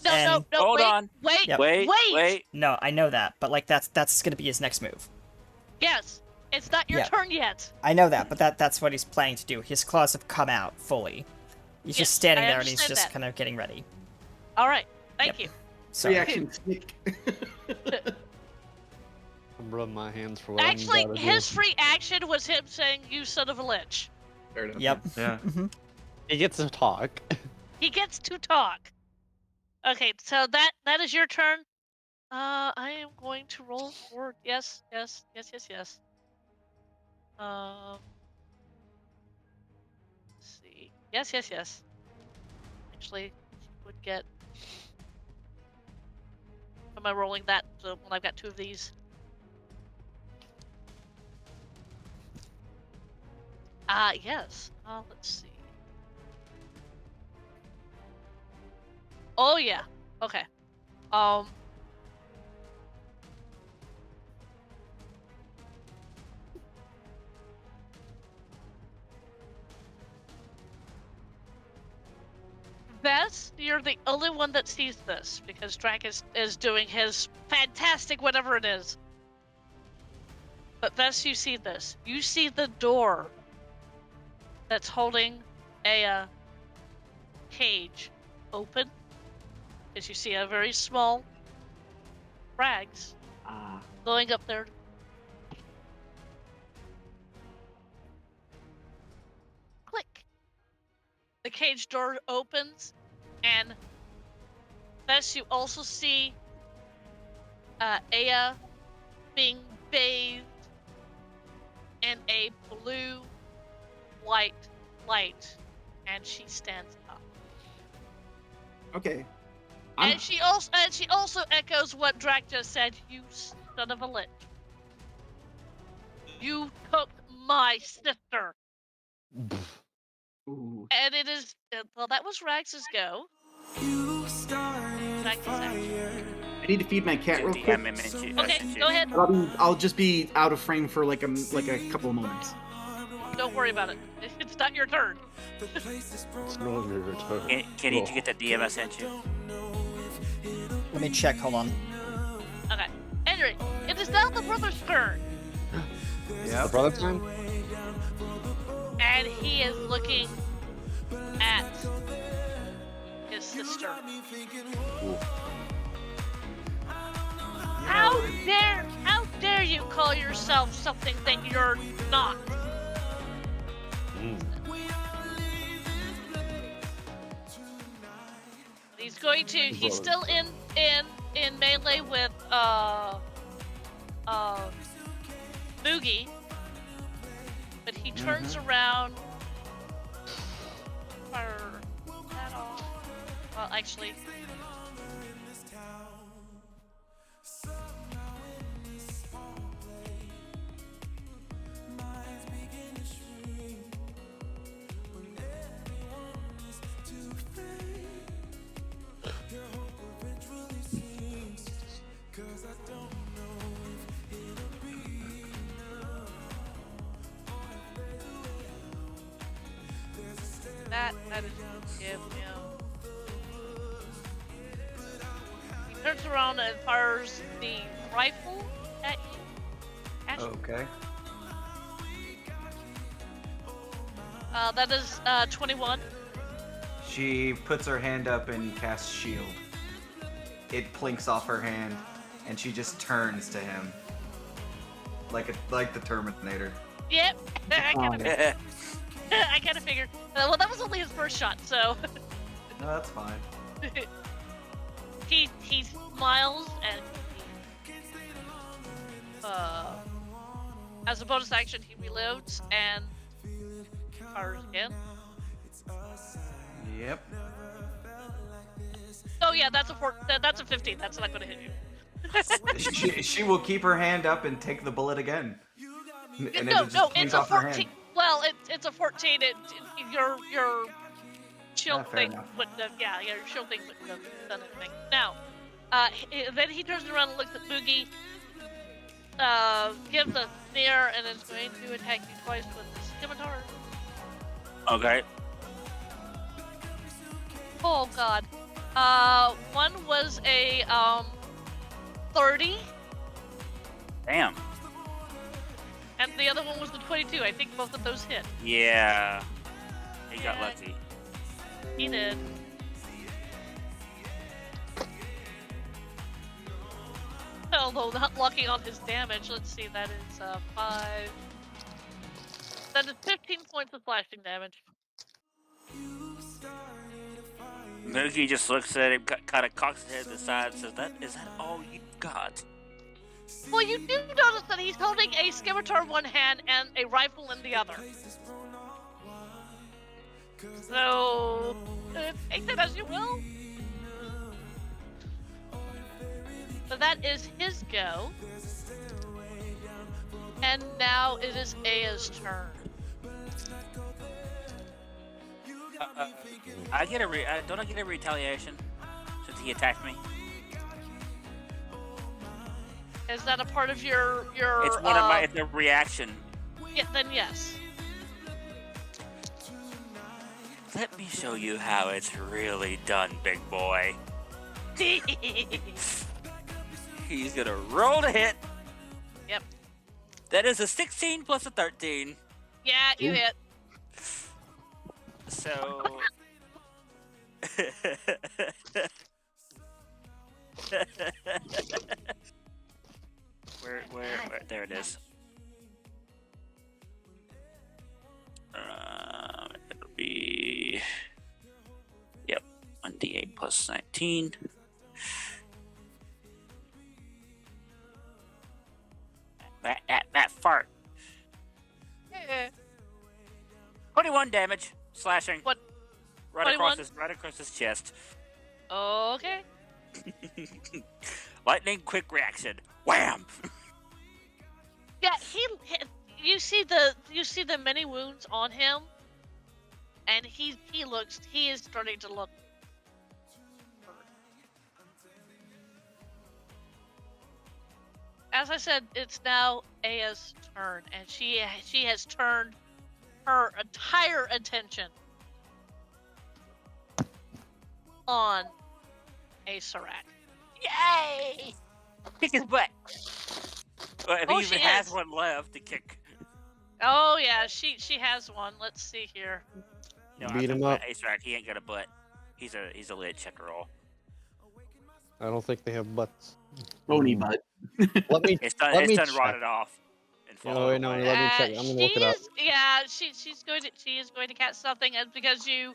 No, And- no, Hold wait, on. wait, Yep. Wait. No, I know that, but like that's gonna be his next move. Yes, it's not your Yeah. turn yet. I know that, but that's what he's planning to do. His claws have come out fully. He's Yes, just standing I there and he's understand just that. kind of getting ready. All right, thank Yep. you. So Reaction sneak. I'm rubbing my hands for what Actually, I'm about to his do. free action was him saying, "You son of a lich." Fair enough. yep. Yeah. He gets to talk. He gets to talk. Okay, so that is your turn. I am going to roll for yes. Let's see. Yes. Actually, would get. Am I rolling that when I've got two of these? Yes. Let's see. Oh yeah. Okay. Vess, you're the only one that sees this because Drac is doing his fantastic whatever it is. But Vess, you see this. You see the door that's holding a cage open. Because you see a very small Rags Ah, going up there. Click. The cage door opens, and thus you also see Aya being bathed in a blue white light, and she stands up. okay. And she also echoes what Drac just said. You son of a lich! You took my sister. Ooh. And it is well. That was Rags' go. Drac is action. I need to feed my cat real quick. Okay, go ahead. I'll just be out of frame for like a couple of moments. Don't worry about it. It's not your turn. It's no longer your turn. Kenny, did you get that DM I sent you? let me check. Hold on. Okay. Anyway, it is now the brother's turn, The brother time? and he is looking at his sister. How dare you call yourself something that you're not? He's going to. He's still in melee with Boogie, but he turns around. Fire that off. Well, actually. That is give him. He turns around and fires the rifle at you. Ashley. Okay. That is 21. She puts her hand up and casts shield. It plinks off her hand, and she just turns to him, like the Terminator. Yep. I kind Um, of I kind of figured. Well, that was only his first shot, so No, that's fine. he smiles and as a bonus action he reloads and fires again. Yep. Oh yeah, that's a 15. That's not going to hit you. She will keep her hand up and take the bullet again. And No, it just it's clings a off her 14. hand. Well, it's a 14. Your shield Ah, fair thing enough. wouldn't have. Yeah, your shield thing wouldn't have done anything. Now, then he turns around and looks at Boogie. Gives a sneer and is going to attack you twice with the scimitar. Okay. Oh god. One was a 30, Damn. and the other one was the 22. I think both of those hit. Yeah. He got Yeah. lucky. He did. Although not lucky on his damage. Let's see, that is 5. That is 15 points of slashing damage. Moogie just looks at him, kind of cocks his head to the side, and says, "Is that all you got?" Well, you do notice that he's holding a scimitar in one hand and a rifle in the other. So, take that as you will. So that is his go. And now it is Aya's turn. I get don't I get a retaliation since he attacked me? Is that a part of your It's one of my. It's a reaction. Yeah, then yes. Let me show you how it's really done, big boy. He's gonna roll to hit. Yep. That is a 16 plus a 13. Yeah, you hit. So. where? There it is. It'll be. Yep, 1d8 plus 19. That fart. 21 damage, slashing. What? Right across 21? his chest. Okay. Lightning quick reaction. Wham! Yeah, you see the many wounds on him, and he is starting to look hurt. As I said, it's now Aya's turn, and she has turned her entire attention on Acerak. Yay! Kick his butt. Well, if Oh, he even she has is. one left to kick. Oh yeah, she has one. Let's see here. No, Beat him up. Ace Rack, he ain't got a butt. He's a lit checker roll. I don't think they have butts. Bony butt. Let me. It's done. Let it's me done check. rotted off. And No, fallen wait, no, away. let me check. I'm gonna look it up. She is going to catch something, and because you.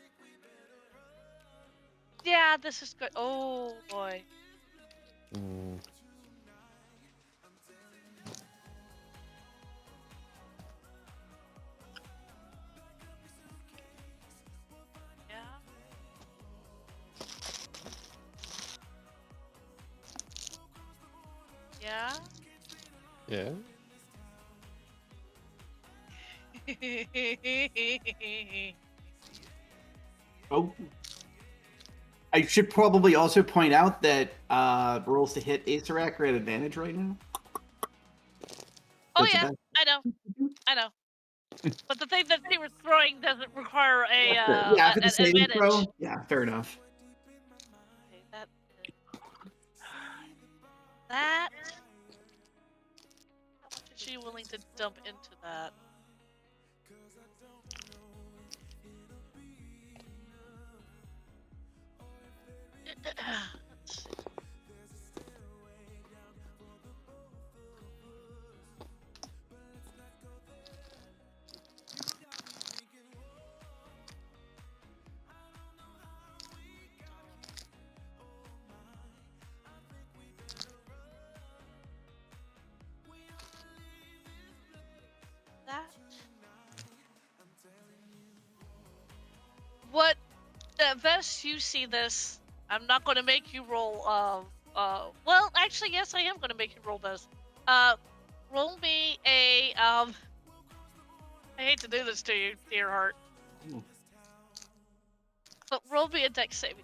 Yeah, this is good. Oh boy. Mm. Yeah. Yeah. Yeah. Oh. I should probably also point out that rolls to hit Acerak are at advantage right now. Oh That's yeah, about- I know. But the thing that they were throwing doesn't require a yeah, for the an saving advantage. throw. Yeah, fair enough. Okay, that. How much is she willing to dump into that? Let's see. That. What? Vess, you see this. I'm not going to make you roll. Well, actually, yes, I am going to make you roll this. Roll me a. I hate to do this to you, dear heart. Ooh. But roll me a dex saving.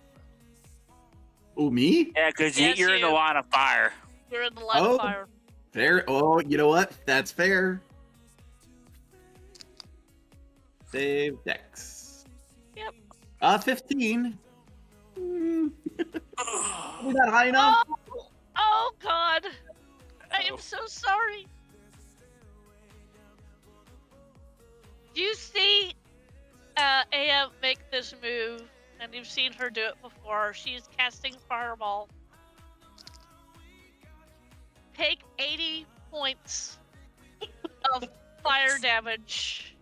Oh, me? Yeah, because Yes, you're in the you. line of fire. You're in the line Oh. of fire. Fair. Oh, you know what? That's fair. Save Dex. Yep. 15. Probably not high enough. Oh God! I am so sorry. You see, Aya make this move, and you've seen her do it before. She's casting Fireball. Take 80 points of fire damage.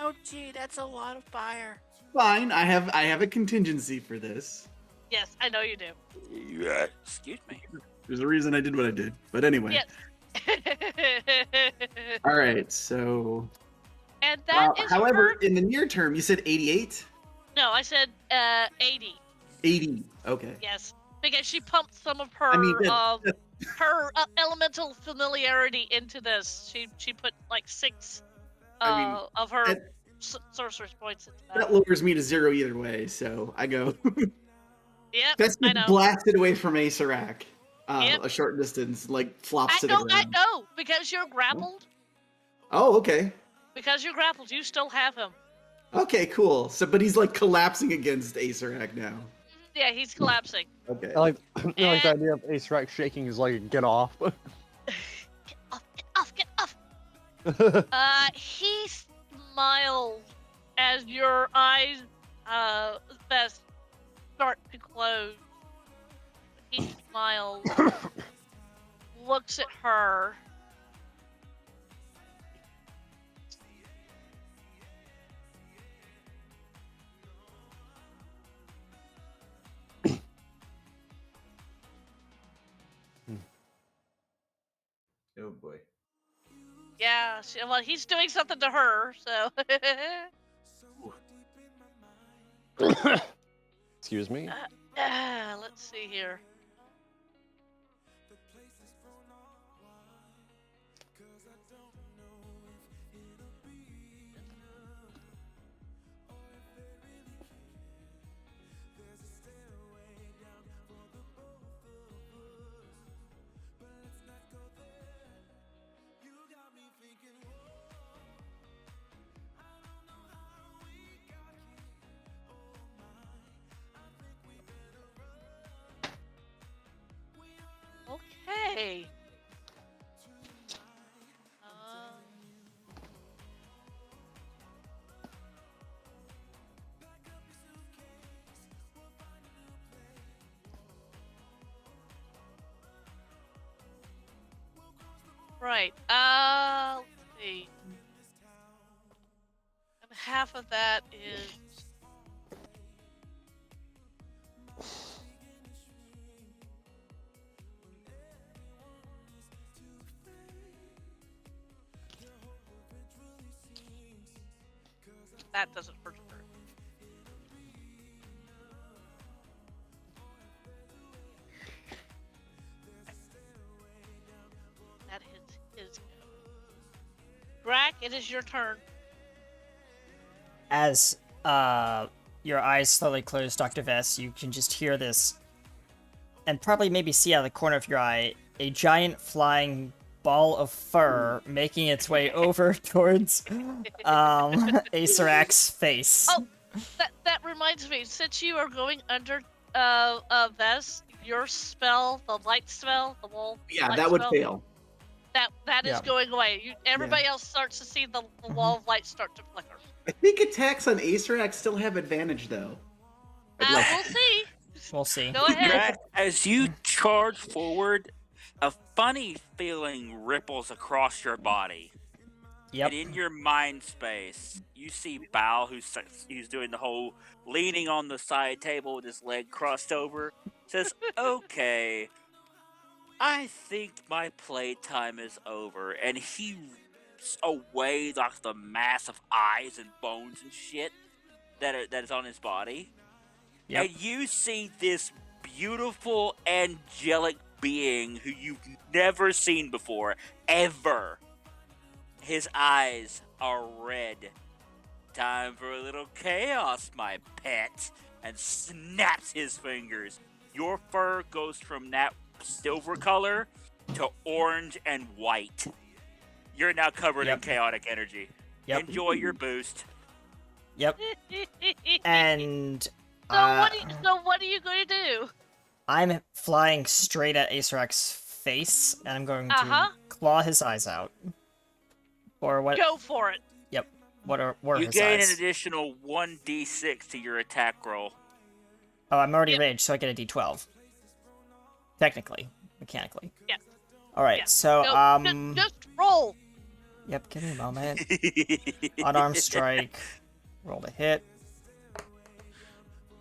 Ouchie, that's a lot of fire. Fine. I have a contingency for this. Yes, I know you do. Yeah. Excuse me. There's a reason I did what I did. But anyway. Yes. All right. So. And that is however, her... in the near term, you said 88. No, I said 80. 80. Okay. Yes, because she pumped some of her I mean, her elemental familiarity into this. She put like 6 I mean, of her that- sorcerer's points into that that. lowers me to 0 either way. So I go. Yep, That's I know. blasted away from Acerak. Yep. A short distance, like flops I to the know, ground. I know, because you're grappled. Oh, okay. Because you're grappled, you still have him. Okay, cool. So, but he's like collapsing against Acerak now. Yeah, he's collapsing. Okay. I like the And- idea of Ace Rex shaking his leg and get off. Get off, get off, get off. He smiles as your eyes, best start to close. He smiles, looks at her. Oh boy. Yeah, well, he's doing something to her, so. Excuse me. Let's see here. Okay. Right. Let's see. And half of that is. That doesn't hurt her. That hits his go. Drac, it is your turn. As your eyes slowly close, Dr. Vess, you can just hear this, and probably maybe see out of the corner of your eye, a giant flying ball of fur making its way over towards Acerak's face. Oh, that reminds me. Since you are going under Vess, your spell, the light spell, the wall. Yeah, light that would spell, fail. That is Yeah. going away. Everybody else starts to see the wall of light start to flicker. I think attacks on Acerak still have advantage though. I'd like- We'll see. We'll see. Go ahead. Drax, as you charge forward, a funny feeling ripples across your body. Yep. And in your mind space, you see Bao, who's doing the whole leaning on the side table with his leg crossed over, says, "Okay, I think my playtime is over." And he rips away like the mass of eyes and bones and shit that is on his body. Yep. And you see this beautiful angelic being who you've never seen before, ever. His eyes are red. "Time for a little chaos, my pet," and snaps his fingers. Your fur goes from that silver color to orange and white. You're now covered in Yep. chaotic energy. Yep. Enjoy your boost. Yep. And So what are you going to do? I'm flying straight at Acerak's face, and I'm going to Uh-huh. claw his eyes out. Or what? Go for it. What are You his gain eyes? an additional 1d6 to your attack roll. Oh, I'm already Yep. raged, so I get a D12. Technically, mechanically. Yeah. All right. Yeah. So No, just roll. Yep. Give me a moment. Unarmed strike. Roll to hit.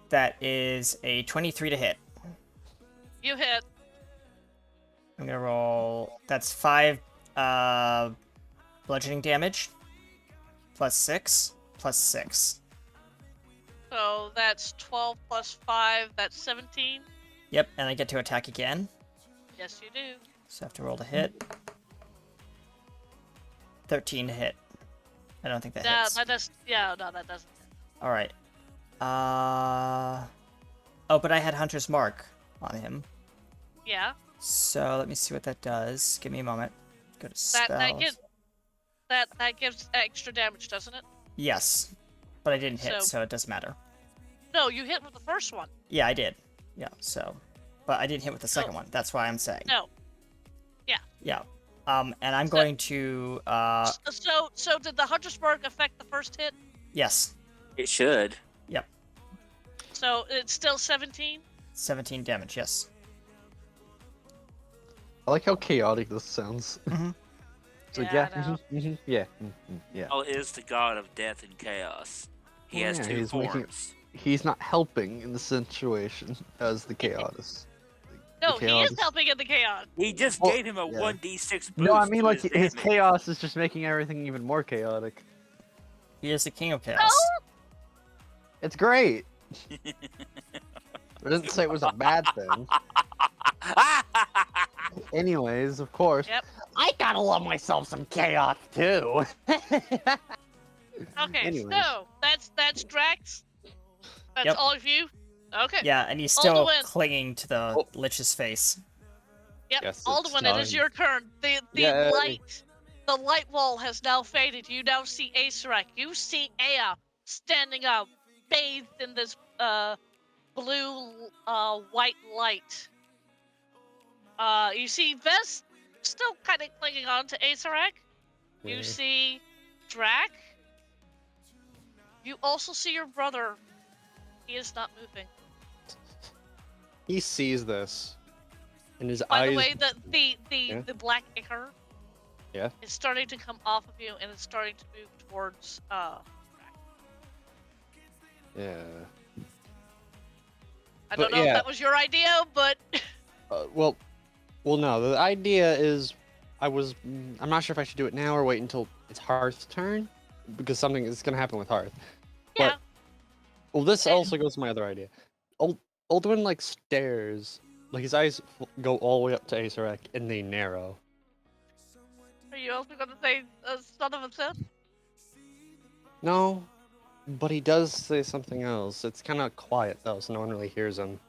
That is a 23 to hit. You hit. I'm gonna roll. That's 5 bludgeoning damage. Plus 6. Plus 6. So that's 12 plus 5. That's 17. Yep, and I get to attack again. Yes, you do. So I have to roll to hit. 13 to hit. I don't think that Yeah, hits. that does. Yeah, no, that doesn't. Alright. Oh, but I had Hunter's Mark on him. Yeah. So let me see what that does. Give me a moment. Go to spells. That gives extra damage, doesn't it? Yes. But I didn't hit, So- so it doesn't matter. No, you hit with the first one. Yeah, I did. Yeah, so. But I didn't hit with the second Oh. one. That's why I'm saying. No. Yeah. And I'm So- going to, So did the Hunter's Mark affect the first hit? yes. It should. So it's still 17. 17 damage, yes. I like how chaotic this sounds. So Yeah, I know. yeah, yeah. Baal is the god of death and chaos. He Oh, has yeah, 2 he's making- forms. He's not helping in the situation as the chaos. No, he is chaos. helping in the chaos. He just Well, gave him a yeah. 1d6 boost. No, I mean to like his his damage. chaos is just making everything even more chaotic. He is the king of chaos. It's great. I didn't say it was a bad thing. Anyways, of course. Yep. I gotta love myself some chaos too. Okay, Anyways. so that's Drax. That's Yep. all of you. Okay. Yeah, and he's Alduin. still clinging to the Oh. Lich's face. Yep. Yes, it's Alduin, it is time. your turn. The Yay. light wall has now faded. You now see Acerak. You see Aya standing up, bathed in this blue white light. You see Vest still kind of clinging on to Acerak. You Yeah. see Drac. You also see your brother. He is not moving. He sees this, and his By eyes. the way, Yeah. the black ichor Yeah. is starting to come off of you and it's starting to move towards Yeah. I don't But know yeah. if that was your idea, but Well, no. The idea is, I'm not sure if I should do it now or wait until it's Hearth's turn, because something is gonna happen with Hearth. yeah. But, well, this Okay. also goes to my other idea. Alduin like stares, like his eyes go all the way up to Acerak and they narrow. Are you also going to say son of a bitch? No, but he does say something else. It's kind of quiet though, so no one really hears him.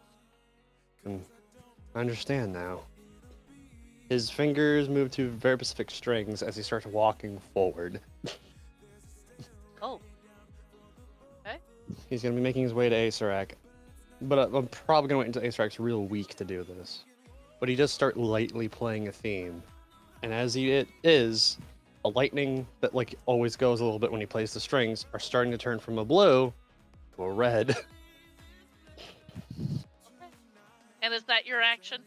And I understand now. His fingers move to very specific strings as he starts walking forward. Oh, He's gonna be making his way to Acerak, but I'm probably gonna wait until Acerak's real weak to do this. But he does start lightly playing a theme, and as it is, a lightning that like always goes a little bit when he plays the strings are starting to turn from a blue to a red. And is that your action?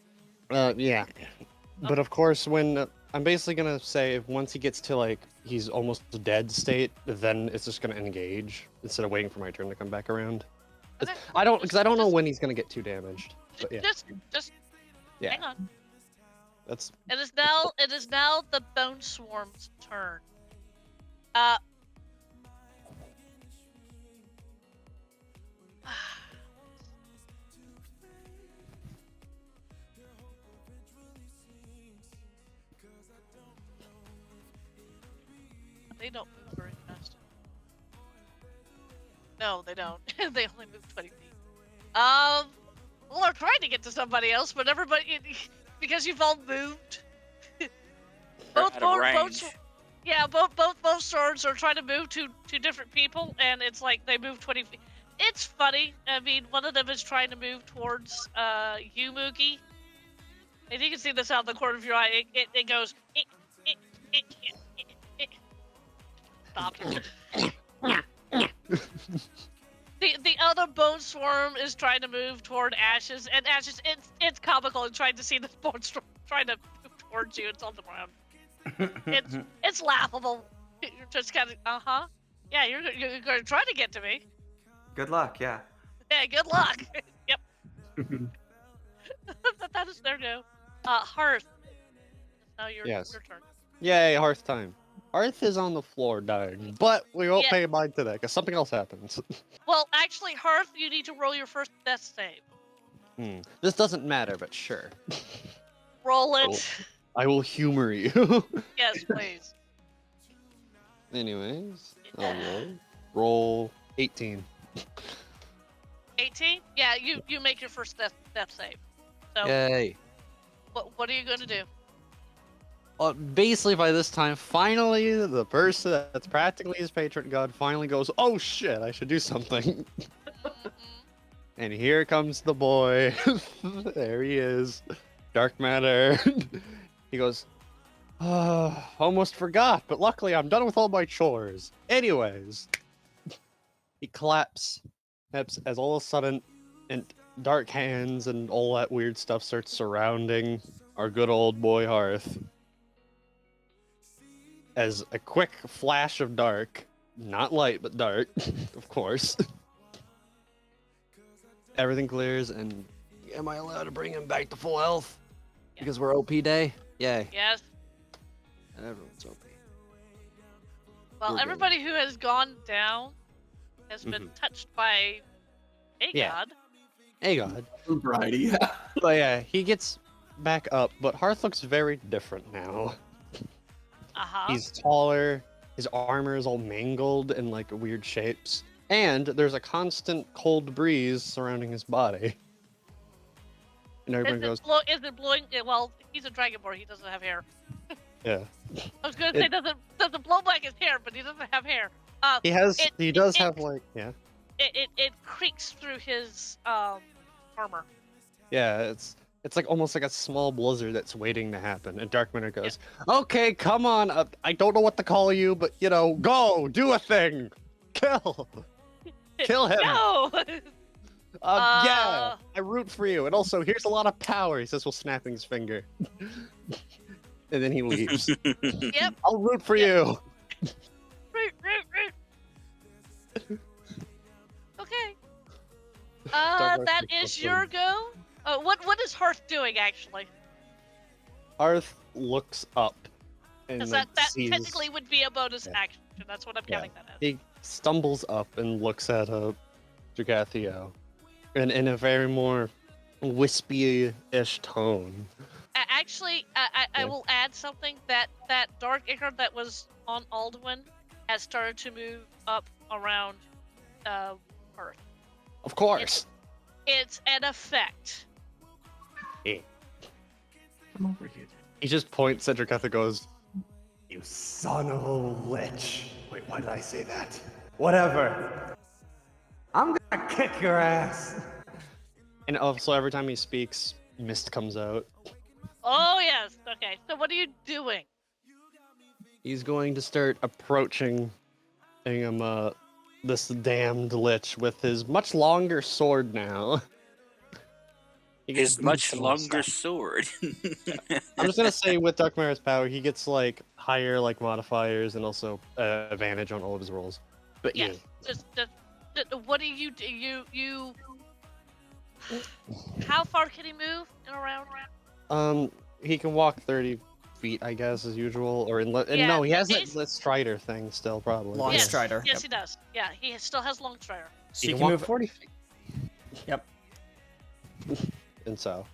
Yeah. But of course, when I'm basically gonna say if once he gets to like he's almost dead state, then it's just gonna engage instead of waiting for my turn to come back around. Okay. I don't because I don't know Just- when he's gonna get too damaged. But yeah, Just yeah, hang on. that's It is now the Bone Swarm's turn. They don't move very fast. No, they don't. They only move 20 feet. Well, they're trying to get to somebody else, but everybody, because you've all moved. both Out of range. both swords are trying to move to different people, and it's like they move 20 feet. It's funny. I mean, one of them is trying to move towards you, Moogie. And you can see this out of the corner of your eye. It goes. Stop. The other bone swarm is trying to move toward Ashes, and Ashes, it's comical and trying to see this bone swarm trying to move towards you. It's on the ground. It's laughable. You're just kind of yeah. You're going to try to get to me. Good luck, yeah. Yeah. Good luck. Yep. That is their go. Hearth. Now your Yes. your turn. yay Hearth time. Hearth is on the floor dying, but we won't Yeah. pay mind to that because something else happens. Well, actually, Hearth, you need to roll your first death save. This doesn't matter, but sure. Roll it. I will humor you. Yes, please. Anyways, I'll roll 18. 18? Yeah, you make your first death save. So Yay. what are you going to do? Basically, by this time, finally, the person that's practically his patron god finally goes, "Oh shit, I should do something." And here comes the boy. There he is. Dark matter. He goes, almost forgot, but luckily I'm done with all my chores. Anyways, he claps as all of a sudden, and dark hands and all that weird stuff starts surrounding our good old boy Hearth. As a quick flash of dark, not light, but dark, of course. Everything clears, and am I allowed to bring him back to full health? Yeah. Because we're OP day? Yay. Yes. And everyone's OP. Well, We're good. everybody who has gone down has been touched by a Yeah. god. Hey, God. Variety, yeah. But yeah, he gets back up, but Hearth looks very different now. He's taller, his armor is all mangled in like weird shapes, and there's a constant cold breeze surrounding his body. And everyone goes, Is it blowing? Well, he's a dragonborn. He doesn't have hair. yeah. I was going to say doesn't blow back his hair, but he doesn't have hair. He does have like, yeah. It creaks through his armor. Yeah, it's like almost like a small blizzard that's waiting to happen. And Darkmanor goes, "Okay, come on. I don't know what to call you, but you know, go do a thing, kill him." No. Yeah, I root for you. And also, here's a lot of power. He says while snapping his finger. And then he leaves. Yep. I'll root for you. Root. Okay. Dark That Horse is looks your go. What is Hearth doing actually? Hearth looks up and Because like, that sees... technically would be a bonus Yeah. action. That's what I'm Yeah. counting that as. He stumbles up and looks at Dragathio, and in a very more wispy-ish tone. Actually, I Yeah. will add something that Dark Ichor that was on Alduin has started to move up around Earth. Of course. It's an effect. Come over here. He just points at Dragathio and goes, "You son of a lich." Wait, why did I say that? Whatever. I'm gonna kick your ass. And also, every time he speaks, mist comes out. Oh yes. Okay. So what are you doing? He's going to start approaching him, this damned lich with his much longer sword now. He gets His much boosted on longer stat. sword. I'm just gonna say with Dark Mara's power, he gets like higher like modifiers and also advantage on all of his rolls. But Yes. What do you do? You. How far can he move in a round? He can walk 30 feet, I guess, as usual. Or and Yeah, no, he has he's- that Strider thing still, probably. Long but Yes, Strider. Yes, he does. Yeah, he still has long strider. So He you can can walk move. 40 feet. Yep. And so.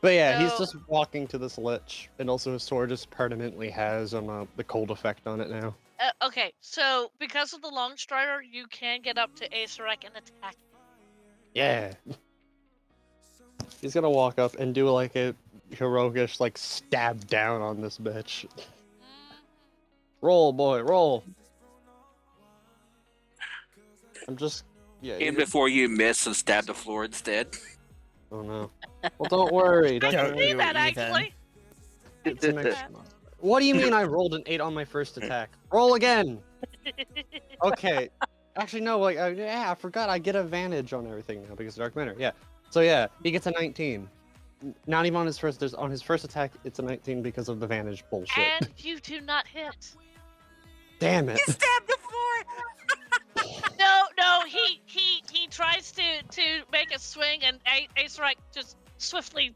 But yeah, he's So- just walking to this lich, and also his sword just permanently has the cold effect on it now. Okay, so because of the long strider, you can get up to Acerec and attack. Yeah. He's gonna walk up and do like a heroish like stab down on this bitch. Roll, boy, roll. I'm just Even you're- before you miss and stab the floor instead. Oh no. Well, don't worry. I Don't Don't can worry. see you that even. actually. It's an extra mod. What do you mean I rolled an 8 on my first attack? Roll again. Okay. Actually, no. Like, yeah, I forgot. I get advantage on everything now because of Dark Matter. Yeah. So yeah, he gets a 19. Not even on his first. There's on his first attack, it's a 19 because of the advantage bullshit. And you do not hit. Damn it. Stab the floor! No, he tries to make a swing, and Acerec just swiftly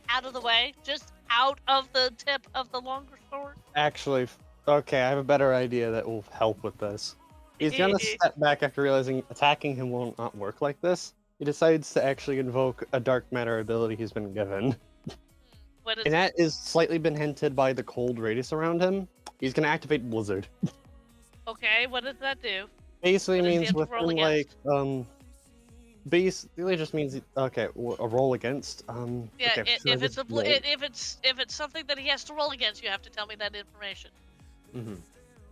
out of the way, just out of the tip of the longer sword. Actually, okay, I have a better idea that will help with this. He's gonna step back after realizing attacking him will not work like this. He decides to actually invoke a dark matter ability he's been given. What is And that is slightly been hinted by the cold radius around him. He's gonna activate Blizzard. Okay, what does that do? Basically What does he means have to with roll him, like, basically just means, okay, a roll against, Yeah, okay, should I if it's just a roll? if it's something that he has to roll against, you have to tell me that information.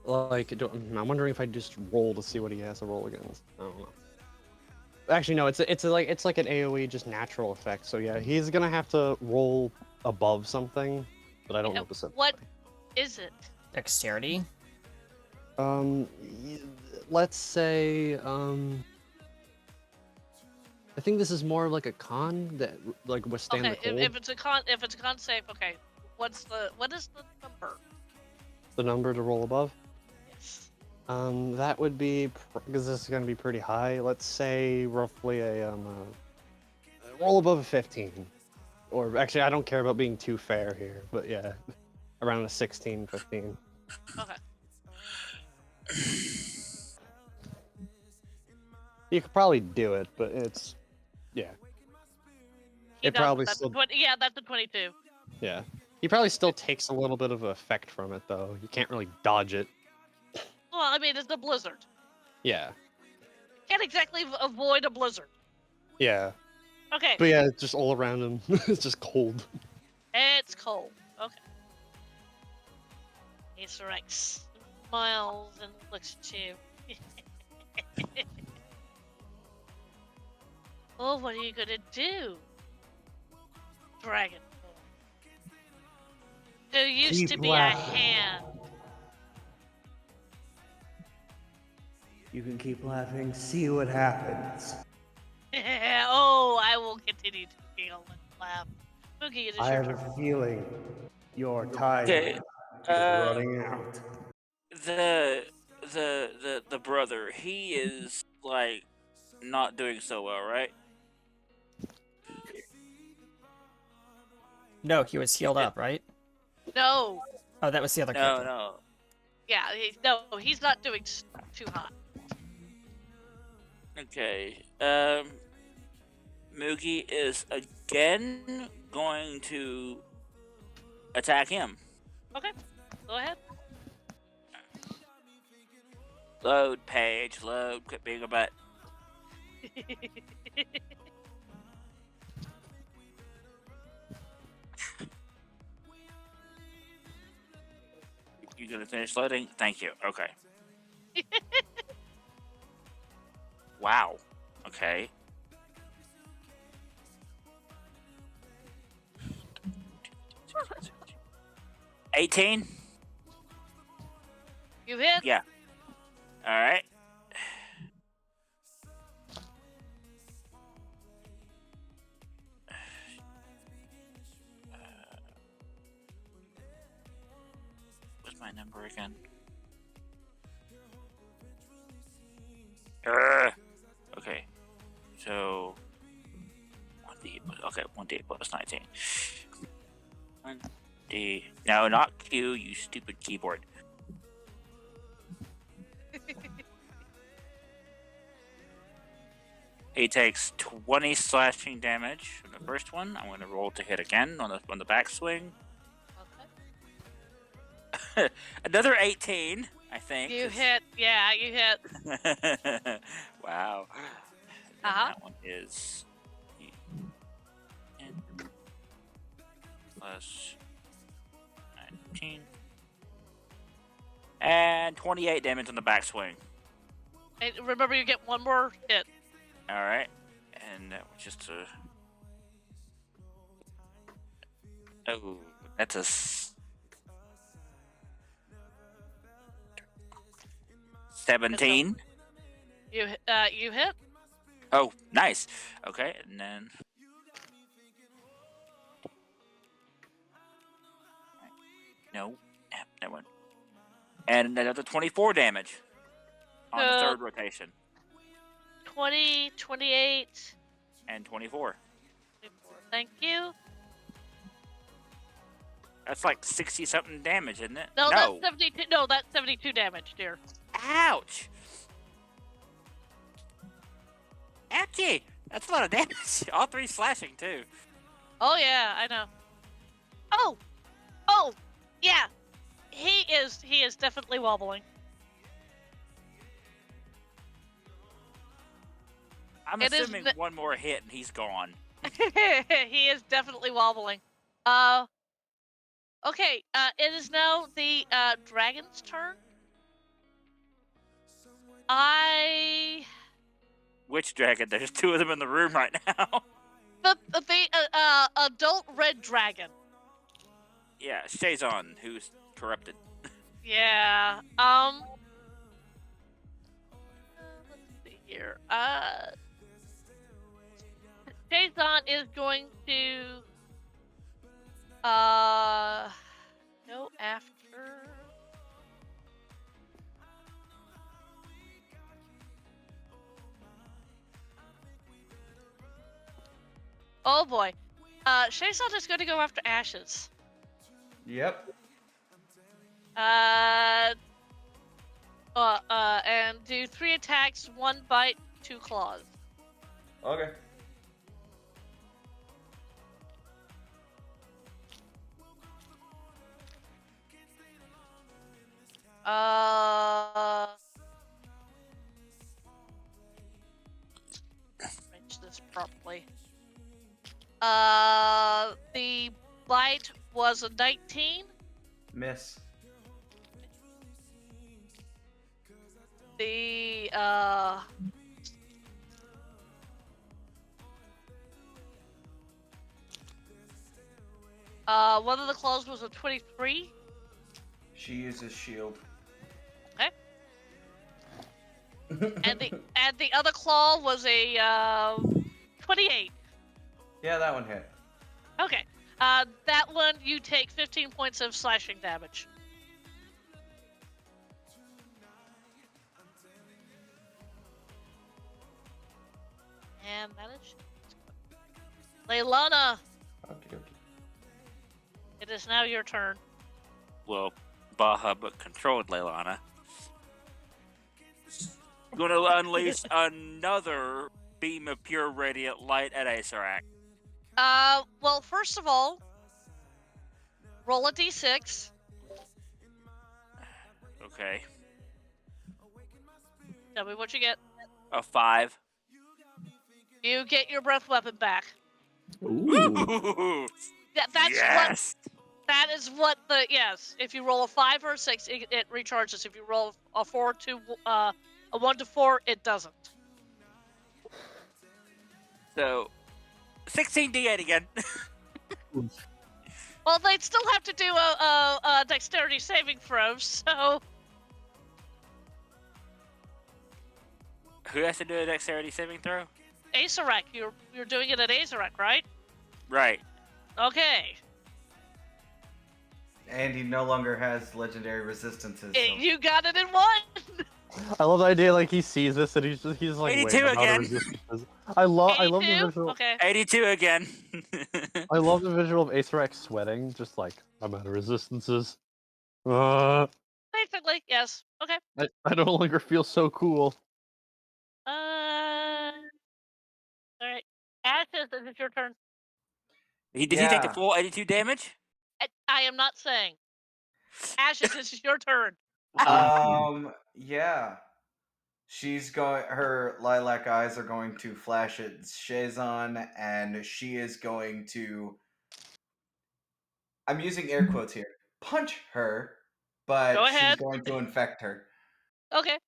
Like, I'm wondering if I just roll to see what he has to roll against. I don't know. Actually, no. It's like an AOE just natural effect. So yeah, he's gonna have to roll above something, but I don't know specifically. What is it? Dexterity. Y- let's say I think this is more like a con that like withstand Okay, the cold. if it's a con save, okay. What is the number? The number to roll above. Yes. That would be because this is gonna be pretty high. Let's say roughly a roll above a 15, or actually I don't care about being too fair here, but yeah, around a 16, 15. Okay. You could probably do it, but it's yeah, He It does, probably that's still- yeah, that's a 22. yeah. He probably still takes a little bit of effect from it though. You can't really dodge it. Well, I mean, it's a blizzard. Yeah, Can't exactly avoid a blizzard. yeah. Okay, But yeah, it's just all around him. It's just cold. it's cold. Okay. Acerec smiles and looks at you. Oh, what are you gonna do, Dragon? There used to Keep be laughing. a hand. You can keep laughing, see what happens. Oh, I will continue to giggle and laugh. Mookie, it is I your have turn. a feeling your time Okay, is uh, running out. the brother, he is like not doing so well, right? No, he was healed up, right? No, Oh, that was the other No, character. no. yeah, he's not doing too hot. Okay. Moogie is again going to attack him. Okay, go ahead. Load, page, load. Quit being a butt. You gonna finish loading? Thank you. Okay. Wow. Okay. $18? You hit? Yeah. Alright. over again. Okay, so 1d. Okay, 1d plus 19. 1d. No, not Q. You stupid keyboard. He takes 20 slashing damage from the first one. I'm going to roll to hit again on the backswing. Okay. Another 18, I think. You hit. Yeah, you hit. Wow. And that one is 10 plus 19. And 28 damage on the backswing. And remember, you get one more hit. Alright. And that was just a... Oh, that's a... 17. You hit. Oh, nice. Okay, and then... No, that one. And another 24 damage on the third rotation. 20, 28. And 24. 24. Thank you. That's like 60-something damage, isn't it? No, that's 72. No, that's 72 damage, dear. Ouch! Ouchie! That's a lot of damage. All three slashing, too. Oh yeah, I know. Oh, yeah. He is definitely wobbling. I'm It is assuming one more hit and he's gone. He is definitely wobbling. Okay. It is now the dragon's turn. Which dragon? There's two of them in the room right now. The adult red dragon. Yeah, Shazon, who's corrupted. Yeah. Let's see here. Shazon is going to go after. Oh boy. Shazon is going to go after Ashes. Yep. And do 3 attacks, 1 bite, 2 claws. Okay. Arrange this properly. The bite was a 19. Miss. The one of the claws was a 23. She uses shield. Okay. and the other claw was a 28. Yeah, that one hit. Okay. That one you take 15 points of slashing damage. And that is Leilana, Okay. it is now your turn. Well, Baja but controlled Leilana. Gonna unleash another beam of pure radiant light at Acerak. Well, first of all, roll a d6. Okay. Tell me what you get. A 5. You get your breath weapon back. Ooh. Ooh, That's yes! that is what the yes. If you roll a 5 or a 6, it recharges. If you roll a 4 to a 1 to 4, it doesn't. So, 16d8 again. Well, they'd still have to do a dexterity saving throw. So Who has to do a dexterity saving throw? Acerak, you're doing it at Acerak, right? Right. Okay. And he no longer has legendary resistances. Eh, So. you got it in one. I love the idea like he sees this and he's like, 82 wait, I'm out of again. resistances. I love the 82? visual. Okay. 82 again. I love the visual of Acer X sweating, just like I'm out of resistances. Basically, yes. Okay. I no longer feel so cool. All right. Ashes, this is your turn. Did he take the Yeah. full 82 damage? I am not saying. Ashes, this is your turn. Yeah. She's going. Her lilac eyes are going to flash at Shazon, and she is going to. I'm using air quotes here. Punch her, but Go she's ahead. going to infect her. Okay.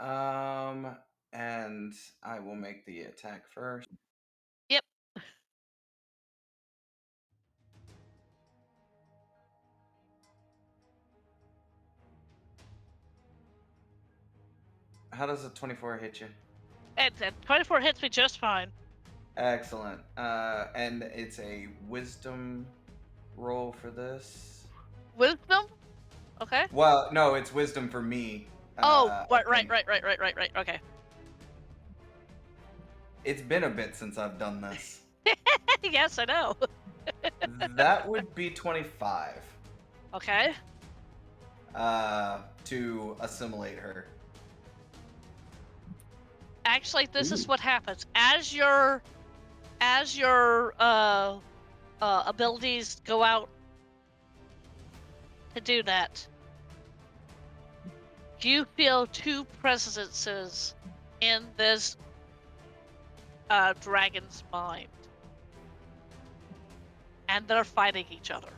And I will make the attack first. Yep. How does a 24 hit you? And 24 hits me just fine. Excellent. And it's a wisdom roll for this. Wisdom? Okay. Well, no, it's wisdom for me. Oh, I right. think. Okay. It's been a bit since I've done this. Yes, I know. That would be 25. Okay. To assimilate her. Actually, this is what happens. As your abilities go out to do that, you feel two presences in this dragon's mind, and they're fighting each other.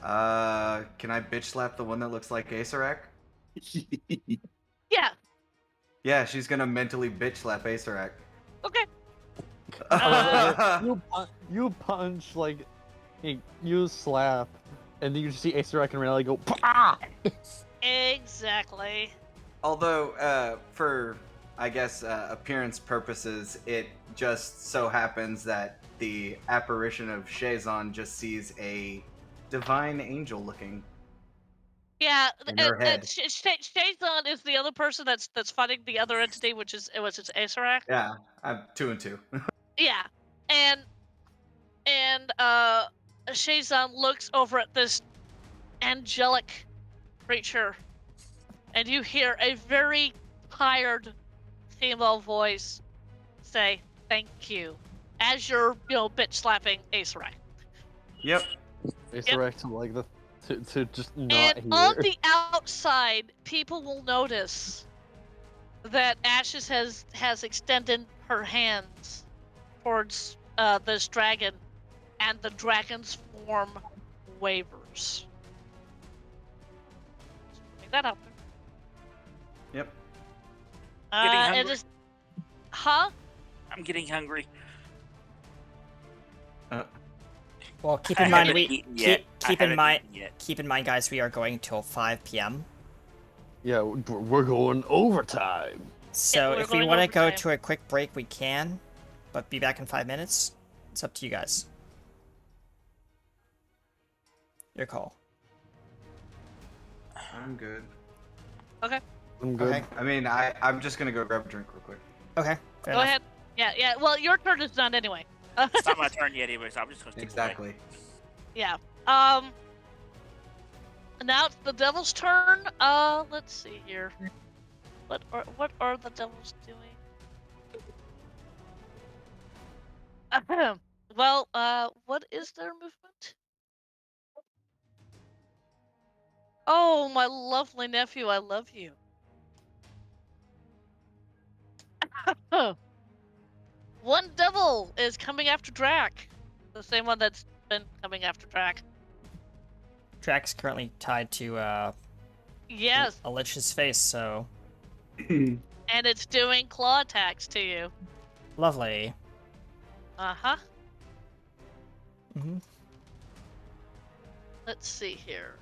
Can I bitch slap the one that looks like Acerec? Yeah. Yeah, she's gonna mentally bitch slap Acerec. Okay. You punch like you slap, and then you just see Acer and Rally go. Pah! Exactly. Although, for I guess appearance purposes, it just so happens that the apparition of Shazon just sees a divine angel looking. Yeah, In her head. Shazon is the other person that's fighting the other entity, which is Acerec. Yeah, I'm 2 and 2. Yeah, and Shazon looks over at this angelic creature, and you hear a very tired female voice say, "Thank you," as you're bitch slapping Acerec. Yep. Acer to like the to just not And hear. on the outside, people will notice that Ashes has extended her hands towards this dragon, and the dragon's form wavers. Make that up. Yep. Getting It hungry. is. Huh? I'm getting hungry. Well, keep I in mind haven't we eaten yet. keep I in haven't mind eaten yet. keep in mind, guys, we are going till 5 p.m. Yeah, we're going overtime. So we're if we going want to go overtime. to a quick break, we can, but be back in 5 minutes. It's up to you guys. Your call. I'm good. Okay. I'm good. Okay. I mean, I'm just gonna go grab a drink real quick. Okay. Fair Go enough. ahead. Yeah. Well, your turn is done anyway. It's not my turn yet, anyway, so I'm just gonna stick away. Exactly. Yeah. Now it's the devil's turn. Let's see here. What are the devils doing? Well, what is their movement? Oh, my lovely nephew, I love you. One devil is coming after Drac. The same one that's been coming after Drac. Drax currently tied to Yes, a lich's face, so and it's doing claw attacks to you. lovely. Uh-huh. Mm-hmm. Let's see here.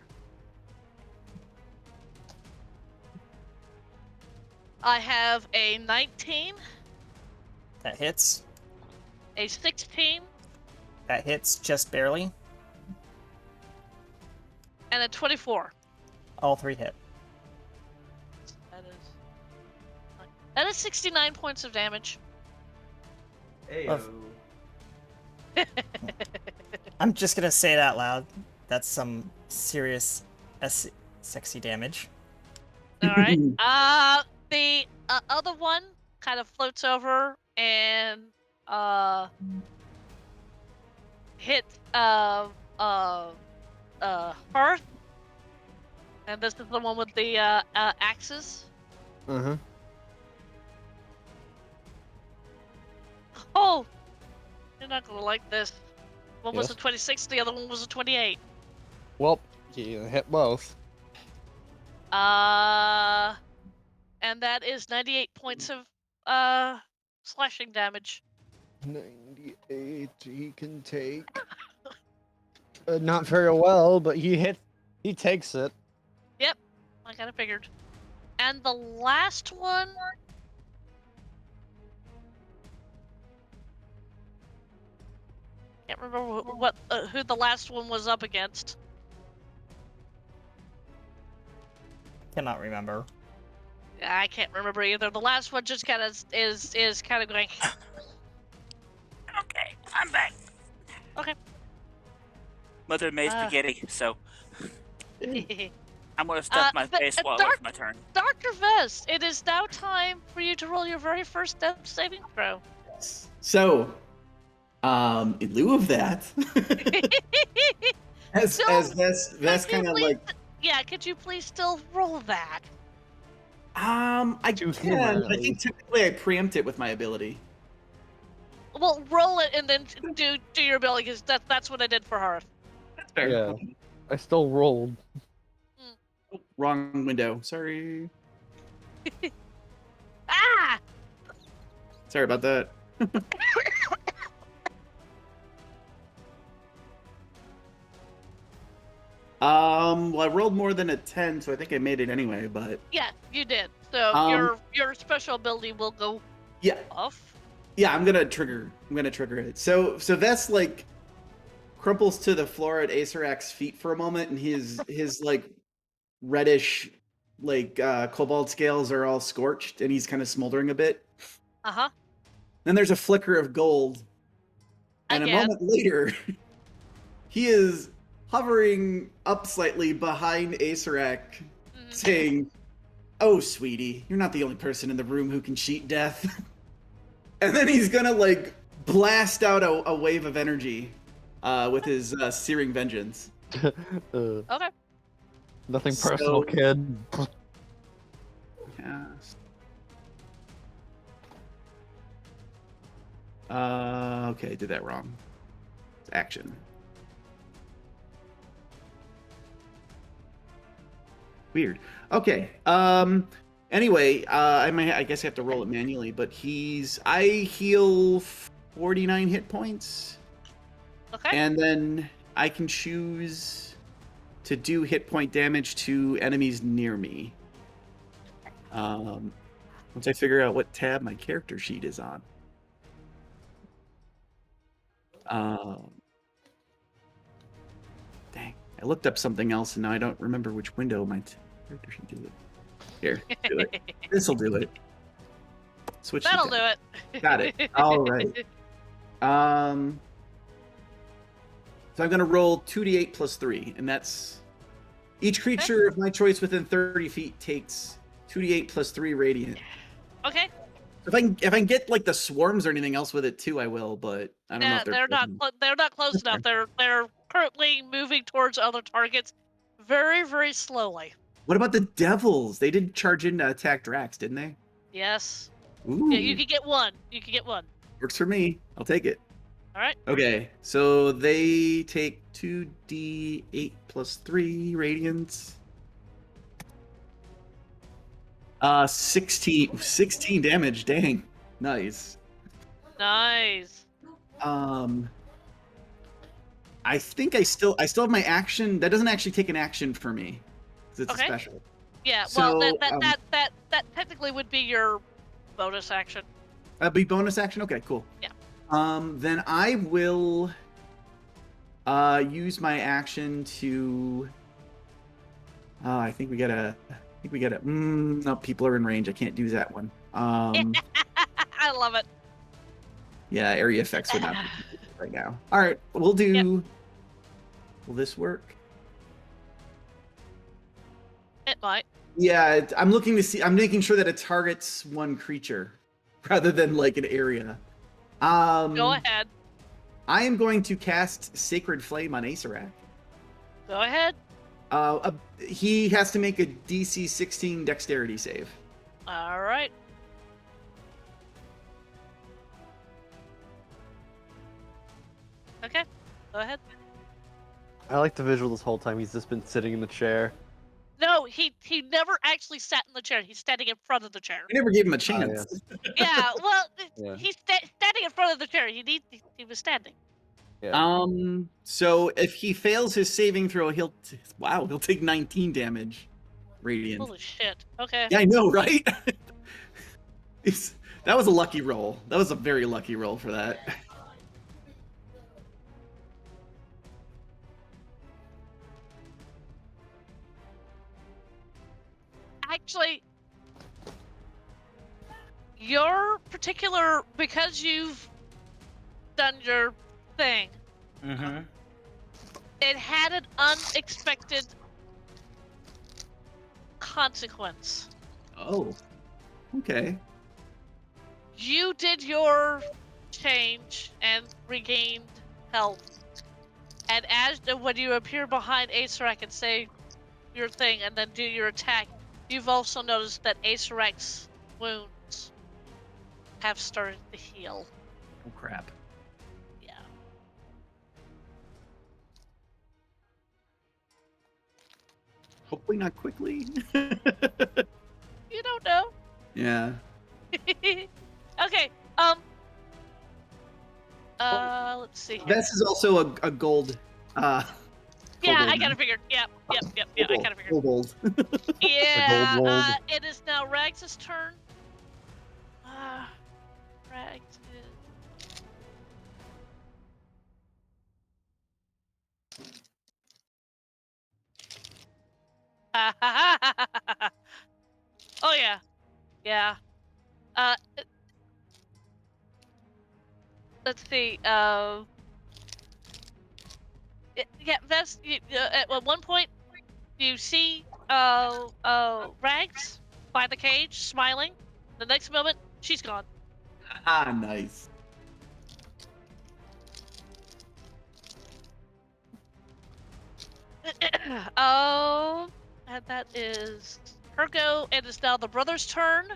I have a 19, That hits. a 16, That hits just barely. And then 24. All 3 hit. That is 69 points of damage. Ayo. I'm just gonna say it out loud. That's some serious sexy damage. All right. The other one kind of floats over and hit Hearth. And this is the one with the axes. Uh-huh. Oh, you're not gonna like this. One was Yes. a 26, the other one was a 28. Well, you hit both. And that is 98 points of slashing damage. 98 he can take. Not very well, but he takes it. Yep, I kind of figured. And the last one. Can't remember who the last one was up against. Cannot remember. I can't remember either. The last one just kind of is kind of going. Okay, I'm back. Okay. Mother made Ah. spaghetti, so Dr. I'm gonna stuff my face while it's my turn. Vest, it is now time for you to roll your very first death saving throw. So, in lieu of that, as that's Could you kind of please- like, Yeah, could you please still roll that? I Too can. I humanly. think typically I preempt it with my ability. Well, roll it and then do your ability because that's what I did for Hearth. That's fair. Yeah. I still rolled. Oh, wrong window. Sorry. Ah! Sorry about that. Well, I rolled more than a 10, so I think I made it anyway, but Yeah, you did. So your special ability will go yeah. off. Yeah, I'm gonna trigger it. So Vest like crumples to the floor at Acerak's feet for a moment, and his like reddish like cobalt scales are all scorched, and he's kind of smoldering a bit. Uh-huh. Then there's a flicker of gold, and Again. a moment later, he is hovering up slightly behind Acerak, Mhm. saying, "Oh, sweetie, you're not the only person in the room who can cheat death." And then he's gonna like blast out a wave of energy with his searing vengeance. Okay. Nothing So- personal, kid. Yes. Okay, did that wrong. It's action. Weird. Okay. Anyway, I guess I have to roll it manually, but I heal 49 hit points, Okay. and then I can choose to do hit point damage to enemies near me. Once I figure out what tab my character sheet is on. Dang, I looked up something else and now I don't remember which window my character sheet is. Here, do it. This'll do it. Switch. to That'll tab. do it. Got it. All right. So I'm gonna roll 2d8 plus 3, and that's each creature of my choice within 30 feet takes 2d8 plus 3 radiant. Okay. If I can get like the swarms or anything else with it too, I will. But I don't know Yeah, if they're not they're not close enough. They're currently moving towards other targets very, very slowly. What about the devils? They did charge in to attack Drax, didn't they? Yes. Ooh, Yeah, you could get one. You could get one. works for me. I'll take it. All right. Okay, so they take 2d8 plus 3 radiance. 16 damage. Dang, nice. Nice. I think I still have my action. That doesn't actually take an action for me, 'cause it's Okay. a special. Yeah. Well, So, that technically would be your bonus action. That'd be bonus action. Okay, cool. Yeah. Then I will use my action to I think we gotta. No, people are in range. I can't do that one. I love it. Yeah, area effects would not be right now. All right, we'll do. Yep. Will this work? It might. Yeah, I'm looking to see. I'm making sure that it targets one creature rather than like an area. Go ahead. I am going to cast Sacred Flame on Acerak. Go ahead. He has to make a DC 16 Dexterity save. All right. Okay. Go ahead. I like the visual this whole time. He's just been sitting in the chair. No, he never actually sat in the chair. He's standing in front of the chair. I never gave him a chance. Yeah, well, Yeah. he's standing in front of the chair. He was standing. Yeah. So if he fails his saving throw, he'll take 19 damage. Radiant. Holy shit. Okay. Yeah, I know, right? That was a lucky roll. That was a very lucky roll for that. Actually, your particular, because you've done your thing, Mm-hmm. it had an unexpected consequence. Oh. Okay. You did your change and regained health. And when you appear behind Acerak and say your thing and then do your attack, you've also noticed that Acerak's wounds have started to heal. Oh crap. Yeah. Hopefully not quickly. You don't know. Yeah. Okay. Let's see. Here. This is also a gold. Yeah, kobold I kind now. of figured. Yep. I kind of figured. Kobold. Yeah. gold. It is now Rags' turn. Rags is. Oh yeah, yeah. Let's see. Yeah, Vest. At one point, you see Rags by the cage, smiling. The next moment, she's gone. Ah, nice. And that is her go. It is now the brother's turn,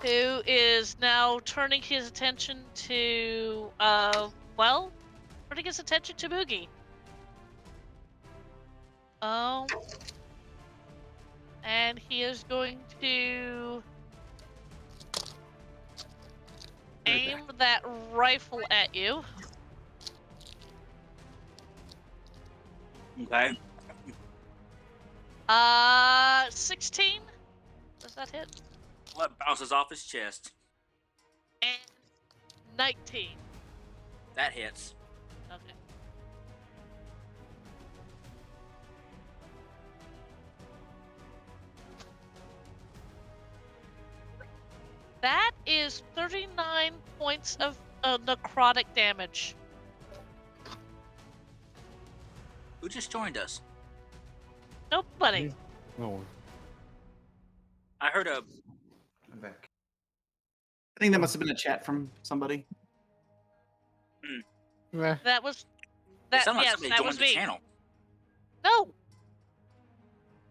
who is now turning his attention to, turning his attention to Boogie. And he is going to aim that rifle at you. Okay. 16? Does that hit? Blood bounces off his chest. And 19. That hits. Okay. That is 39 points of necrotic damage. Who just joined us? Nobody. Oh. I heard a. I'm back. I think that must have been a chat from somebody. That was. It That, sounded like yes, somebody that joined was the me. channel. No.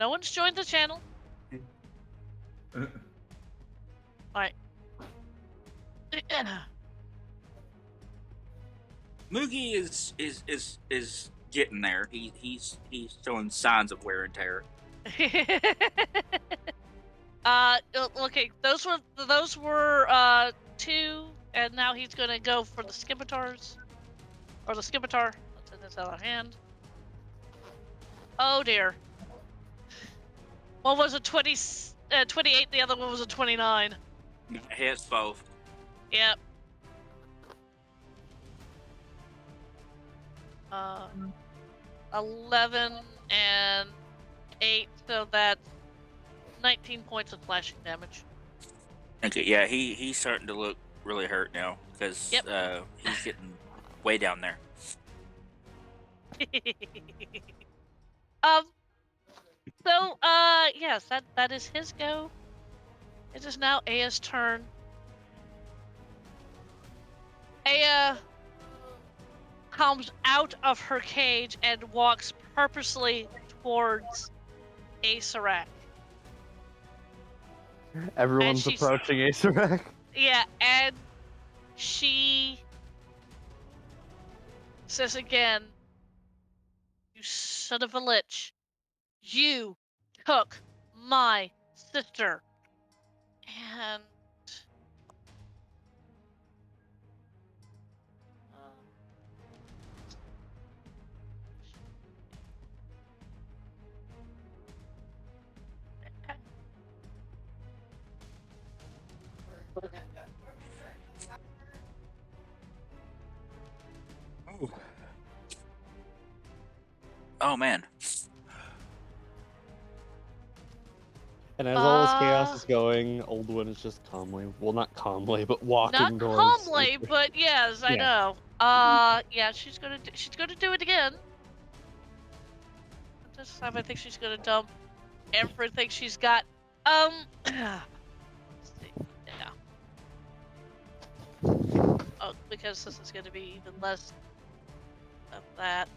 No one's joined the channel. Alright. Moogie is getting there. He's showing signs of wear and tear. Okay, those were 2, and now he's gonna go for the scimitars. Or the scimitar. Let's take this out of hand. Oh dear. One was a 28, the other one was a 29. Hits both. Yep. 11 and 8, so that's 19 points of slashing damage. Okay, yeah, he's starting to look really hurt now because Yep. he's getting way down there. So, yes, that is his go. It is now Aya's turn. Aya comes out of her cage and walks purposely towards Acerak. Everyone's she's- approaching Acerak. Yeah, and she says again, "You son of a lich. You took my sister." And Oh man. And as all this chaos Uh, is going, Oldwin is just calmly, well, not calmly, but walking not towards. calmly, but yes, I Yeah. know. Yeah, she's gonna do it again. This time, I think she's gonna dump everything she's got. Let's see. Yeah. Oh, because this is gonna be even less of that.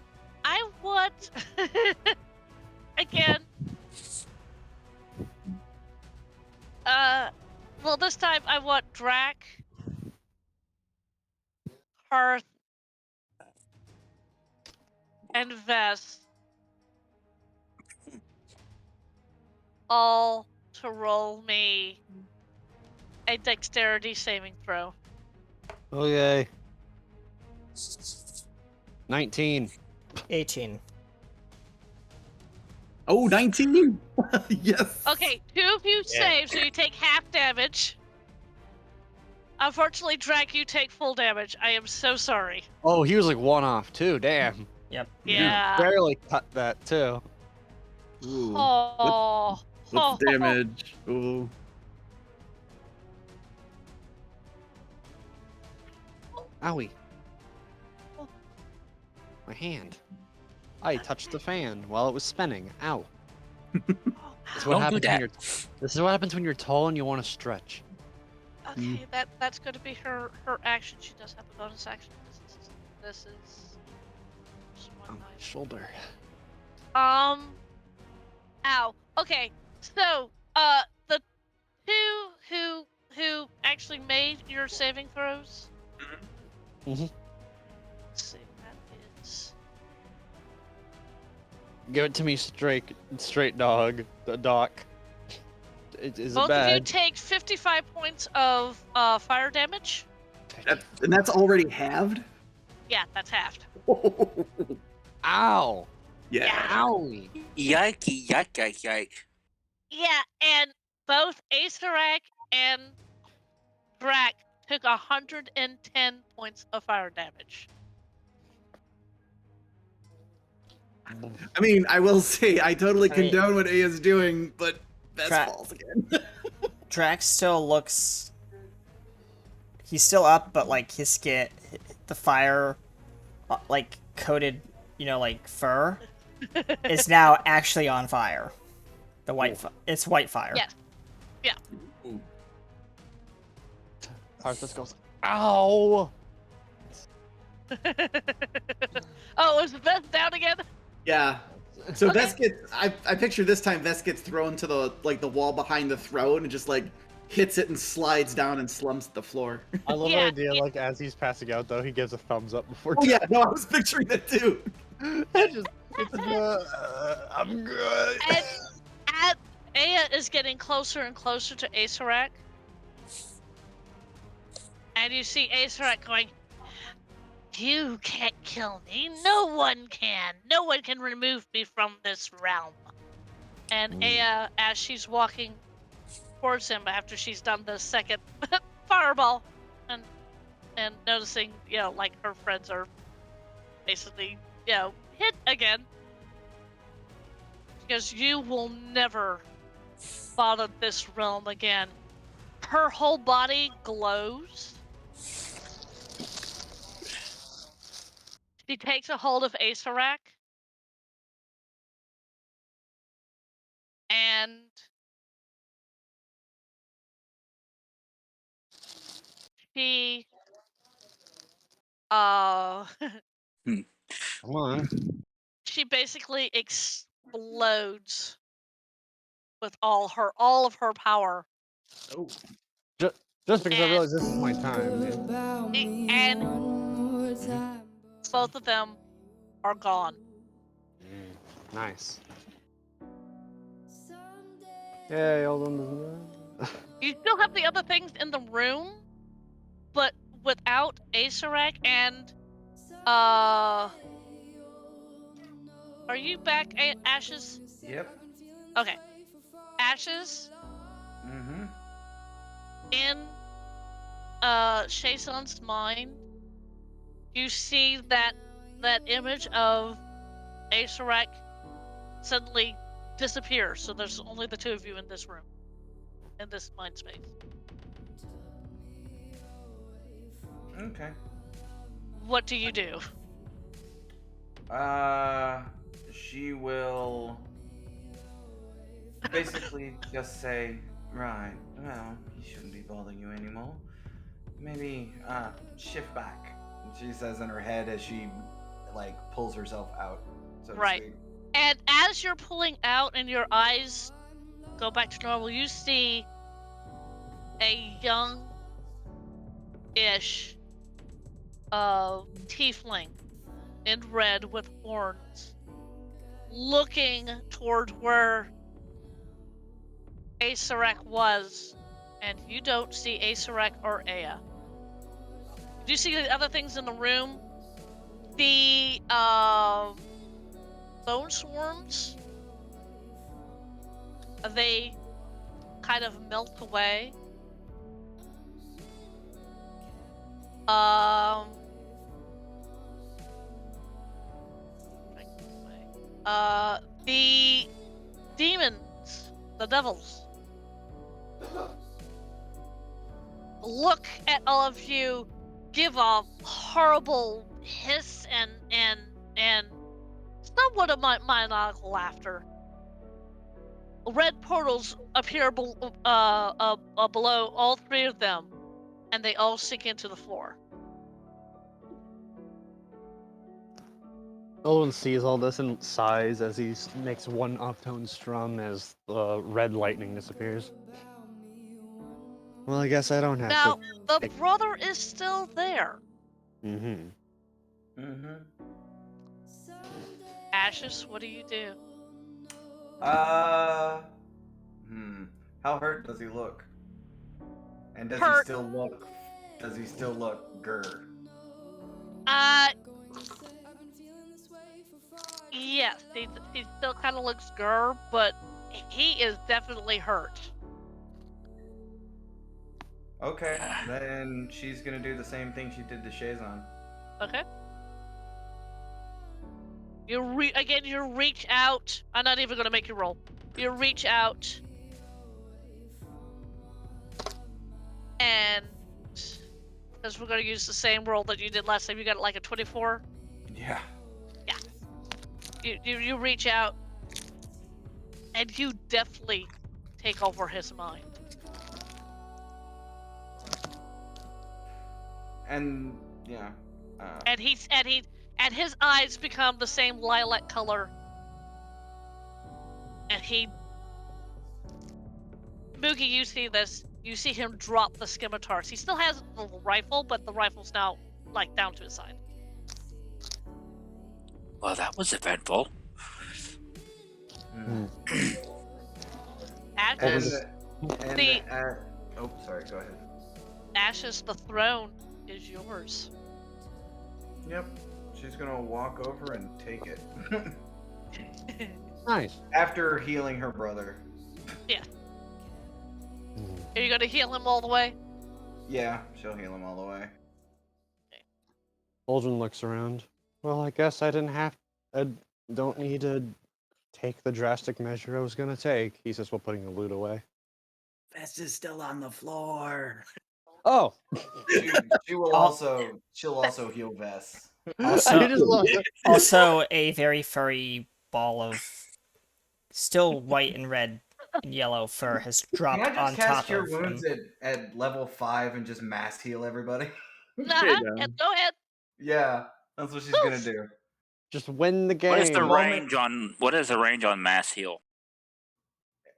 Let's I want again. Well, this time I want Drac, Hearth, and Vess all to roll me a dexterity saving throw. Okay. 19. 18. Oh, 19? Yes. Okay, 2 of you save, so you take half damage. Unfortunately, Drac, you take full damage. I am so sorry. Oh, he was like one off too. Damn. Yep. Yeah. Barely cut that too. Ooh. Oh. What's the damage? Ooh. Owie. My hand. I touched the fan while it was spinning. Ow. This is what Don't do happens when that. you're. This is what happens when you're tall and you want to stretch. Okay, that's going to be her action. She does have a bonus action. This is just one On my night. shoulder. Ow. Okay, so the two who actually made your saving throws. Mhm. Let's see, that is. Give it to me straight dog. The doc. Is Both it bad? of you take 55 points of fire damage. And that's already halved? Yeah, that's halved. Ow. Yeah. Owie. Yikey, yike, yike, yike. Yeah, and both Acerak and Drac took 110 points of fire damage. I mean, I will say, I totally I mean- condone what Aya's doing, but Best Tra- falls again. Drax still looks. He's still up, but like his skin, the fire, like coated, like fur, is now actually on fire. The white, it's white fire. Yes. Yeah. Arthas goes, ow! Oh, is Vess down again? Yeah. So Okay. Vess gets. I picture this time Vess gets thrown to the wall behind the throne and just like hits it and slides down and slumps at the floor. I love Yeah, the idea, yeah. like, as he's passing out, though, he gives a thumbs up before. Oh yeah, no, I was picturing that too. I just I'm good. And Aya is getting closer and closer to Acerak. And you see Acerak going, "You can't kill me. No one can. No one can remove me from this realm." And Aya, as she's walking towards him after she's done the second fireball, and noticing, like her friends are basically, hit again. Because you will never bother this realm again. Her whole body glows. She takes a hold of Acerak. And she Come on. she basically explodes with all of her power. Oh. Just because I And- realize this is my time. And both of them are gone. Nice. Yay, all done. You still have the other things in the room, but without Acerak and are you back, Ashes? Yep. Okay. Ashes Mm-hmm. in Shason's mind, you see that image of Acerak suddenly disappears. So there's only the two of you in this room, in this mind space. Okay. What do you do? She will basically just say, right, well, he shouldn't be bothering you anymore. Maybe, shift back, she says in her head as she, pulls herself out, so to Right. speak. And as you're pulling out and your eyes go back to normal, you see a young-ish tiefling in red with horns looking toward where Acerak was, and you don't see Acerak or Aya. Do you see the other things in the room? The bone swarms, they kind of melt away. The demons, the devils, look at all of you, give a horrible hiss and somewhat of maniacal laughter. Red portals appear below all three of them, and they all sink into the floor. Olin sees all this and sighs as he makes one off-tone strum as the red lightning disappears. Well, I guess I don't have Now, to. the brother is still there. Mm-hmm. Mm-hmm. Ashes, what do you do? How hurt does he look? And does Hurt. he still look grr? Yes, he still kind of looks grr, but he is definitely hurt. Okay, then she's gonna do the same thing she did to Shazon. Okay. You reach out. I'm not even gonna make you roll. You reach out, and because we're gonna use the same roll that you did last time, you got like a 24. Yeah. You reach out, and you definitely take over his mind. And yeah. And his eyes become the same lilac color. And Moogie, you see this. You see him drop the scimitars. He still has the rifle, but the rifle's now down to his side. Well, that was eventful. Mm. Ashes, And The- oh, sorry. Go ahead. Ashes, the throne is yours. Yep. She's gonna walk over and take it Nice. after healing her brother. Are you gonna heal him all the way? Yeah, she'll heal him all the way. Aldrin looks around. Well, I guess I don't need to take the drastic measure I was gonna take. He says while putting the loot away. Vest is still on the floor. Oh, She'll also heal Vess. Also- I just love it. Also, a very furry ball of still white and red and yellow fur has Can dropped I just on cast top Cure of Wounds him. at level 5 and just mass heal everybody? Nah, go ahead. Yeah, that's what she's gonna do. Just win the game. What is the moment- range on mass heal?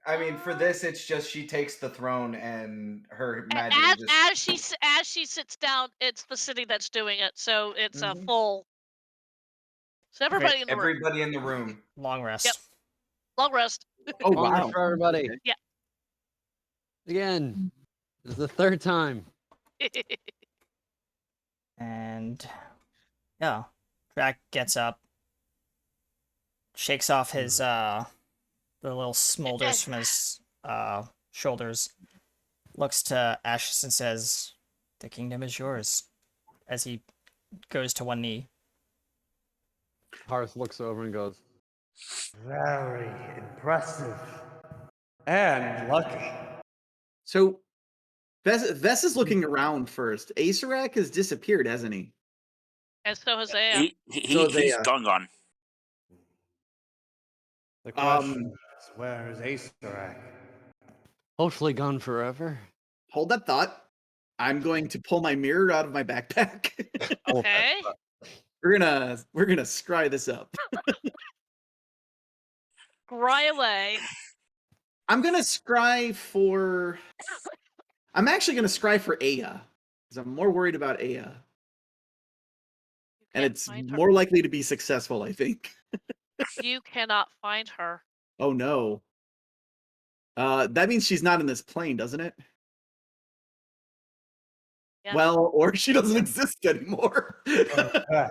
I mean, for this, it's just she takes the throne and her magic As she sits down, it's the city that's doing it, so it's a Mhm. full. So everybody in the room, everybody in the room. Long rest. Yep. long rest. Oh Long rest wow. for everybody. Yeah. Again, this is the third time. And yeah, Drac gets up, shakes off his the little smolders from his shoulders, looks to Ashes and says, "The kingdom is yours," as he goes to one knee. Hearth looks over and goes, Very impressive. And lucky. So Vess is looking around first. Asarak has disappeared, hasn't he? And so has Aya. He's gone. The question is, where is Asarak? hopefully gone forever. Hold that thought. I'm going to pull my mirror out of my backpack. Okay. we're gonna scry this up. Scry away. I'm gonna scry for. I'm actually gonna scry for Aya because I'm more worried about Aya, You and can't it's find her. more likely to be successful. I think. You cannot find her. Oh no. That means she's not in this plane, doesn't it? Yeah. Well, or she doesn't exist anymore. Yes.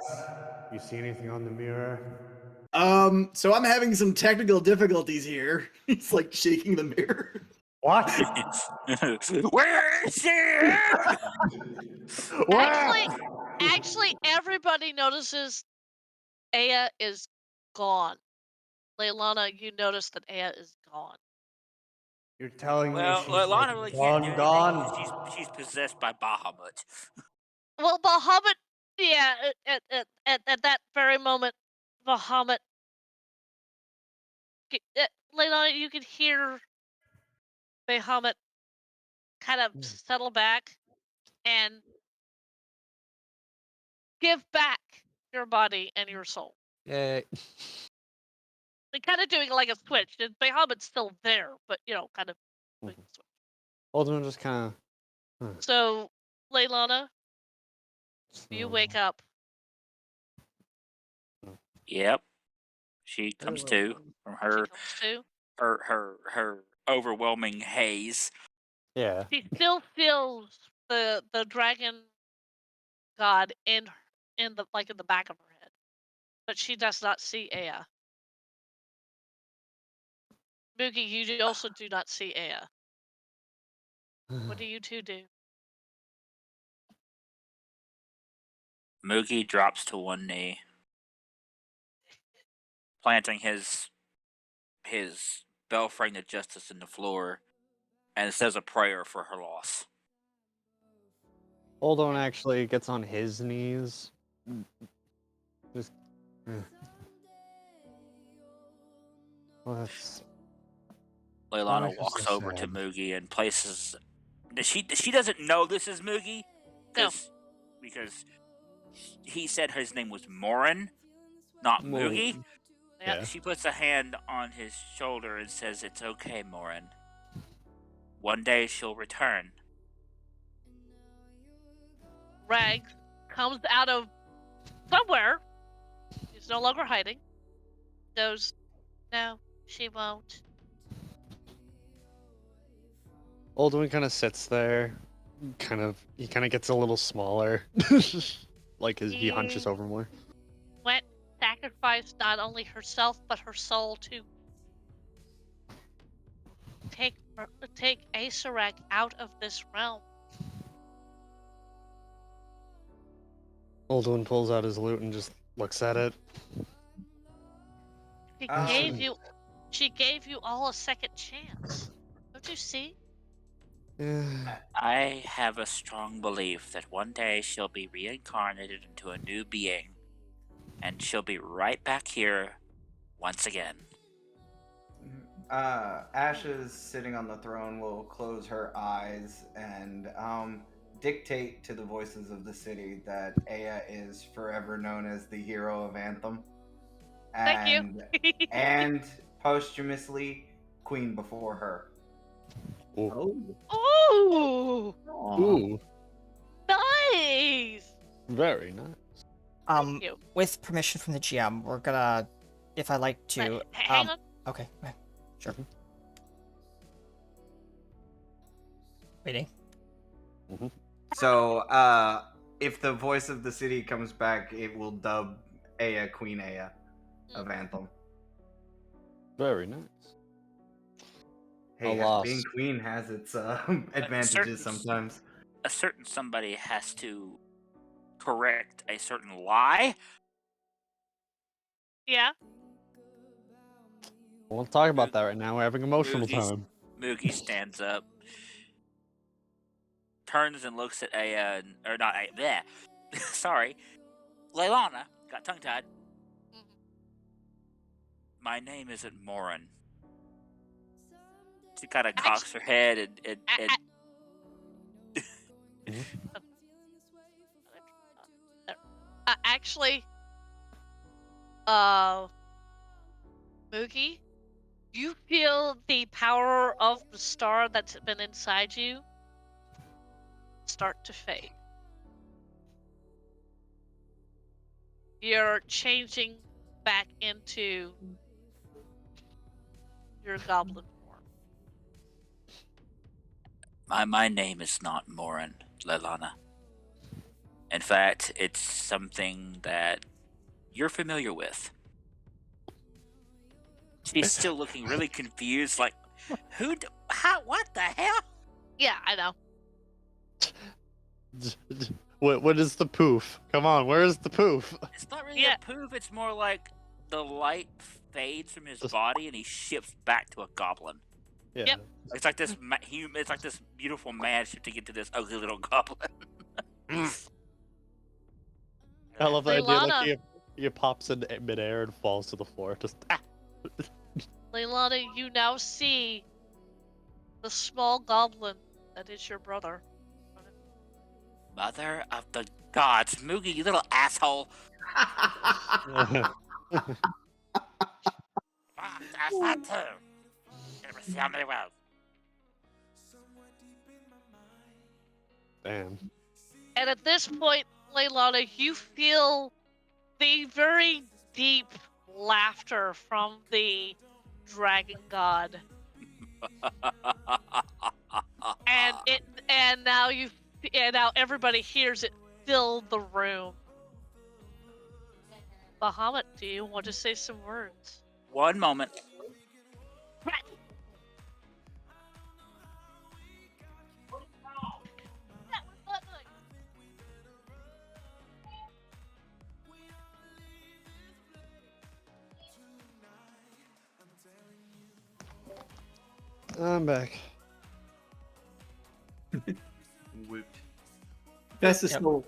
You see anything on the mirror? So I'm having some technical difficulties here. He's like shaking the mirror. What? Where is she? Actually, everybody notices Aya is gone. Leilana, you notice that Aya is gone. You're telling Well, me she's Lana really can't do anything. gone? She's possessed by Bahamut. Well, Bahamut, yeah, at that very moment, Bahamut. Leilana, you could hear Bahamut kind of settle back and give back your body and your soul. Yay. They're kind of doing like a switch. Bahamut's still there, but kind of doing a switch. Aldrin just kind So, Leilana, you wake up. Yep. She comes to from her She comes to. her overwhelming haze. Yeah. She still feels the dragon god in the back of her head, but she does not see Aya. Moogie, you also do not see Aya. What do you two do? Moogie drops to one knee, planting his Belframe of Justice in the floor, and says a prayer for her loss. Aldrin actually gets on his knees. Just. Well, that's. Leilana that's walks so over to sad. Moogie and places. She doesn't know this is Moogie. No. Because he said his name was Morin, not Moogie. Yeah. She puts a hand on his shoulder and says, "It's okay, Morin. One day she'll return." Rag comes out of somewhere. He's no longer hiding. Goes, no, She won't. Alduin kind of sits there, he kind of gets a little smaller, like as he hunches over more. Went sacrificed not only herself but her soul to take Asurek out of this realm. Alduin pulls out his lute and just looks at it. She gave you all a second chance. Don't you see? Yeah. I have a strong belief that one day she'll be reincarnated into a new being, and she'll be right back here once again. Ashes sitting on the throne will close her eyes and dictate to the voices of the city that Aya is forever known as the hero of Anthem. Thank you. And posthumously, queen before her. Oh. Ooh, Aw. Ooh, nice. very nice. Thank you. With permission from the GM, we're gonna, if I like to, But hang on. okay, go ahead. Sure. Waiting. So, if the voice of the city comes back, it will dub Aya Queen Aya of Anthem. Very nice. Hey, Alas. being queen has its advantages sometimes. A certain somebody has to correct a certain lie. Yeah. We won't talk about that right now. We're having emotional Moogie's- time. Moogie stands up, turns and looks at Aya, or not Aya, bleh. Sorry, Leilana, got tongue-tied. My name isn't Morin. She kind of cocks her head and Actually, Moogie, you feel the power of the star that's been inside you start to fade. You're changing back into your goblin form. my name is not Morin, Leilana. In fact, it's something that you're familiar with. She's still looking really confused, like, what the hell? Yeah, I know. What is the poof? Come on, where is the poof? It's not really Yeah. a poof, it's more like the light fades from his body and he shifts back to a goblin. Yeah. Yep. It's like this it's like this beautiful man shifting into this ugly little goblin. I love the idea Leilana. like he pops in midair and falls to the floor. Just Leilana, you now see the small goblin that is your brother. Mother of the gods, Moogie, you little asshole. Ah, that's not too. Never see how many well. damn. And at this point, Leilana, you feel the very deep laughter from the dragon god. And now everybody hears it fill the room. Bahamut, do you want to say some words? One moment. I'm back. Woot. Bess is still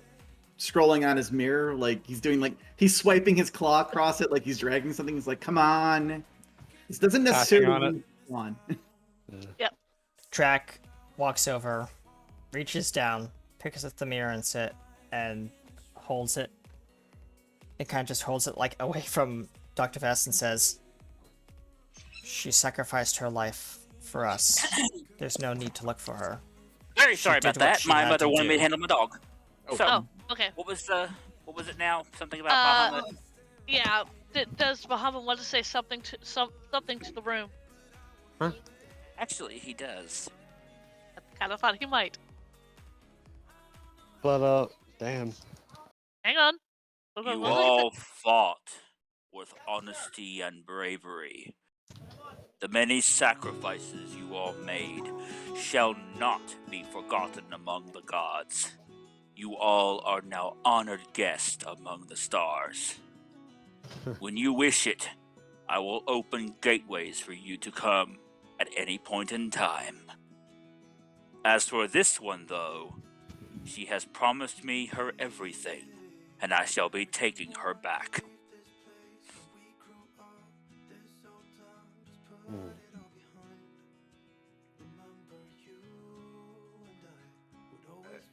scrolling on his mirror, like he's swiping his claw across it, like he's dragging something. He's like, "Come on, this doesn't necessarily on it. mean come on." Track walks over, reaches down, picks up the mirror and holds it. It kind of just holds it like away from Dr. Vest and says, "She sacrificed her life for us. There's no need to look for her." Very She sorry did about what that. she My had mother to wanted me do. to handle my dog. So, Oh, okay. what was it now? Something about Bahamut? Yeah. Does Bahamut want to say something to something to the room? Actually, he does. I kind of thought he might. But damn. Hang on. You all fought with honesty and bravery. The many sacrifices you all made shall not be forgotten among the gods. You all are now honored guests among the stars. When you wish it, I will open gateways for you to come at any point in time. As for this one, though, she has promised me her everything, and I shall be taking her back.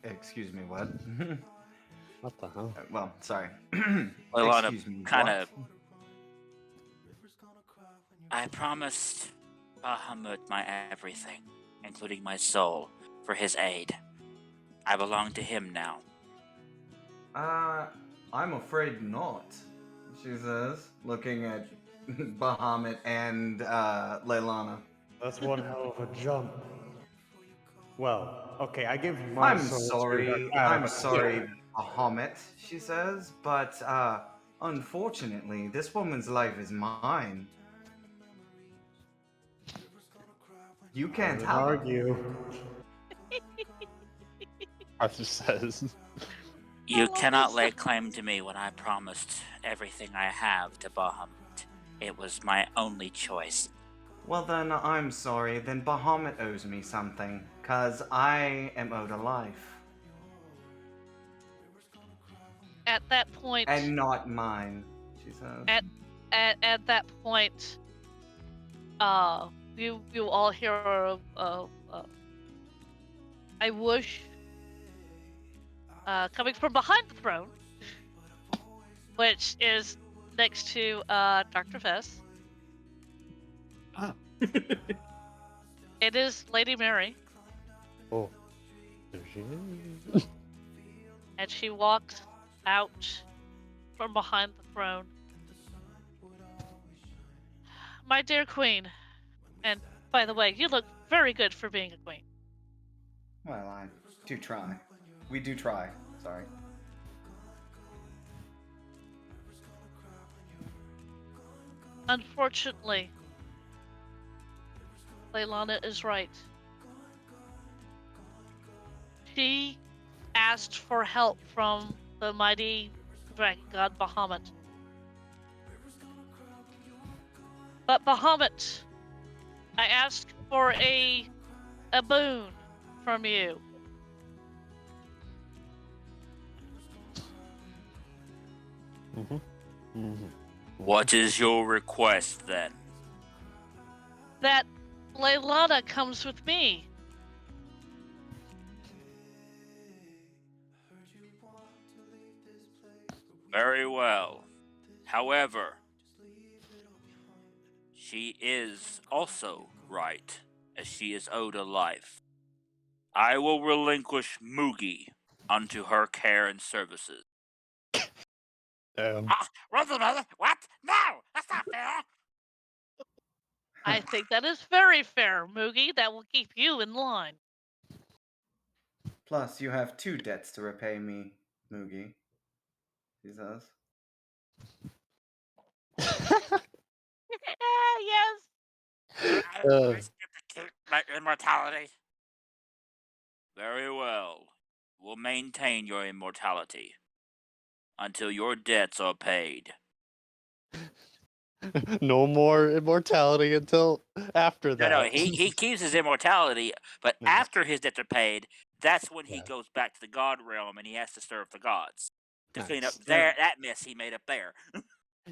Excuse me, what? What the hell? Well, sorry. Leilana Excuse me, kind what? of. I promised Bahamut my everything, including my soul, for his aid. I belong to him now. I'm afraid not, she says, looking at Bahamut and Leilana. That's one hell of a jump. Well, okay, I give you my I'm soul to sorry, the- I'm sorry, Bahamut, she says, but unfortunately, this woman's life is mine. You can't Don't have her. argue. Arthur says. You love cannot this. lay claim to me when I promised everything I have to Bahamut. It was my only choice. Well then, I'm sorry, then Bahamut owes me something, cause I am owed a life. At that point, And not mine, she says. at that point, you all hear I wish coming from behind the throne, which is next to Dr. Fess. Ah. It is Lady Mary, Oh. There she is. and she walks out from behind the throne. My dear queen, and by the way, you look very good for being a queen. Well, I do try. We do try, sorry. Unfortunately, Leilana is right. She asked for help from the mighty dragon god Bahamut. But Bahamut, I asked for a boon from you. What is your request then? That Leilana comes with me. Very well. However, she is also right, as she is owed a life. I will relinquish Mugi unto her care and services. Damn. What? No! That's not fair! I think that is very fair, Moogie. That will keep you in line. Plus, you have 2 debts to repay me, Moogie, she says. Yes. I just get to keep my immortality. Very well. We'll maintain your immortality until your debts are paid. No more immortality until after that. No, he keeps his immortality, but Nice. after his debts are paid, that's when he Yeah. goes back to the god realm and he has to serve the gods to clean up Nice. that mess he made up there.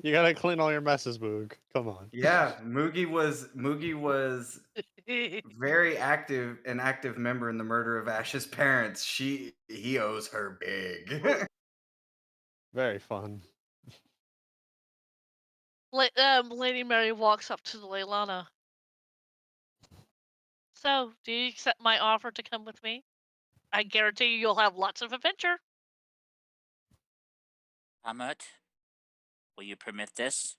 You gotta clean all your messes, Boog. Come on. Yeah, Moogie was very active, an active member in the murder of Ash's parents. He owes her big. Very fun. Lady Mary walks up to Leilana. So, do you accept my offer to come with me? I guarantee you'll have lots of adventure. Hamut, Will you permit this?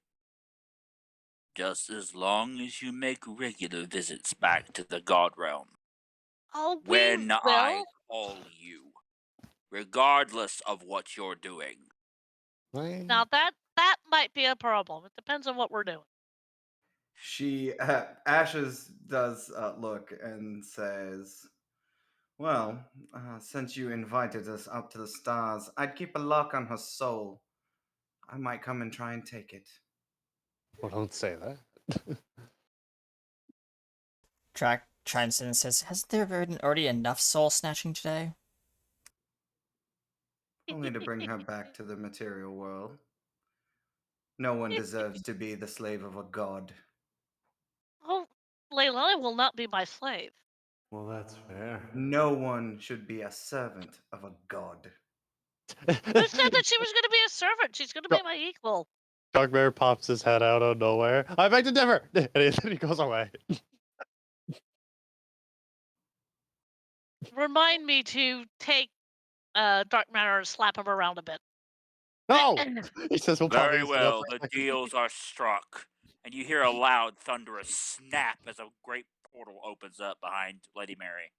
Just as long as you make regular visits back to the God Realm. Oh, we When will. I call you. Regardless of what you're doing. Now that might be a problem. It depends on what we're doing. She Ashes does look and says, "Well, since you invited us up to the stars, I'd keep a lock on her soul. I might come and try and take it." Well, don't say that. Track chimes in and says, "Hasn't there been already enough soul snatching today?" Only to bring her back to the material world. No one deserves to be the slave of a god. Oh, Leilani will not be my slave. Well, that's fair. No one should be a servant of a god. Who said that she was going to be a servant? She's going to be my equal. Dogbear pops his head out of nowhere. I beg to differ! And he goes away. Remind me to take Dark Matter and slap him around a bit. No! He says we'll probably Very sit up well, for a the second. deals are struck. And you hear a loud, thunderous snap as a great portal opens up behind Lady Mary.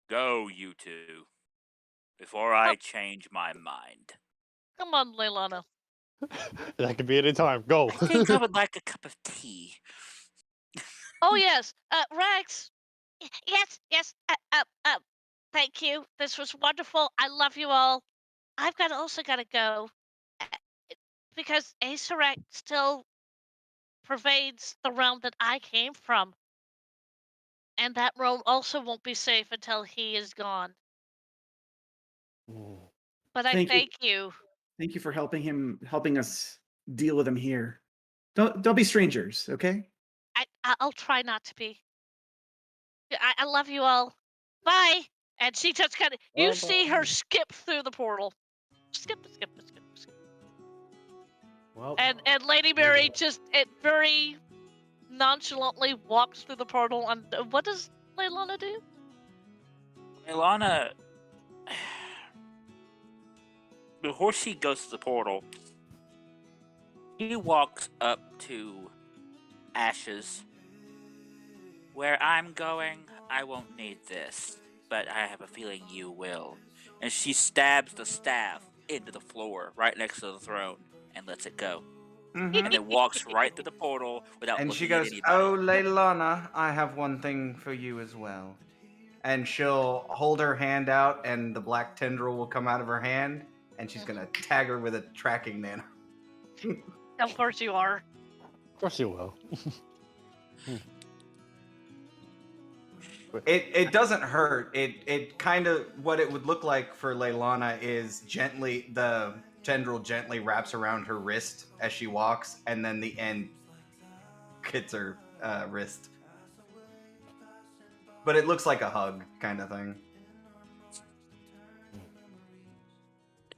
Go, you two. Before I change my mind. Come on, Leilana. That could be any time. Go. I think I would like a cup of tea. Oh yes, Rex. Yes. Thank you. This was wonderful. I love you all. I've also got to go because Acerec still pervades the realm that I came from, and that realm also won't be safe until he is gone. But I thank you. Thank you for helping us deal with him here. Don't be strangers, okay? I'll try not to be. I love you all. Bye. And she just kind of, you see her skip through the portal. Skip. Well, And Lady Mary just very nonchalantly walks through the portal. And what does Leilana do? Leilana, before she goes to the portal, she walks up to Ashes. Where I'm going, I won't need this, but I have a feeling you will. And she stabs the staff into the floor right next to the throne and lets it go. And then walks right through the portal without And looking she goes, at anybody. "Oh, Leilana, I have one thing for you as well." And she'll hold her hand out, and the black tendril will come out of her hand, and she's gonna tag her with a tracking nano. Of course you are. Of course you will. It doesn't hurt. It kind of, what it would look like for Leilana is gently, the tendril gently wraps around her wrist as she walks, and then the end hits her wrist. But it looks like a hug kind of thing.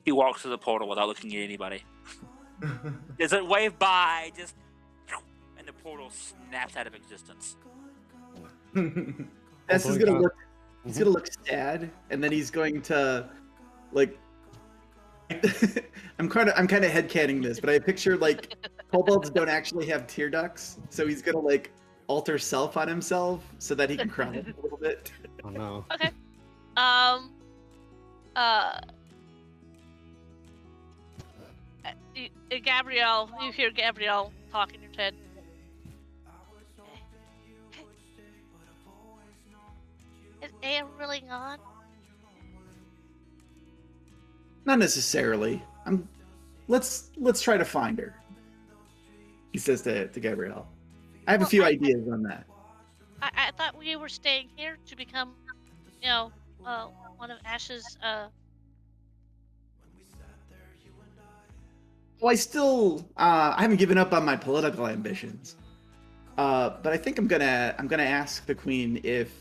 He walks through the portal without looking at anybody. Doesn't wave bye, just and the portal snaps out of existence. This is gonna look. He's gonna look sad, and then he's going to, like. I'm kind of headcaning this, but I picture like kobolds don't actually have tear ducts, so he's gonna like alter self on himself so that he can cry a little bit. Oh no. Okay. Gabrielle, you hear Gabrielle talking in your head. Is Aya really gone? Not necessarily. Let's try to find her. He says to Gabrielle. I have a few ideas on that. I thought we were staying here to become, one of Ash's. Well, I haven't given up on my political ambitions. But I think I'm gonna ask the queen if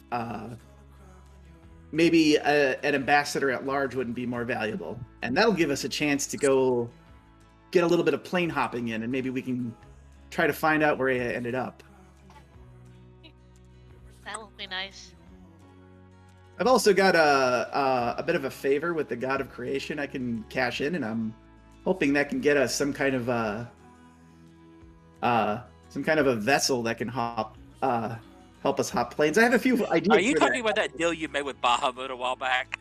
maybe an ambassador at large wouldn't be more valuable, and that'll give us a chance to go get a little bit of plane hopping in, and maybe we can try to find out where Aya ended up. That would be nice. I've also got a bit of a favor with the god of creation I can cash in, and I'm hoping that can get us some kind of a vessel that can help us hop planes. I have a few ideas. Are you for talking that. about that deal you made with Bahamut a while back?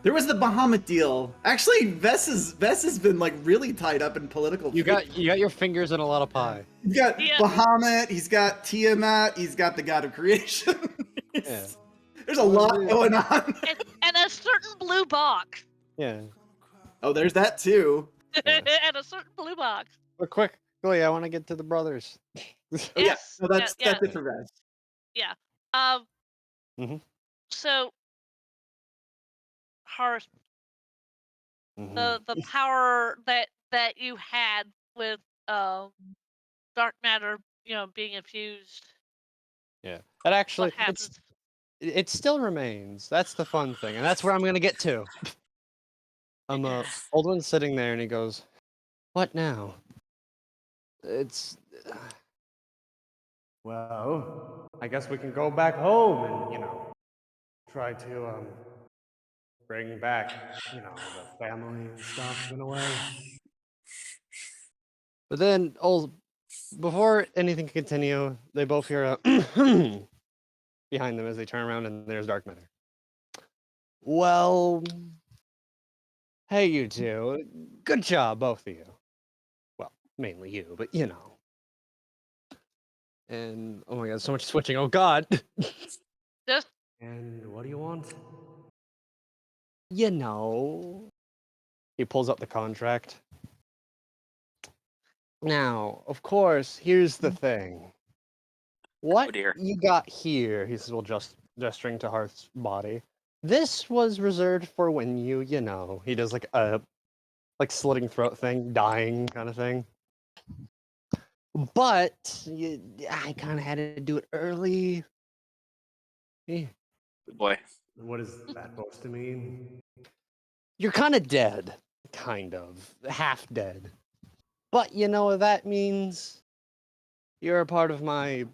There was the Bahamut deal. Actually, Vess has been like really tied up in political. You got your fingers in a lot of pie. He's got Yeah. Bahamut. He's got Tiamat. He's got the god of creation. Yeah. There's a lot going on. And a certain blue box. Yeah. Oh, there's that too. Yeah. And a certain blue box. But quickly, I want to get to the brothers. Oh, yeah. Yes. No, that's yeah. it for Vess. Mhm. So, Hearth, Mhm. the power that you had with dark matter, being infused. Yeah. That actually, What happens? it still remains. That's the fun thing, and that's where I'm gonna get to. Oldwin's sitting there, and he goes, "What now?" It's Well, I guess we can go back home and, try to, bring back, the family and stuff in a way. But then, before anything can continue, they both hear a behind them as they turn around, and there's dark matter. Well, hey, you two. Good job, both of you. Well, mainly you, but And oh my god, so much switching. Oh god. Just And what do you want? He pulls up the contract. Now, of course, here's the thing. What dear. you got here, he says, just gesturing to Hearth's body. This was reserved for when he does like a slitting throat thing, dying kind of thing. But I kind of had to do it early. Eh, Good boy. What is that supposed to mean? You're kind of dead, kind of half dead. But you know what that means? You're a part of my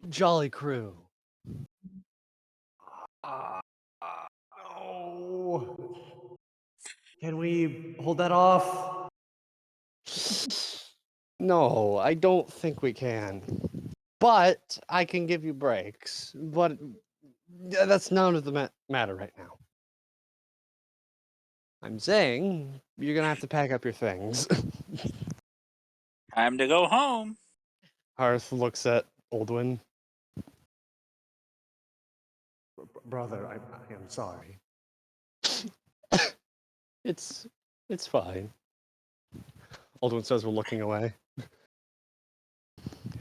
jolly crew. Oh. Can we hold that off? No, I don't think we can. But I can give you breaks. But that's none of the matter right now. I'm saying you're gonna have to pack up your things. Time to go home. Hearth looks at Oldwin. Brother, I am sorry. It's fine. Oldwin says we're looking away.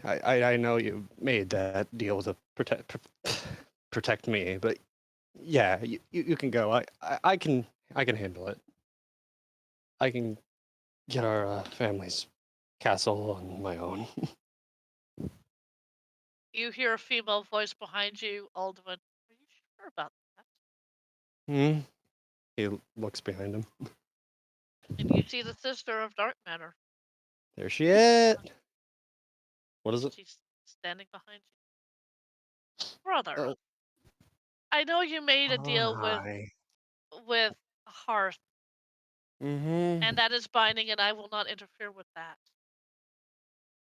I know you made that deal to protect me, but yeah, you can go. I can handle it. I can get our family's castle on my own. you hear a female voice behind you, Aldwin. Are you sure about that? Hmm. He looks behind him. And you see the sister of dark matter. There she is. What is it? She's standing behind you. Brother, Oh. I know you made a deal Hi. with Hearth, Mm-hmm. and that is binding, and I will not interfere with that.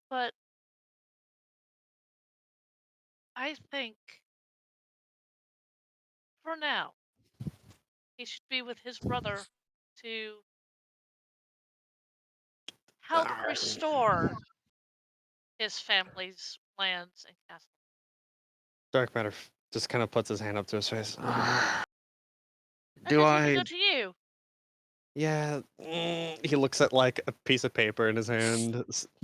But I think, for now, he should be with his brother to help restore his family's lands and castles. Dark matter just kind of puts his hand up to his face. I Do guess I? it's good to you. Yeah. He looks at like a piece of paper in his hand.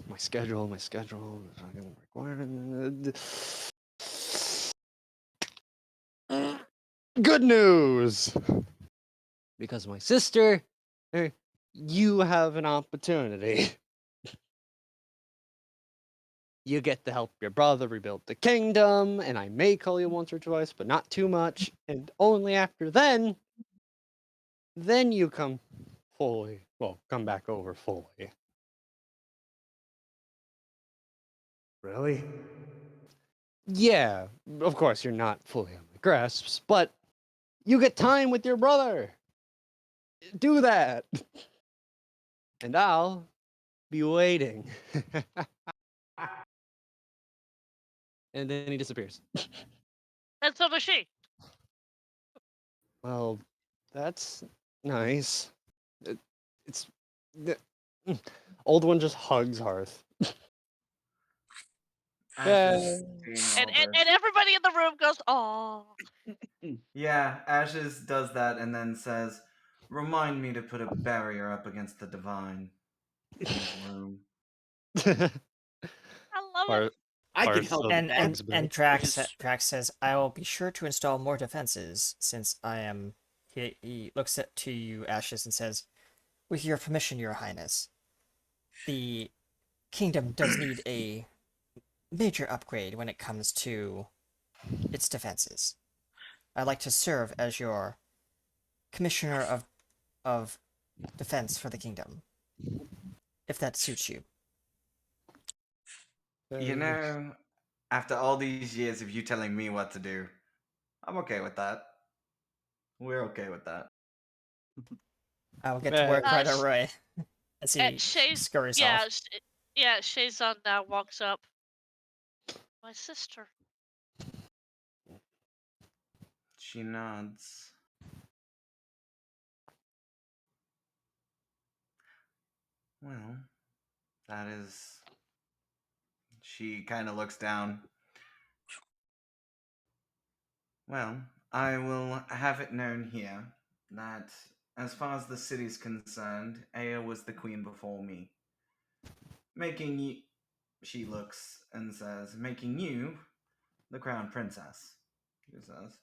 My schedule. fucking requirement. Good news. Because my sister, you have an opportunity. You get to help your brother rebuild the kingdom, and I may call you once or twice, but not too much. And only after then you come come back over fully. Really? Yeah, of course you're not fully on my grasps, but You get time with your brother. Do that. And I'll be waiting. And then he disappears. And so does she. Well, that's nice. It's the old one just hugs Hearth. Ashes Yay. seeing all And this. everybody in the room goes, "Oh." Yeah, Ashes does that and then says, "Remind me to put a barrier up against the divine in his room." I love it. Hearth, I can Hearth help still with that. hugs back. Drax says, "I will be sure to install more defenses since I am." He looks to you, Ashes, and says, "With your permission, Your Highness, the kingdom does need a major upgrade when it comes to its defenses. I'd like to serve as your commissioner of defense for the kingdom, if that suits you." You know, after all these years of you telling me what to do, I'm okay with that. We're okay with that. I will get to work right Sh- away. As he And Shay's, scurries yeah, off. yeah, Shayzon now walks up. My sister. She nods. Well, that is. She kind of looks down. Well, I will have it known here that, as far as the city's concerned, Aya was the queen before me. Making you. She looks and says, "Making you the crown princess." She says.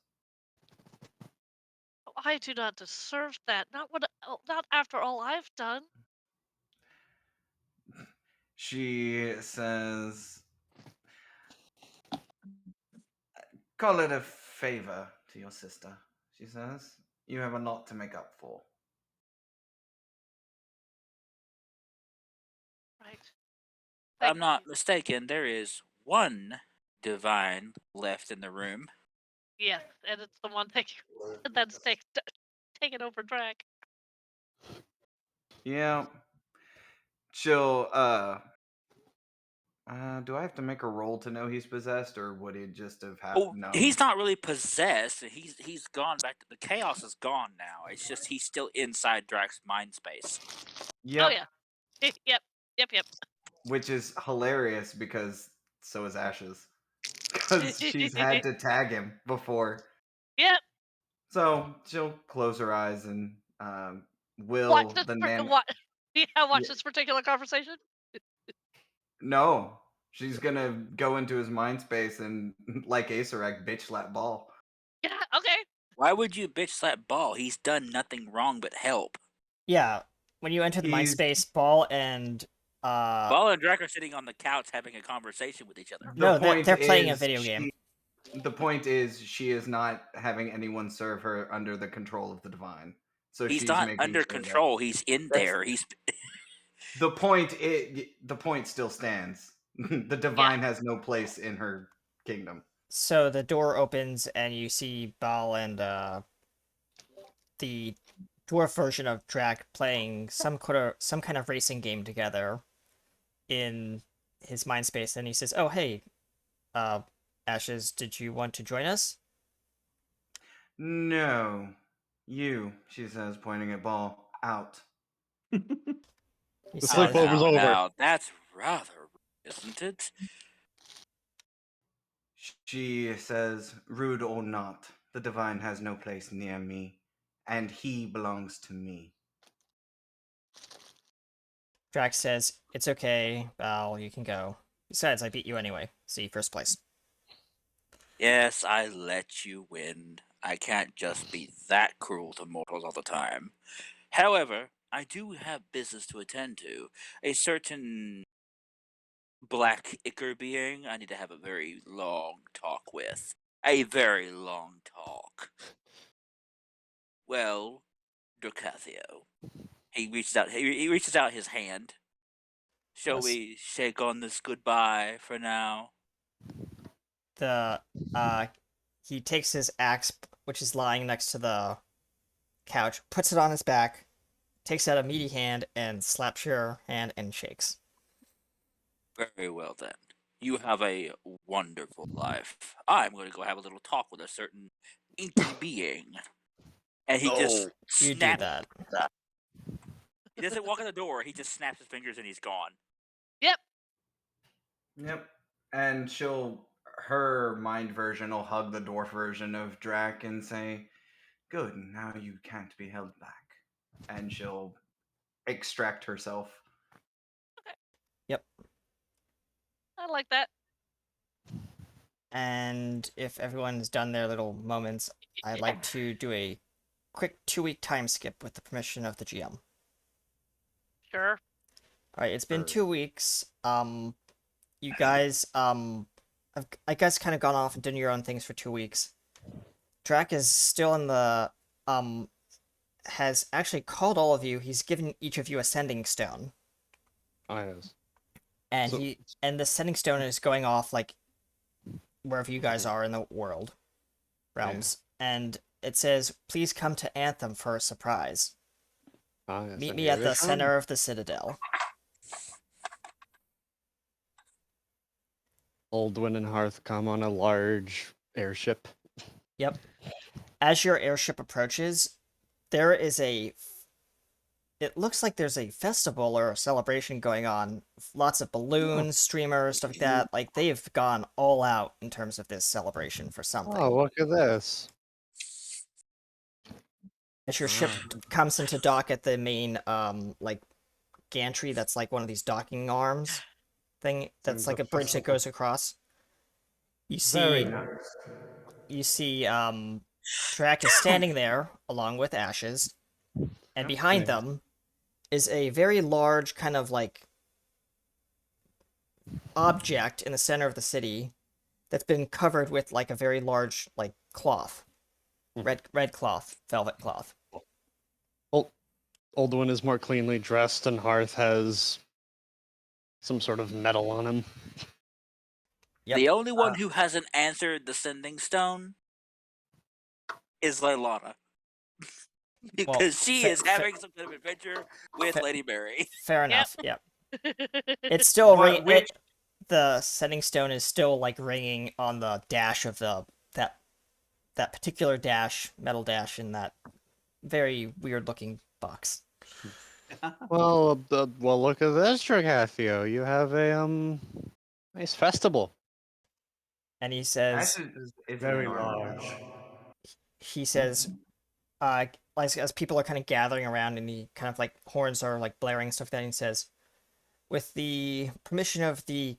I do not deserve that. Not after all I've done. She says, "Call it a favor to your sister," she says. "You have a lot to make up for." Right. If Thank I'm not you. mistaken, there is one divine left in the room. Yes, and it's the one that's taken over drag. Yeah. She'll, do I have to make a roll to know he's possessed, or would he just have Oh, known? he's not really possessed. He's gone back to the chaos is gone now. It's just he's still inside Drax's mind space. Yep. Oh yeah. Yep. Which is hilarious because so is Ashes. Because she's had to tag him before. Yep. So she'll close her eyes and will Watch this. the nan. Watch Yeah. this particular conversation. No, she's gonna go into his mind space and, like Acerag, bitch slap Ball. Yeah. Okay. Why would you bitch slap Ball? He's done nothing wrong but help. Yeah, when you enter the mind He's- space, Ball and Ball and Drac are sitting on the couch having a conversation with each other. No, The point they're playing a is video game. The point is she is not having anyone serve her under the control of the divine. So He's she's not making under sure that- control. He's in That's- there. He's The point still stands. The divine has no place in her kingdom. So the door opens and you see Bal and the dwarf version of Drac playing some kind of racing game together in his mind space, and he says, "Oh hey, Ashes, did you want to join us?" No. You, she says, pointing at Ball, out. He The says, sleepover's over. Now, that's rather, isn't it? She says, rude or not, the divine has no place near me, and he belongs to me. Drac says, "It's okay, Bal, you can go. Besides, I beat you anyway. See, first place." Yes, I let you win. I can't just be that cruel to mortals all the time. However, I do have business to attend to. A certain black ichor being I need to have a very long talk with. A very long talk. Well, Dracathio. He reaches out his hand. Shall Yes. we shake on this goodbye for now? He takes his axe, which is lying next to the couch, puts it on his back, takes out a meaty hand, and slaps your hand and shakes. Very well then. You have a wonderful life. I'm going to go have a little talk with a certain inky being. And he just No. You do snaps. that. He doesn't walk in the door. He just snaps his fingers and he's gone. Yep. And her mind version will hug the dwarf version of Drac and say, "Good, now you can't be held back." And she'll extract herself. I like that. And if everyone's done their little moments, I'd like to do a quick 2-week time skip with the permission of the GM. Sure. Alright, it's been Sure. 2 weeks. You guys, I guess kind of gone off and done your own things for 2 weeks. Drac is still in the, has actually called all of you. He's given each of you a sending stone. Oh, yes. And So- the sending stone is going off, like, wherever you guys are in the world. Realms. And it says, please come to Anthem for a surprise. Ah, yes, Meet and me here at they the come. center of the Citadel. Aldwin and Hearth come on a large airship. Yep. As your airship approaches, there is it looks like there's a festival or a celebration going on. Lots of balloons, streamers, stuff like that. Like, they've gone all out in terms of this celebration for something. Oh, look at this. As your ship comes into dock at the main, like, gantry that's like one of these docking arms thing, that's The like a bridge that festival. goes across. You Very see, nice. Drac is standing there along with Ashes, and behind Nice. them is a very large kind of like object in the center of the city that's been covered with like a very large like cloth, red cloth, velvet cloth. Aldwin is more cleanly dressed, and Hearth has some sort of medal on him. Yep. The only one who hasn't answered the sending stone is Leilana. Because she is having some kind of adventure with fa- Lady Mary. Fair Yep. enough. Yep. It's still What- ringing. The sending stone is still like ringing on the dash of that particular dash, metal dash in that very weird looking box. Well, look at this, Trigathio. You have a nice festival. And he says, It's Very enormous. large. he says, as people are kind of gathering around, and he kind of like horns are like blaring and stuff like that, and he says, with the permission of the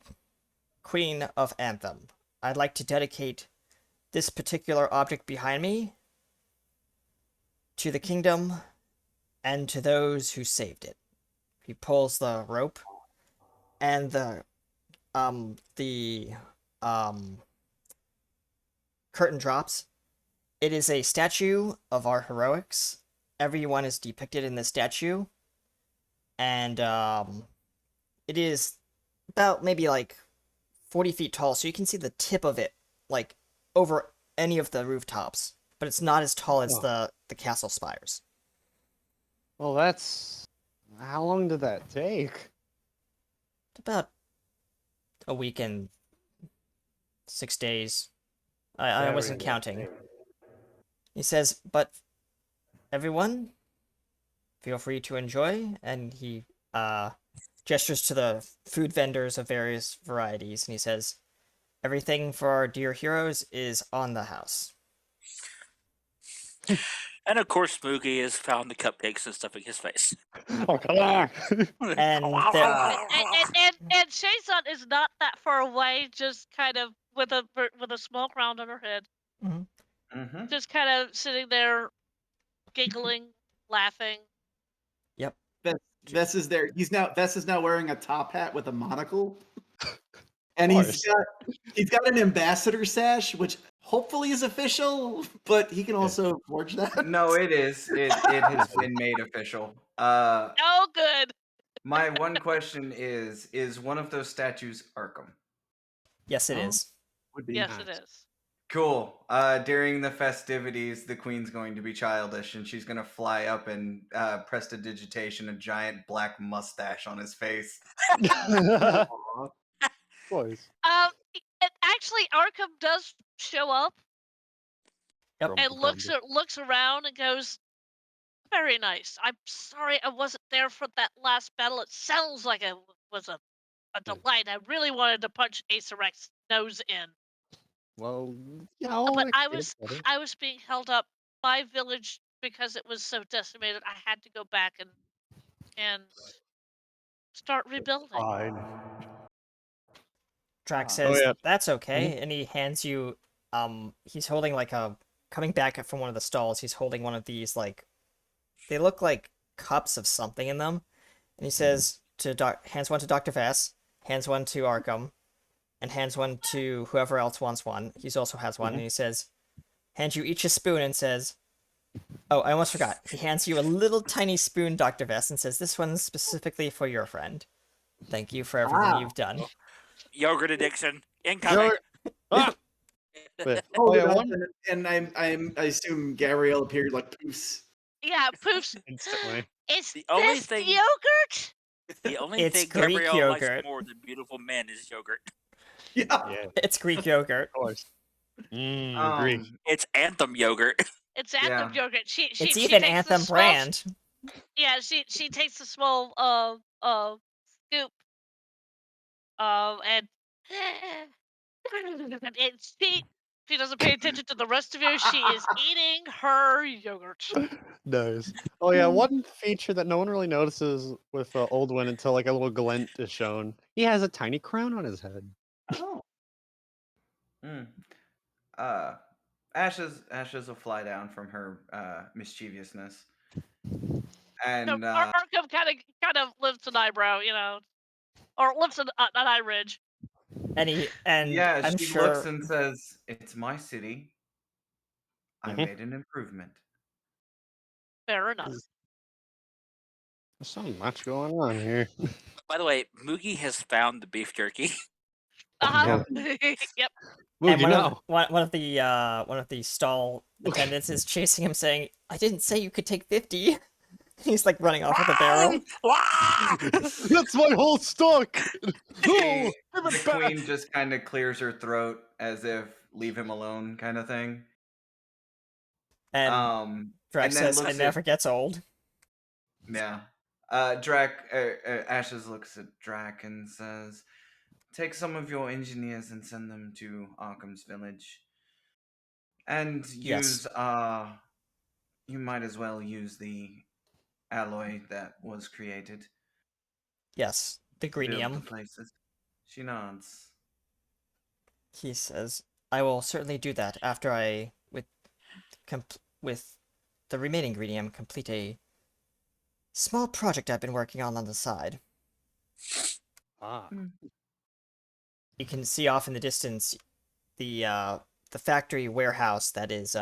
Queen of Anthem, I'd like to dedicate this particular object behind me to the kingdom and to those who saved it. He pulls the rope, and the curtain drops. It is a statue of our heroics. Everyone is depicted in this statue, and it is about maybe like 40 feet tall, so you can see the tip of it like over any of the rooftops, but it's not as tall as Oh. the castle spires. Well, that's... How long did that take? About a week and 6 days. I Very wasn't well counting. taken. He says, but everyone, feel free to enjoy. And he gestures to the food vendors of various varieties, and he says, everything for our dear heroes is on the house. And of course, Smoogie has found the cupcakes and stuff in his face. Oh, come on! And And Shazon is not that far away, just kind of with a small crown on her head, Mm-hmm. just kind of sitting there, giggling, laughing. Yep. Vess is there. Vess is now wearing a top hat with a monocle. And Of he's got an ambassador sash, which hopefully is official, but he can also forge that. No, it is. It has been made official. Oh, good. My one question is one of those statues Arkham? Yes, it Oh. is. Would be. Yes, it is. Cool. During the festivities, the queen's going to be childish, and she's going to fly up and prestidigitation a giant black mustache on his face. Boys. Actually, Arkham does show up Yep. and looks around and goes, "Very nice. I'm sorry I wasn't there for that last battle. It sounds like it was a delight. I really wanted to punch Acerex's nose in, Well, yeah, but I was being held up by village because it was so decimated. I had to go back and start rebuilding." Fine. Drax Oh, says, yeah. "That's okay," and he hands you. He's holding like a coming back from one of the stalls. He's holding one of these like, they look like cups of something in them, and he says hands one to Dr. Vass, hands one to Arkham, and hands one to whoever else wants one. He also has one, and he says, hands you each a spoon and says, "Oh, I almost forgot." He hands you a little tiny spoon, Dr. Vass, and says, "This one's specifically for your friend. Thank you for everything you've done." Yogurt addiction incoming. Ah! Wait, Oh, yeah, yeah, one and I assume Gabrielle appeared like Poofs. Yeah, Poofs. instantly. It's The only this thing- yogurt. The only It's thing Greek Gabrielle yogurt. likes more than beautiful men is yogurt. Yeah. Yeah, It's Greek yogurt. of course. Greek. It's Anthem yogurt. It's Anthem Yeah. yogurt. She It's she even takes the Anthem small- brand. Yeah, she takes a small scoop and she doesn't pay attention to the rest of you. She is eating her yogurt. Nice. Oh yeah, one feature that no one really notices with Oldwin until like a little glint is shown. He has a tiny crown on his head. Oh. Ashes will fly down from her mischievousness. And So Arkham kind of lifts an eyebrow, or lifts an eye ridge. And yeah, I'm she sure looks and says, "It's my city. I Mhm. made an improvement." Fair enough. There's so much going on here. By the way, Moogie has found the beef jerky. Uh-huh. Yep. Move, and you one know. of one of the stall attendants is chasing him, saying, "I didn't say you could take 50." He's like running off with a barrel. That's my whole stock. The queen just kind of clears her throat as if "leave him alone" kind of thing. And Drax and then says, "It looks never gets old." Yeah. Ashes looks at Drac and says, "Take some of your engineers and send them to Arkham's village. And Yes. you might as well use the alloy that was created. Yes, the to build the greenium. places." She nods. He says, "I will certainly do that after I, with the remaining greenium, complete a small project I've been working on the side." Ah. You can see off in the distance the factory warehouse that is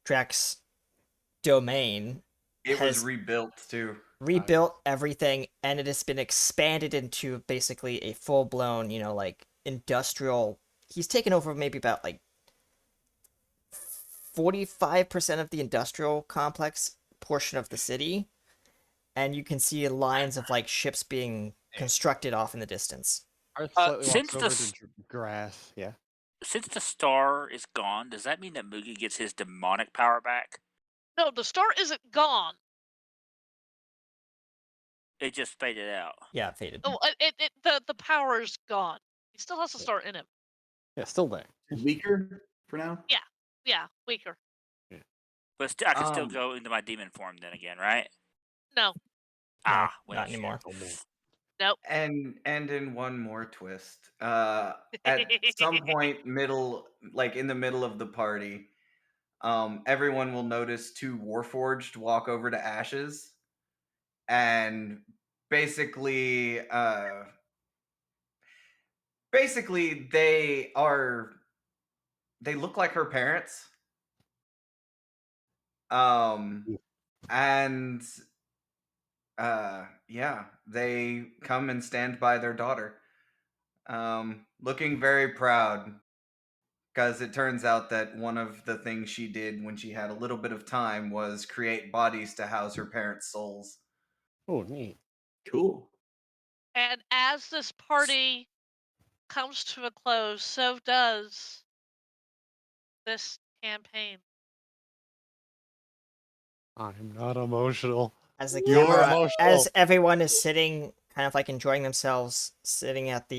Drax's domain. It was Has rebuilt too. rebuilt everything, and it has been expanded into basically a full-blown, like industrial. He's taken over maybe about like 45% of the industrial complex portion of the city, and you can see lines of like ships being constructed off in the distance. Arth slightly since walks the over s- to Grath. Yeah. Since the star is gone, does that mean that Moogie gets his demonic power back? No, the star isn't gone. It just faded out. Yeah, it faded. Oh, the power is gone. He still has the star in him. Yeah, still there. Weaker for now. Yeah, weaker. But I can still Um, go into my demon form then again, right? No. Ah, not well, anymore. Nope. And in one more twist, at some point in the middle of the party, everyone will notice two Warforged walk over to Ashes, and basically they look like her parents. And yeah, they come and stand by their daughter, looking very proud. because it turns out that one of the things she did when she had a little bit of time was create bodies to house her parents' souls. Oh, neat. Cool. And as this party comes to a close, so does this campaign. I'm not emotional. As the You're camera, emotional. as everyone is sitting, kind of like enjoying themselves, sitting at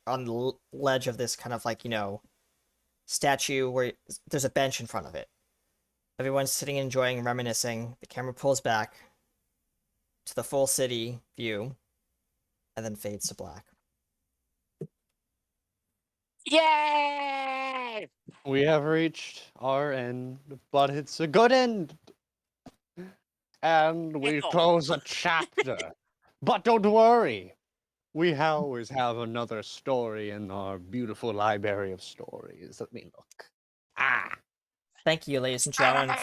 on the ledge of this kind of like statue where there's a bench in front of it. Everyone's sitting, enjoying, reminiscing. The camera pulls back to the full city view, and then fades to black. Yay! We have reached our end, but it's a good end. And we Pickle. close a chapter. But don't worry. We always have another story in our beautiful library of stories. Let me look. Ah. Thank you, ladies and gentlemen,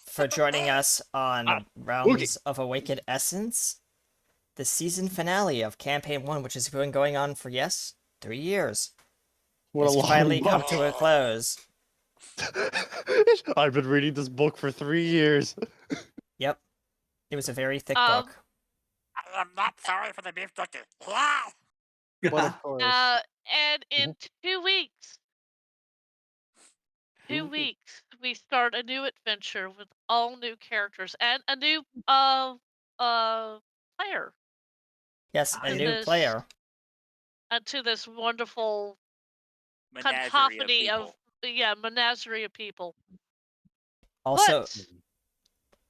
for joining us on Realms of Awakened Essence, the season finale of Campaign 1, which has been going on for, 3 years. What a It's long finally come book. to a close. I've been reading this book for 3 years. Yep. It was a very thick Um, book. I am not sorry for the beef jerky. Wow! But of course. and in 2 weeks, 2 Ooh. weeks, we start a new adventure with all new characters and a new player Yes, a to new this player. to this wonderful Menagerie cacophony of people. menagerie of people. Also,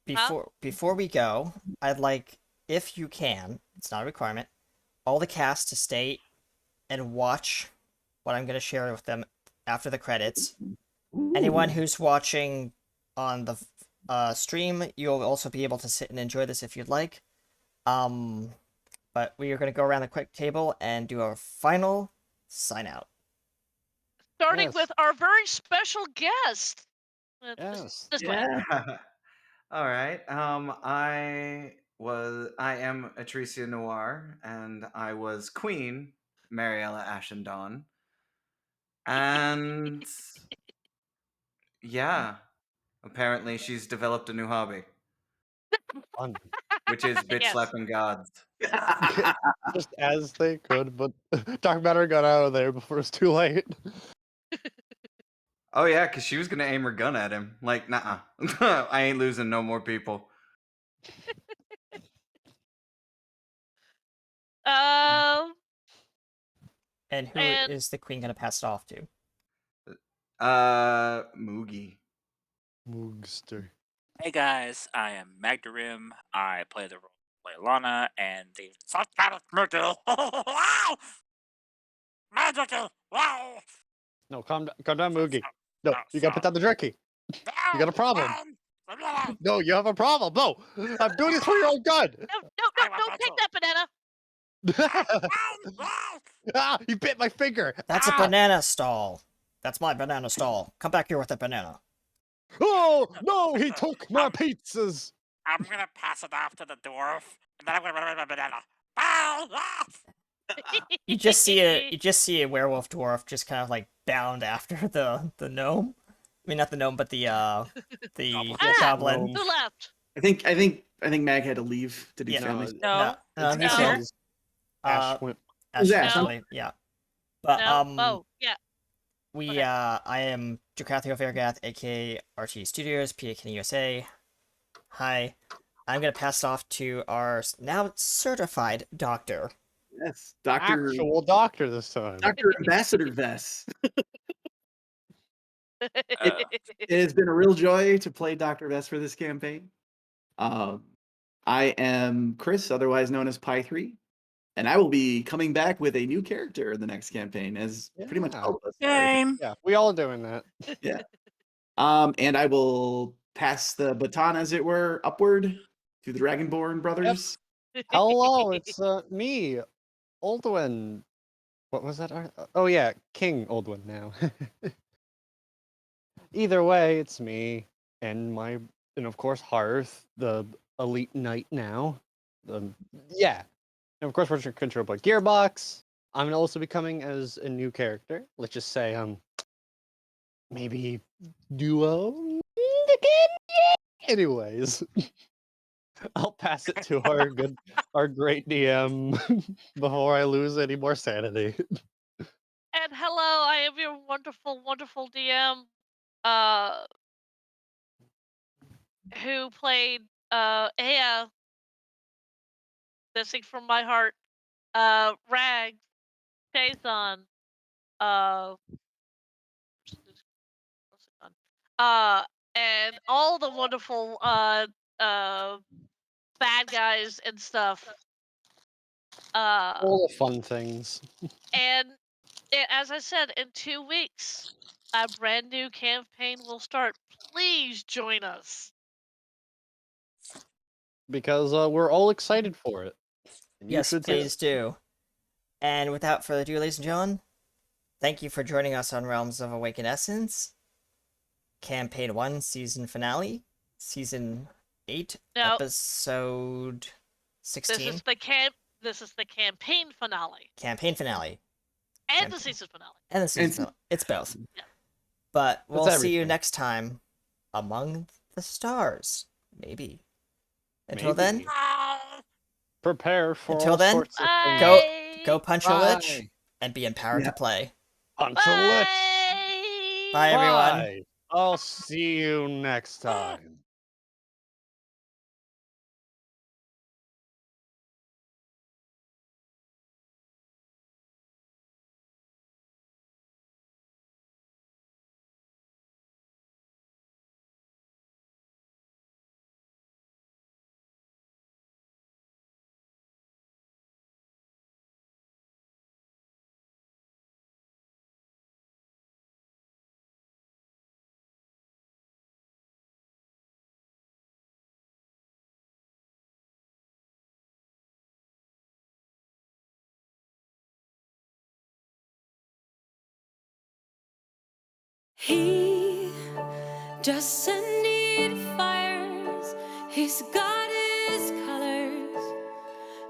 But before we go, I'd like, if you can, it's not a requirement, all the cast to stay and watch what I'm going to share with them after the credits. Anyone who's watching on the stream, you'll also be able to sit and enjoy this if you'd like. But we are going to go around the quick table and do our final sign out. starting Yes. with our very special guest. Yes. This way. Yeah. All right. I am Atricia Noir, and I was Queen Mariella Ashendon. And yeah, apparently she's developed a new hobby, Fun. which is bitch Yes. slapping gods. Just as they could, but Dark Matter got out of there before it's too late. Oh yeah, because she was gonna aim her gun at him. Like, nah, I ain't losing no more people. Um, And who And- is the queen going to pass it off to? Moogie. Moogster. Hey guys, I am Magdarim. I play the role of Leilana and the psychotic Moogie. Wow! Magical! Wow! No, calm down, Moogie. No, you gotta put down the jerky. You got a problem. No, you have a problem. No, I'm doing it for your own good. no, don't take that banana. Ah, you bit my finger. That's Ah! a banana stall. That's my banana stall. Come back here with the banana. Oh no, he took my pizzas. I'm gonna pass it off to the dwarf, and then I'm gonna run away with my banana. Bow! You just see a werewolf dwarf just kind of like bound after the gnome. I mean, not the gnome, but the goblin. Who left? I think Mag had to leave to do Yeah. family. No. No, he's No. here. Ash went. Ash Ash? actually, yeah. But No. Yeah. okay. I am Dracathio Fairgath, aka RT Studios, PA Kenny USA. Hi. I'm gonna pass it off to our now certified doctor. Yes, Doctor Actual doctor this time. Ambassador Vess. Uh, It has been a real joy to play Dr. Vess for this campaign. I am Chris, otherwise known as Pi3, and I will be coming back with a new character in the next campaign, as pretty much Yeah. all of us are. Game. Yeah, we all doing that. Yeah. And I will pass the baton, as it were, upward to the Dragonborn brothers. Hello, it's me, Oldwin. What was that? Oh yeah, King Oldwin now. Either way, it's me and of course Hearth, the elite knight now. Yeah, and of course we're controlled by Gearbox. I'm also becoming as a new character. Let's just say maybe duo. Anyways, I'll pass it to our great DM before I lose any more sanity. And hello, I am your wonderful, wonderful DM, uh, who played Aya, missing from my heart, Rags, Jason, uh, what's it done? And all the wonderful bad guys and stuff. All the fun things. And as I said, in 2 weeks, a brand new campaign will start. Please join us. Because we're all excited for it. And you Yes, should too. please do. And without further ado, ladies and gentlemen, thank you for joining us on Realms of Awakened Essence, Campaign 1, Season Finale, Season 8, No. Episode 16. This is the campaign finale Campaign Finale. and the season finale. And the season And- finale. It's both. Yeah. But we'll see you everything. next time among the stars. Maybe. Until then, Maybe. Prepare for Until all then, sorts of things. Bye. go punch a lich Bye. and be empowered Yeah. to play. Punch a lich. Bye. Bye, everyone. Bye. I'll see you next time. He doesn't need fires, he's got his colors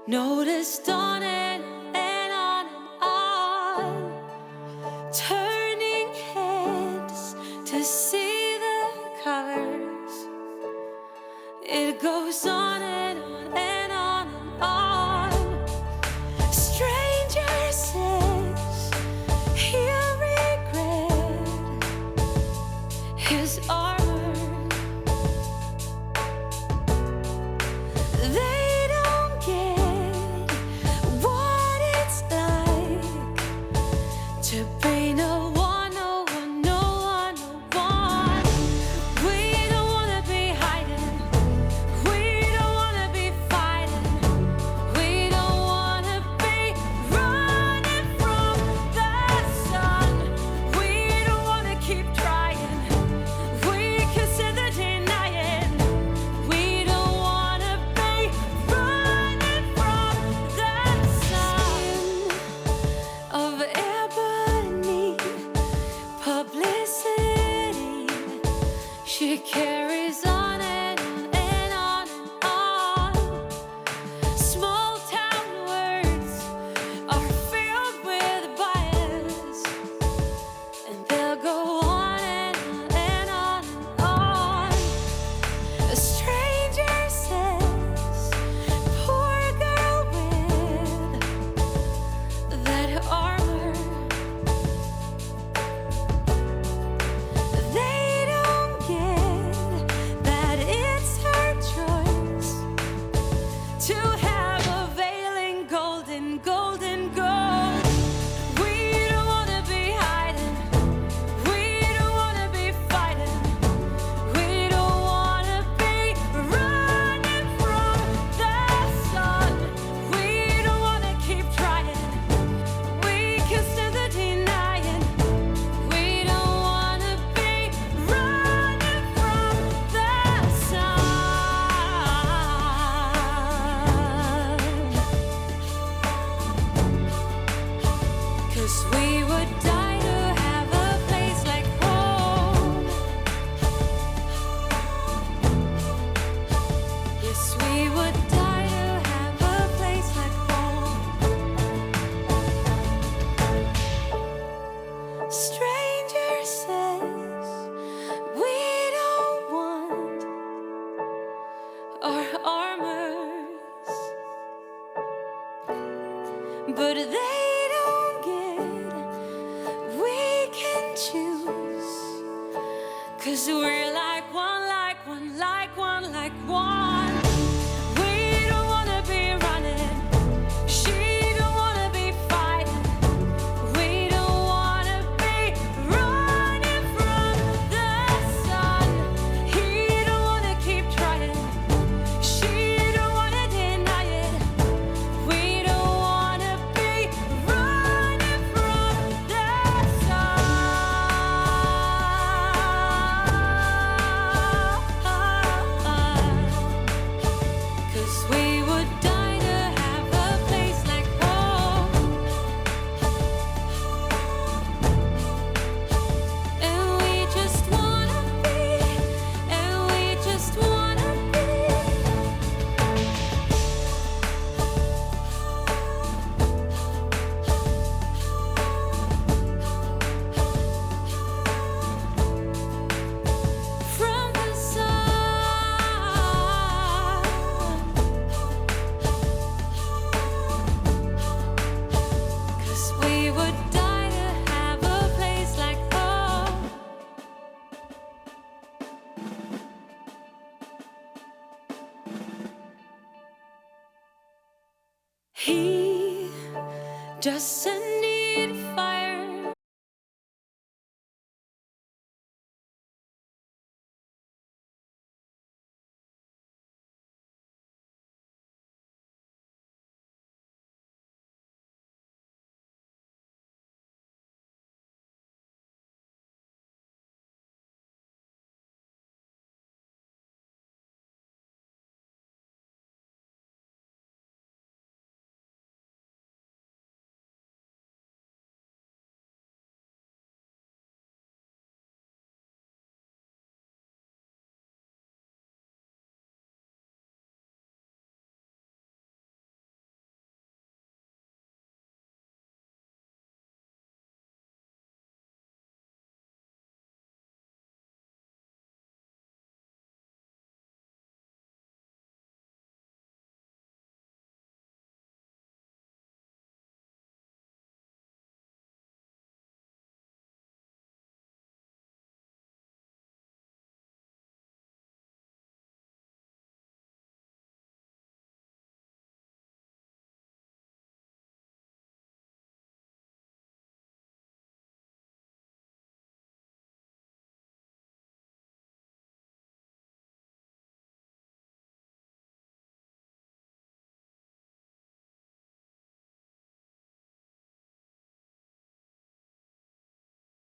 noticed on and on and on, turning heads to see the colors. It goes on and on and on and on. Stranger says he'll regret his armor. They don't get what it's like to be no one, no one, no one, no one. We don't wanna be hiding. We don't wanna be fighting. We don't wanna be running from the sun. We don't wanna keep trying. We consider denying. We don't wanna be running from the sun. Of ebony publicity, she carries on and on and on. Small town words are filled with bias, and they'll go on and on and on. A stranger says, poor girl with that armor. They don't get that it's her choice to have a veiling golden, golden gold. We don't wanna be hiding. We don't wanna be fighting. We don't wanna be running from the sun. We don't wanna keep trying. We can stand the denying. We don't wanna be running from the sun. 'Cause we would die to have a place like home. Yes, we would die to have a place like home. Stranger says but they don't get. We can choose, 'cause we're like one, like one, like one, like one. We don't wanna be running, she don't wanna be fighting. We don't wanna be running from the sun. He don't wanna keep trying, she don't wanna deny it. We don't wanna be running from the sun. 'Cause we would die to have a place like home. And we just wanna be, and we just wanna be. From the sun. 'Cause we would die to have a place like home. He doesn't need